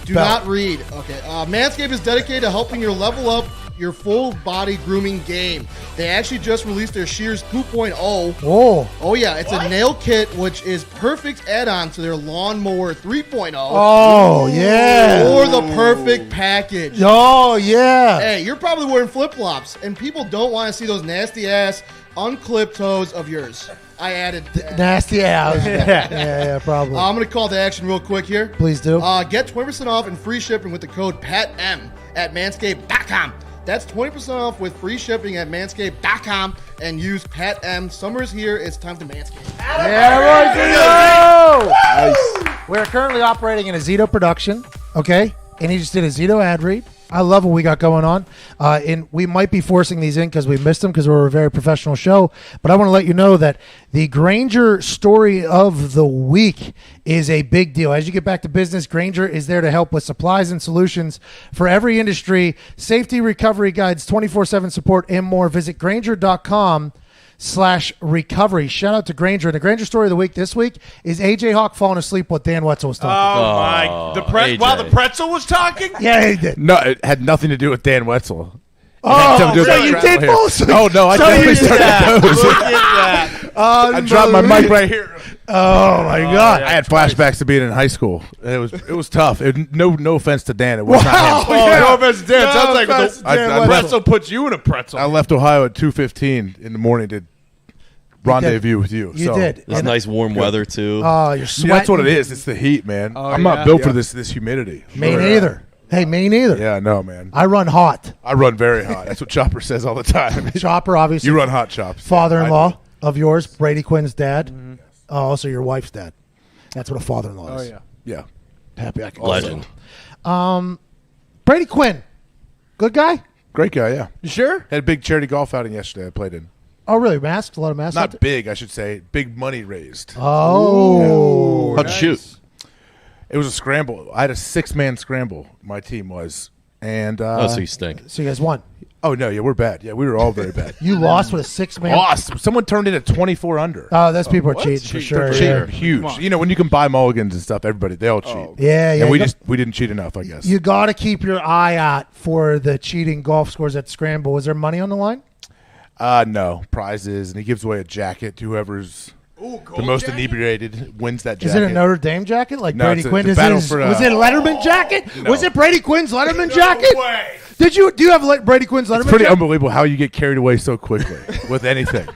Do not read. Okay. Manscaped is dedicated to helping you level up your full body grooming game. They actually just released their Shears 2.0. Oh yeah, it's a nail kit, which is perfect add-on to their Lawnmower 3.0. Oh, yeah. Or the perfect package. Oh, yeah. Hey, you're probably wearing flip-flops, and people don't want to see those nasty-ass, unclipped toes of yours. I added that. Nasty ass. yeah, probably. I'm going to call to action real quick here. Please do. Get 20% off and free shipping with the code PATM at manscaped.com. That's 20% off with free shipping at manscaped.com and use PATM. Summer's here. It's time to manscape. Yeah, right, Zito. Nice. We're currently operating in a Zito production, okay? And he just did a Zito ad read. I love what we got going on. And we might be forcing these in because we missed them because we're a very professional show. But I want to let you know that the Grainger story of the week is a big deal. As you get back to business, Grainger is there to help with supplies and solutions for every industry, safety, recovery guides, 24/7 support, and more. Visit Grainger.com/recovery. Shout out to Grainger. And the Grainger story of the week this week is AJ Hawk falling asleep while Dan Wetzel was talking. Oh, my. While the pretzel was talking? Yeah, he did. No, it had nothing to do with Dan Wetzel. Oh, so you did fall asleep. Oh, no, I definitely started those. Look at that. I dropped my mic right here. Oh, my God. I had flashbacks to being in high school. It was tough. No offense to Dan. It was not him. Oh, no offense to Dan. Sounds like the I pretzel puts you in a pretzel. I left Ohio at 2:15 in the morning to rendezvous with you. You did. It's nice warm weather, too. Oh, you're sweating. That's what it is. It's the heat, man. I'm not built for this humidity. Me neither. Hey, me neither. Yeah, no, man. I run hot. I run very hot. That's what Chopper says all the time. Chopper, obviously. You run hot, Chops. Father-in-law of yours, Brady Quinn's dad. Also your wife's dad. That's what a father-in-law is. Oh, yeah. Yeah. Happy I can Legend. Brady Quinn. Good guy? Great guy, yeah. You sure? Had a big charity golf outing yesterday I played in. Oh, really? Masked? A lot of masks? Not big, I should say. Big money raised. Oh. How'd you shoot? It was a scramble. I had a 6-man scramble, my team was. And so you stink. So you guys won. Oh, no, yeah, we're bad. Yeah, we were all very bad. You lost with a 6-man? Lost. Someone turned in at 24 under. Oh, those people are cheating for sure. They're huge. You know, when you can buy mulligans and stuff, they all cheat. Yeah, yeah. And we didn't cheat enough, I guess. You got to keep your eye out for the cheating golf scores at Scramble. Was there money on the line? No. Prizes, and he gives away a jacket to whoever's the most inebriated wins that jacket. Is it a Notre Dame jacket like No, Brady it's a- Quinn? it's a battle Was for, it a Letterman jacket? No. Was it Brady Quinn's Letterman jacket? way. Do you have Brady Quinn's Letterman It's pretty jacket? unbelievable how you get carried away so quickly with anything.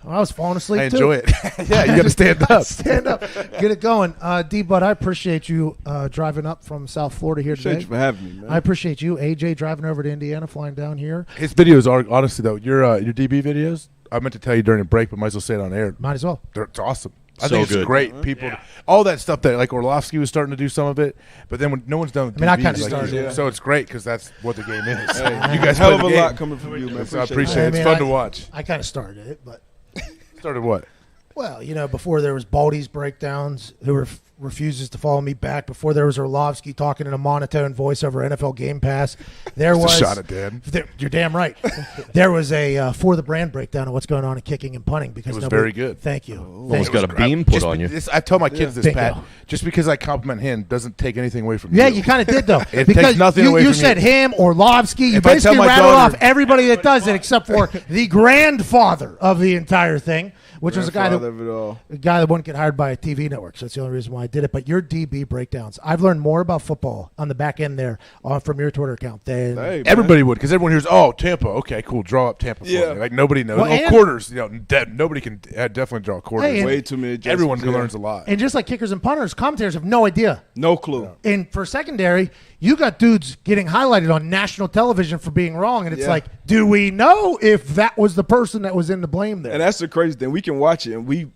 I was falling asleep I too. enjoy it. Yeah, you got to stand up. Stand up. Get it going. D-Bud, I appreciate you driving up from South Florida here today. Appreciate you for having me, man. I appreciate you, AJ, driving over to Indiana, flying down here. His videos are, honestly, though, your DB videos, I meant to tell you during a break, but might as well say it on air. Might as well. It's awesome. I So think it's good. great. People, all that stuff that, like, Orlovsky was starting to do some of it, but then when no one's done I mean, I DBs kinda like started you. it. So it's great because that's what the game is. Hey, you guys hell play of the a game. lot coming from you, man. I appreciate it. It's I mean, fun to watch. I kind of started it, but Started what? well, before there was Baldy's breakdowns, who refuses to follow me back. Before there was Orlovsky talking in a monotone voice over NFL Game Pass. There Just a was shot at Dan. You're damn right. There was a for the brand breakdown of what's going on in kicking and punting because It was nobody- very good. Thank you. Almost got a beam put on you. I tell my kids this, Bingo. Pat. Just because I compliment him doesn't take anything away from Yeah, you. you kind of did though. It because takes nothing you, away you from said you. him or Lovsky. You If I tell basically my rattled daughter- off everybody that does it except for the grandfather of the entire thing, which was a guy Grandfather of it all. that wouldn't get hired by a TV network. So that's the only reason why I did it. But your DB breakdowns, I've learned more about football on the back end there from your Twitter account than Hey, man. Everybody would, because everyone hears, "Oh, Tampa, okay, cool, draw up Tampa for Yeah. me." Like nobody knows. Well, and- Quarters, nobody can definitely draw quarters. Hey, and- Way too many adjustments. Everyone yeah. learns a lot. and just like kickers and punters, commentators have no idea. No clue. And for secondary, you got dudes getting highlighted on national television for being wrong, and it's Yeah. like, do we know if that was the person that was in the blame there? And that's the crazy thing. We can watch it, and we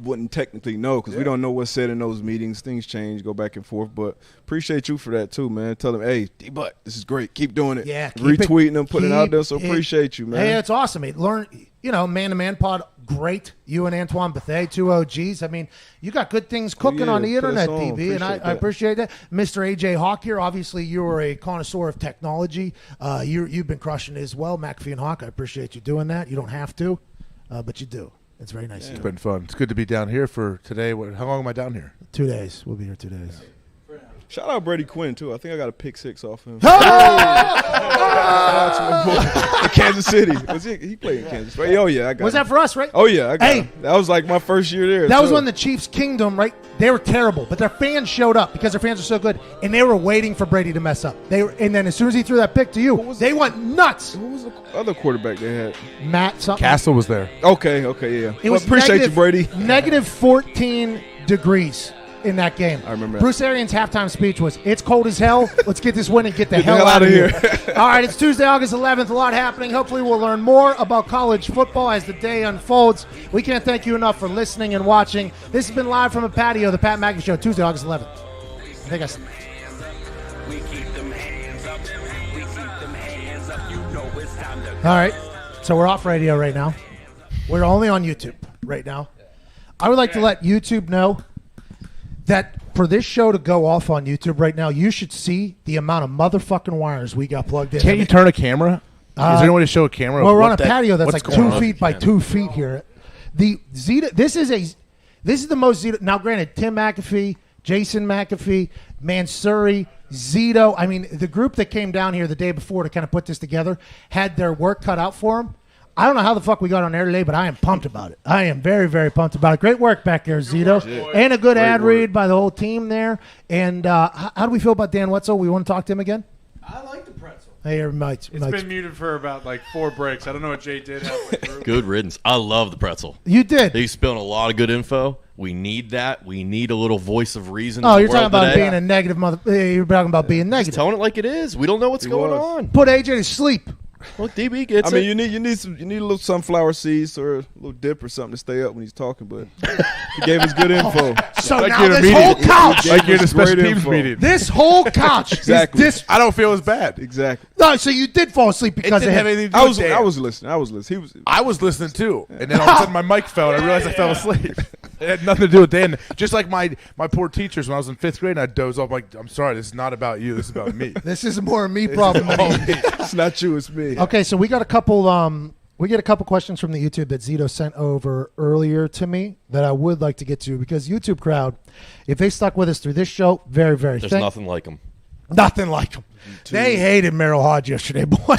wouldn't technically know because we don't know what's said in those meetings. Things change, go back and forth. But appreciate you for that too, man. Tell them, hey, D-Butt, this is great. Keep doing it. Yeah, keep retweeting it- them, putting it out there. So keep it- appreciate you, man. Hey, it's awesome. Learn, man-to-man pod, great. You and Antoine Bethea, two OGs. I mean, you got good things cooking yeah, on the put us internet, on. DB, and I appreciate that. Mr. AJ Hawk here, obviously you are a connoisseur of technology. You've been crushing it as well. McAfee and Hawk, I appreciate you doing that. You don't have to, but you do. It's very nice. It's been fun. It's good to be down here for today. How long am I down here? 2 days. We'll be here 2 days. Shout out Brady Quinn too. I think I got a pick 6 off him. Oh! Shout out to my boy in Kansas City. He played in Kansas, right? Oh yeah, I got Was him. that for us, right? Oh yeah, I got Hey. him. That was like my first year there. That was too. when the Chiefs' kingdom, right? They were terrible, but their fans showed up because their fans are so good, and they were waiting for Brady to mess up. And then as soon as he threw that pick to you, they went nuts. Who was the other quarterback they had? Matt something. Castle was there. Okay, yeah. It was appreciate you, Brady. Negative 14 degrees in that game. I remember that. Bruce Arians' halftime speech was, "It's cold as hell. Let's get this win and get the Get the hell hell out of outta here." here. All right, it's Tuesday, August 11th. A lot happening. Hopefully we'll learn more about college football as the day unfolds. We can't thank you enough for listening and watching. This has been live from a patio, the Pat McAfee Show, Tuesday, August 11th. I think I All right. So we're off radio right now. We're only on YouTube right now. I would like to let YouTube know that for this show to go off on YouTube right now, you should see the amount of motherfucking wires we got plugged in. Can't you turn a camera? Is there any way to show a camera? Well, we're on a patio that's like 2 feet by 2 feet here. The Zeta. This is the most Zeta. Now, granted, Tim McAfee, Jason McAfee, Mansouri, Zito. I mean, the group that came down here the day before to kind of put this together had their work cut out for them. I don't know how the fuck we got on air today, but I am pumped about it. I am very, very pumped about it. Great work back there, Zito. And a good ad read by the whole team there. And how do we feel about Dan Wetzel? We want to talk to him again? I like the pretzel. Hey, Mike. It's been muted for about like 4 breaks. I don't know what Jay did halfway through. Good riddance. I love the pretzel. You did. They spilled a lot of good info. We need that. We need a little voice of reason. Oh, in you're the talking world about today. being a negative mother. You're talking about being negative. Just telling it like it is. We don't know what's going on. Put AJ to sleep. Well, DB gets I it. mean, you need a little sunflower seeds or a little dip or something to stay up when he's talking. But he gave us good info. So Like now you're in a this meeting. whole couch, Like you're in a special Great teams info. meeting. this whole couch, Exactly. I don't feel as bad. Exactly. No, so you did fall asleep because It of didn't have him. anything to do I with was Dan. I was listening. I was listening too, and then all of a sudden my mic fell, and I realized I fell asleep. It had nothing to do with Dan. Just like my poor teachers when I was in 5th grade, and I'd doze off like, I'm sorry, this is not about you. This is about me. This is more a me problem than you. It's not you, it's me. Okay, so we got a couple. We get a couple questions from the YouTube that Zito sent over earlier to me that I would like to get to because YouTube crowd, if they stuck with us through this show, very, very There's nothing like them. Nothing like them. They hated Merrill Hodge yesterday, boy.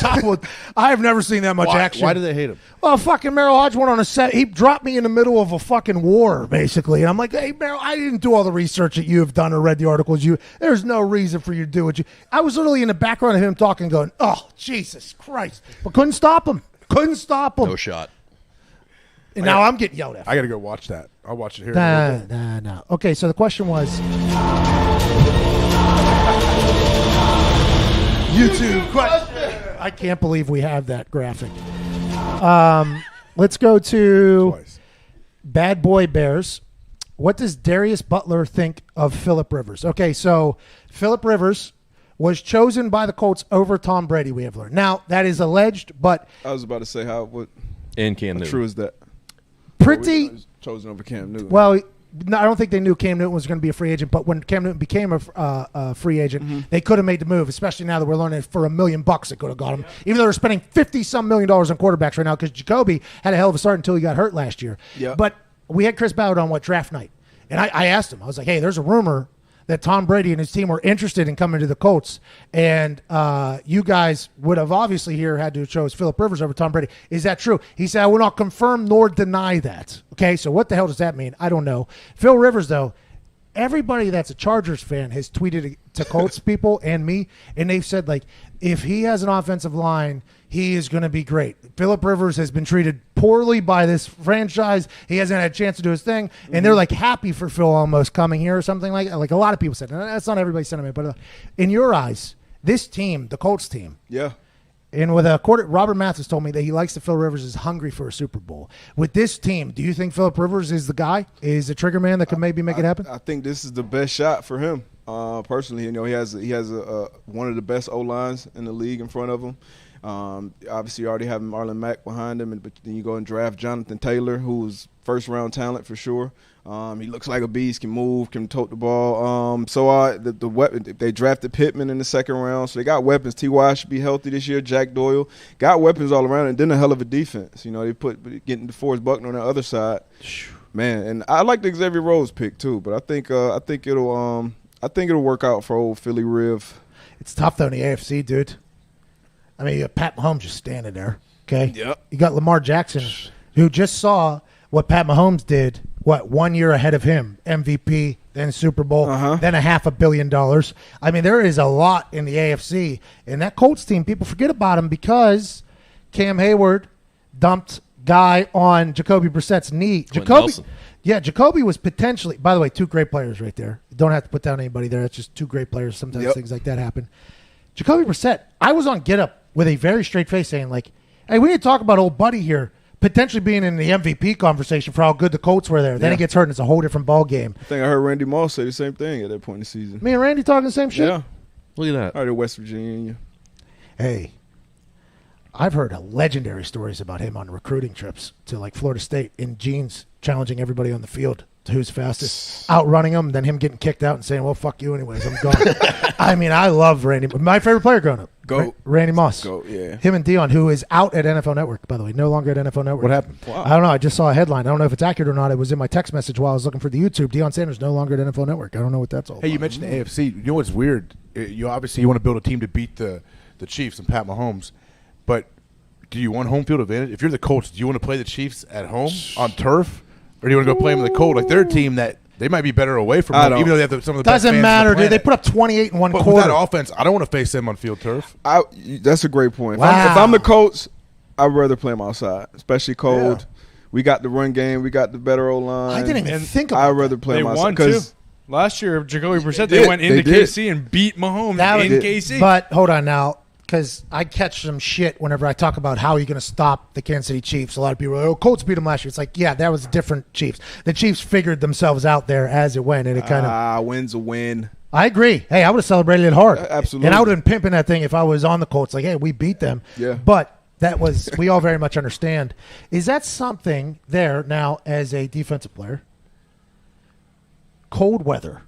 I have never seen that much action. Why do they hate him? Well, fucking Merrill Hodge went on a set. He dropped me in the middle of a fucking war, basically. And I'm like, hey, Merrill, I didn't do all the research that you have done or read the articles. There's no reason for you to do what you. I was literally in the background of him talking, going, oh, Jesus Christ. But couldn't stop him. Couldn't stop him. No shot. And now I'm getting yelled at. I got to go watch that. I'll watch it here. in a little bit. Nah. Okay, so the question was YouTube question. I can't believe we have that graphic. Let's go to Bad Boy Bears. What does Darius Butler think of Phillip Rivers? Okay, so Phillip Rivers was chosen by the Colts over Tom Brady, we have learned. Now, that is alleged, but I was about to say how And Cam Newton. true is that? pretty Chosen over Cam Newton. well. No, I don't think they knew Cam Newton was going to be a free agent, but when Cam Newton became a free agent, they could have made the move, especially now that we're learning for $1 million it could have got him. Even though they're spending $50-some million on quarterbacks right now because Jacoby had a hell of a start until he got hurt last year. Yeah. But we had Chris Ballard on draft night, and I asked him, I was like, hey, there's a rumor that Tom Brady and his team were interested in coming to the Colts, and you guys would have obviously here had to chose Phillip Rivers over Tom Brady. Is that true? He said, I will not confirm nor deny that. Okay, so what the hell does that mean? I don't know. Phil Rivers, though, everybody that's a Chargers fan has tweeted to Colts people and me, and they've said, like, if he has an offensive line, he is going to be great. Phillip Rivers has been treated poorly by this franchise. He hasn't had a chance to do his thing, and they're like happy for Phil almost coming here or something like that. Like a lot of people said. And that's not everybody's sentiment, but in your eyes, this team, the Colts team, yeah. and with Robert Mathis told me that he likes that Phil Rivers is hungry for a Super Bowl. With this team, do you think Phillip Rivers is the guy? Is the trigger man that could maybe make it happen? I think this is the best shot for him. Personally, he has one of the best O-lines in the league in front of him. Obviously, you already have Marlon Mack behind him, but then you go and draft Jonathan Taylor, who's first-round talent for sure. He looks like a beast, can move, can tote the ball. The weapon, they drafted Pittman in the second round, so they got weapons. T.Y. should be healthy this year. Jack Doyle got weapons all around, and then a hell of a defense. They put getting DeForest Buckner on the other side. Man, and I like the Xavier Rhodes pick too, but I think it'll work out for old Philly Riv. It's tough though in the AFC, dude. I mean, you got Pat Mahomes just standing there. Okay. Yep. You got Lamar Jackson, who just saw what Pat Mahomes did. 1 year ahead of him? MVP, then Super Bowl, then $500 million. I mean, there is a lot in the AFC, and that Colts team, people forget about him because Cam Hayward dumped guy on Jacoby Brissett's knee. Jacoby was potentially. By the way, 2 great players right there. Don't have to put down anybody there. That's just 2 great players. Sometimes things like that happen. Jacoby Brissett, I was on Get Up with a very straight face saying, like, hey, we need to talk about old buddy here potentially being in the MVP conversation for how good the Colts were there. Then he gets hurt and it's a whole different ball game. I think I heard Randy Moss say the same thing at that point in the season. Me and Randy talking the same shit? Yeah. Look at that. All right, West Virginia. Hey, I've heard legendary stories about him on recruiting trips to like Florida State in jeans, challenging everybody on the field to who's fastest, outrunning them, then him getting kicked out and saying, well, fuck you anyways, I'm gone. I mean, I love Randy. My favorite player growing up. Randy Moss. Yeah. Him and Dion, who is out at NFL Network, by the way, no longer at NFL Network. What happened? Wow. I don't know. I just saw a headline. I don't know if it's accurate or not. It was in my text message while I was looking for the YouTube. Deion Sanders no longer at NFL Network. I don't know what that's all Hey, about. you mentioned the AFC. You know what's weird? You obviously want to build a team to beat the Chiefs and Pat Mahomes, but do you want home field advantage? If you're the Colts, do you want to play the Chiefs at home on turf, or do you want to go play them in the cold? Like they're a team that they might be better away from home, even though they have some of the best Doesn't fans matter, on the dude. They planet. put up 28 in one But quarter. with that offense, I don't want to face them on field turf. That's a great point. Wow. If I'm the Colts, I'd rather play them outside, especially cold. Yeah. We got the run game. We got the better O-line. I didn't even think about I'd rather play them outside. They won, too. Last year, Jacoby Brissett, they went into KC and beat Mahomes in KC. But hold on now, because I catch some shit whenever I talk about how you're going to stop the Kansas City Chiefs. A lot of people are like, oh, Colts beat them last year. It's like, yeah, that was different Chiefs. The Chiefs figured themselves out there as it went, and it kind of win's a win. I agree. Hey, I would have celebrated it hard. Absolutely. And I would have been pimping that thing if I was on the Colts. Like, hey, we beat them. Yeah. But that was, we all very much understand. Is that something there now as a defensive player? Cold weather.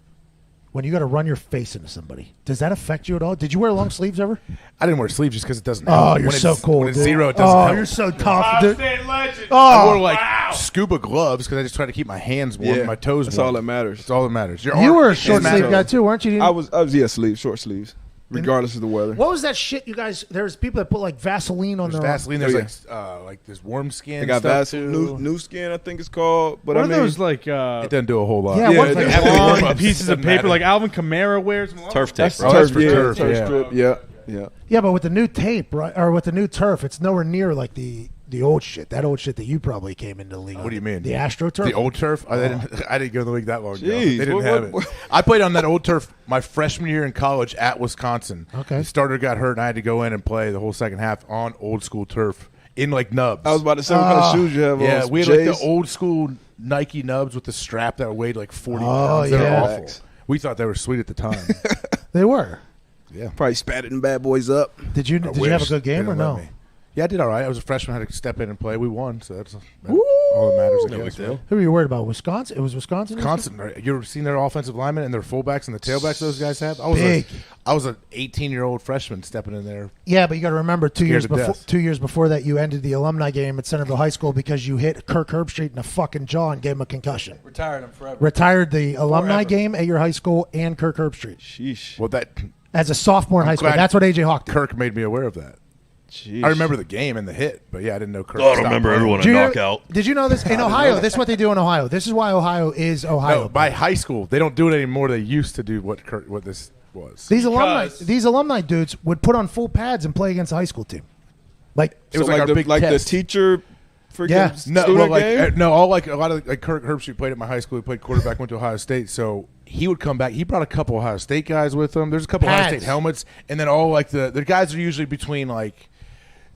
When you got to run your face into somebody, does that affect you at all? Did you wear long sleeves ever? I didn't wear sleeves just because it doesn't. Oh, help. you're When so it's- cool. When it's dude. 0, it doesn't. Oh, help. you're so tough. Ohio dude. State legend. I Oh, wore like scuba gloves because I just try to keep my hands warm, Yeah, and my toes that's warm. all that matters. That's all that matters. Your you arm- were a it short matters. sleeve guy too, weren't you? I was sleeves, short sleeves, regardless of the weather. What was that shit you guys? There's people that put like Vaseline on There's their Vaseline. Oh, There's like this warm skin. They got stuff Vaseline, too. new skin, I think it's called. But What I are mean, those like It doesn't do a whole lot. Yeah, what- like Yeah, long warm-ups pieces of doesn't paper matter. like Alvin Kamara wears? Turf tape, that's bro. turf, for yeah, turf, turf yeah. strip, yeah. Yeah, but with the new tape, right, or with the new turf, it's nowhere near like the old shit. That old shit that you probably came into the league. What do you mean? The Astro turf. The old turf? I didn't go in the league that long ago. Jeez, They didn't have it. I played on that old turf my freshman year in college at Wisconsin. Okay. The starter got hurt, and I had to go in and play the whole second half on old school turf in like nubs. I was about to say, what kind of shoes you have Yeah, on? we had like J's? the old school Nike nubs with the strap that weighed like 40 Oh, pounds. They were yeah. awful. We thought they were sweet at the time. They were. Yeah. Probably spatted them bad boys up. Did you have a good game or no? Yeah, I did all right. I was a freshman. I had to step in and play. We won, so that's all that matters. I guess. Who were you worried about? Wisconsin? It was Wisconsin. Wisconsin. You ever seen their offensive linemen and their fullbacks and the tailbacks those guys have? Big. I was an 18-year-old freshman stepping in there. Yeah, but you got to remember, 2 years Scared to before. death. 2 years before that, you ended the alumni game at Centerville High School because you hit Kirk Herbstreit in the fucking jaw and gave him a concussion. Retired him forever. Retired the alumni game at your high school and Kirk Herbstreit Sheesh. Well, that as a sophomore in high school. glad That's what AJ Hawk did. Kirk made me aware of that. Jeez. I remember the game and the hit, but yeah, I didn't know Kirk. I don't stopped remember playing. everyone Did a you- knockout. Did you know this in Ohio? This is what they do in Ohio. This is why Ohio is Ohio. No, by high school, they don't do it anymore. They used to do what this was. These alumni dudes would put on full pads and play against a high school team. Like It was So like like our the, big like the test. teacher freaking Yeah. No, student well, like game? no, all like a lot of like Kirk Herbstreit played at my high school. He played quarterback, went to Ohio State, so he would come back. He brought a couple Ohio State guys with him. There's a couple Ohio Pads. State helmets, and then all like the guys are usually between like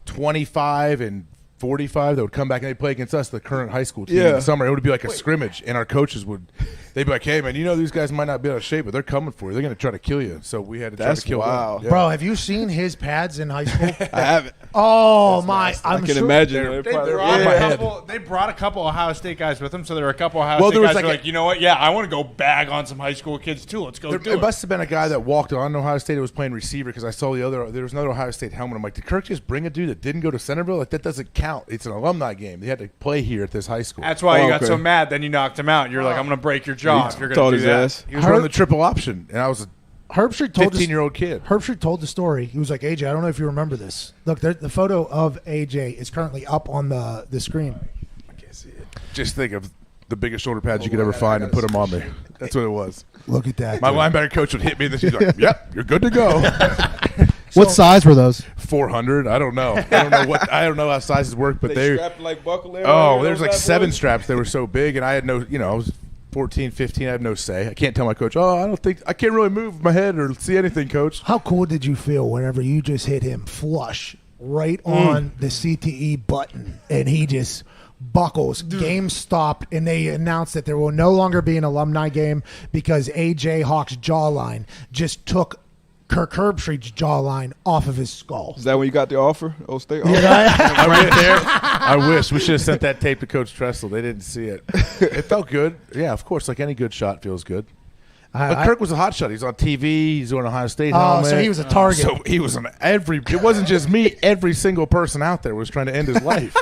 25 and 45 that would come back and they'd play against us, the current high school team in Yeah. the summer. It would be like a scrimmage, and our coaches they'd be like, hey, man, you know these guys might not be out of shape, but they're coming for you. They're going to try to kill you. So we had to try That's to kill wow. them. Yeah. Bro, have you seen his pads in high school? I haven't. Oh my! I I'm can sure. imagine. They're- They probably- brought, Yeah. they brought a couple Ohio State guys with them, so there were a couple Ohio Well, State there was guys like who were a- like, you know what? Yeah, I want to go bag on some high school kids too. Let's go do There it. must have been a guy that walked on Ohio State that was playing receiver because I saw there was another Ohio State helmet. I'm like, did Kirk just bring a dude that didn't go to Centerville? Like that doesn't count. It's an alumni game. They had to play here at this high school. That's why you got okay. so mad. Then you knocked him out. You're like, I'm going to break your jaw if you're Taught going to his do that. ass. He was running the triple option, and I was a Herbstreit told 15-year-old kid. Herbstreit told the story. He was like, AJ, I don't know if you remember this. Look, the photo of AJ is currently up on the screen. Just think of the biggest shoulder pads you could ever find and put them on me. That's what it was. Look at that. My linebacker coach would hit me, and then she's like, "Yep, you're good to go." What size were those? 400. I don't know. I don't know how sizes work, but They they. strapped like buckle there. Oh, there's like 7 straps. They were so big, and I had no. I was 14, 15. I have no say. I can't tell my coach. Oh, I can't really move my head or see anything, coach. How cool did you feel whenever you just hit him flush right on the CTE button and he just buckles? Game stopped, and they announced that there will no longer be an alumni game because AJ Hawk's jawline just took Kirk Herbstreit's jawline off of his skull. Is that when you got the offer? Oh, state offer? Right there. I wish we should have sent that tape to Coach Tressel. They didn't see it. It felt good. Yeah, of course. Like any good shot feels good. But Kirk was a hot shot. He's on TV. He's on Ohio State helmet. So he was a target. So he was on every. It wasn't just me. Every single person out there was trying to end his life.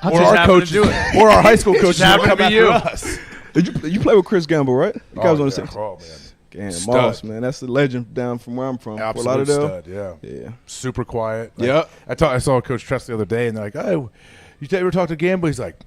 Or our coaches, or our high school coaches were coming after us. Did you play with Chris Gamble, right? The guy was on the same. Oh man. Damn, Moss, man, that's the legend down from where I'm from. Absolute stud, yeah. Super quiet. Like, I saw Coach Tress the other day, and they're like, "Oh, you ever talk to Gamble?" He's like,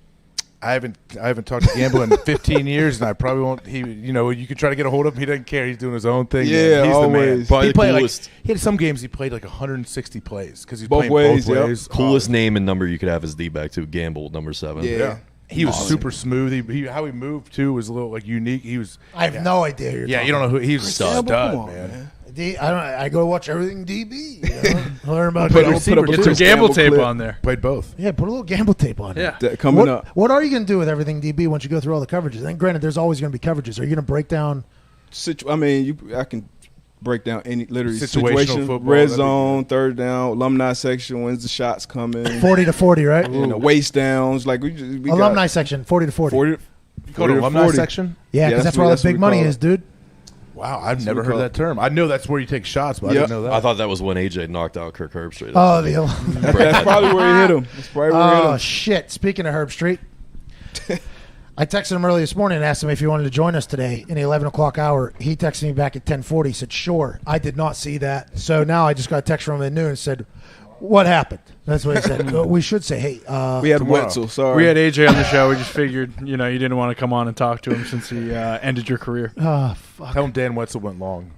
"I haven't talked to Gamble in 15 years, and I probably won't." You can try to get a hold of him. He doesn't care. He's doing his own thing. Yeah, he's always. the man. Probably He played the coolest. he had some games he played like 160 plays because he's Both playing ways, both yep. ways. Coolest name and number you could have is D-back too. Gamble, number 7. Yeah. He was super smooth. How he moved too was a little like unique. He was. I have no idea. Who you're Yeah, you don't know who he's a stud, man. I go watch everything DB. You know? Learn about Get some Gamble tape on there. Played both. Yeah, put a little Gamble tape on. Yeah, coming up. What are you going to do with everything DB once you go through all the coverages? And granted, there's always going to be coverages. Are you going to break down? I can break down any literally Situational situation, football, red zone, third down, alumni section, when's the shots coming, 40 to 40, right? Waist downs, like we alumni section, 40 to 40. 40 You call it alumni section? Yeah, because that's where all the big money is, dude. Wow, I've never heard that term. I know that's where you take shots, but I didn't know that. I thought that was when AJ knocked out Kirk Herbstreit. Oh, that's probably where he hit him. That's probably where he hit him. Oh, shit. Speaking of Herbstreit, I texted him early this morning and asked him if he wanted to join us today in the 11 o'clock hour. He texted me back at 10:40. He said, sure. I did not see that. So now I just got a text from him at noon and said, what happened? That's what he said. We should say, hey. We had Wetzel, sorry. We had AJ on the show. We just figured, you didn't want to come on and talk to him since he ended your career. Oh, fuck. Tell him Dan Wetzel went long.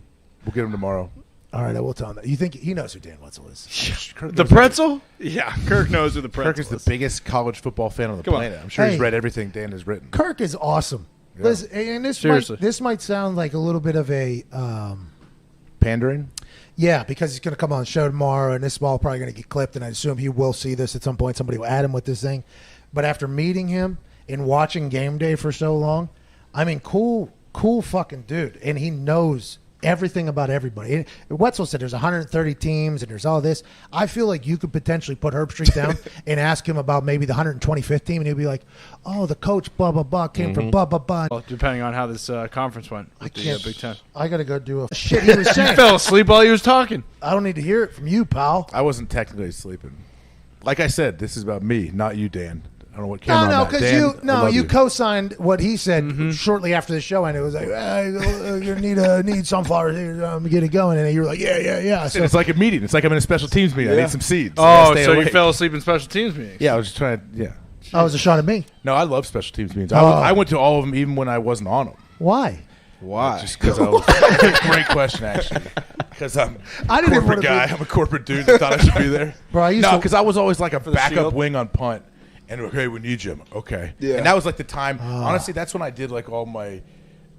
We'll get him tomorrow. All right, I will tell him that. You think he knows who Dan Wetzel is? The pretzel? Yeah, Kirk knows who the pretzel Kirk is the biggest college football fan on the planet. I'm sure he's read everything Dan has written. Kirk is awesome. Yeah. Listen, and this might sound like a little bit of a pandering. Yeah, because he's going to come on the show tomorrow, and this ball probably going to get clipped, and I assume he will see this at some point. Somebody will add him with this thing. But after meeting him and watching Game Day for so long, I mean, cool fucking dude, and he knows everything about everybody. And Wetzel said there's 130 teams and there's all this. I feel like you could potentially put Herbstreit down and ask him about maybe the 125th team, and he'd be like, oh, the coach, blah, blah, blah, came from blah, blah, blah. Well, depending on how this conference went with the Big Ten. I got to go do a shit he was saying. You fell asleep while he was talking. I don't need to hear it from you, pal. I wasn't technically sleeping. Like I said, this is about me, not you, Dan. I don't know what camera No, because you co-signed what he said shortly after the show, and it was like, you need sunflowers here to get it going, and you were like, yeah. So it's like a meeting. It's like I'm in a special teams meeting. I need some seeds. Oh, so you fell asleep in special teams meetings? Yeah, I was just trying to, yeah. Oh, it was a shot at me. No, I love special teams meetings. I went to all of them even when I wasn't on them. Why? Just because I was. Great question, actually. Because I'm a corporate guy. I'm a corporate dude that thought I should be there. Bro, because I was always like a backup wing on punt. And okay, we need you. Okay. Yeah. And that was like the time. Honestly, that's when I did like all my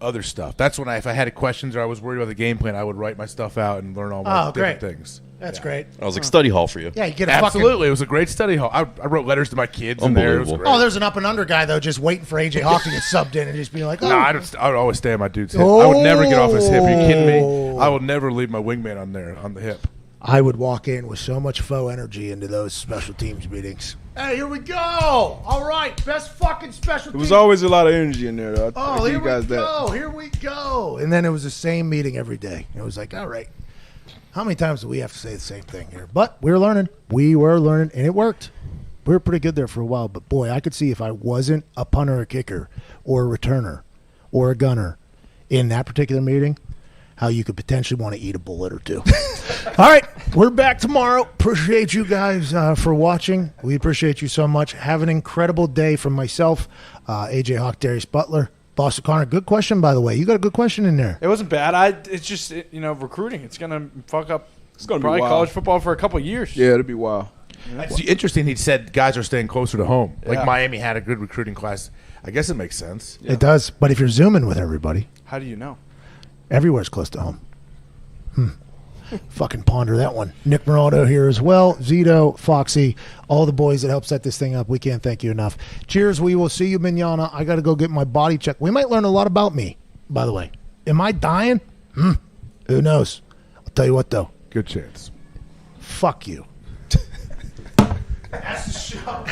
other stuff. That's when if I had questions or I was worried about the game plan, I would write my stuff out and learn all my different things. That's great. I was like study hall for you. Yeah, you get a absolutely. It was a great study hall. I wrote letters to my kids in there. It was great. Oh, there's an up and under guy though, just waiting for AJ Hawk to get subbed in and just be like, oh. No, I would always stay on my dude's hip. I would never get off his hip. Are you kidding me? I will never leave my wingman on there on the hip. I would walk in with so much faux energy into those special teams meetings. Hey, here we go. All right, best fucking special teams. There was always a lot of energy in there, though. Oh, here we go. Here we go. And then it was the same meeting every day. It was like, all right, how many times do we have to say the same thing here? But we were learning. And it worked. We were pretty good there for a while. But, boy, I could see if I wasn't a punter or kicker or a returner or a gunner in that particular meeting, how you could potentially want to eat a bullet or two. All right, we're back tomorrow. Appreciate you guys for watching. We appreciate you so much. Have an incredible day from myself, AJ Hawk, Darius Butler, Boston Connor. Good question, by the way. You got a good question in there. It wasn't bad. It's just recruiting. It's gonna fuck up. It's gonna probably be wild. College football for a couple of years. Yeah, it'll be wild. It's interesting. He said guys are staying closer to home. Like Miami had a good recruiting class. I guess it makes sense. Yeah. It does. But if you're zooming with everybody, how do you know? Everywhere's close to home. Fucking ponder that one. Nick Moraldo here as well. Zito, Foxy, all the boys that help set this thing up. We can't thank you enough. Cheers. We will see you, Mignana. I got to go get my body checked. We might learn a lot about me, by the way. Am I dying? Who knows? I'll tell Tell you what, though. Good chance. Fuck you. That's the show.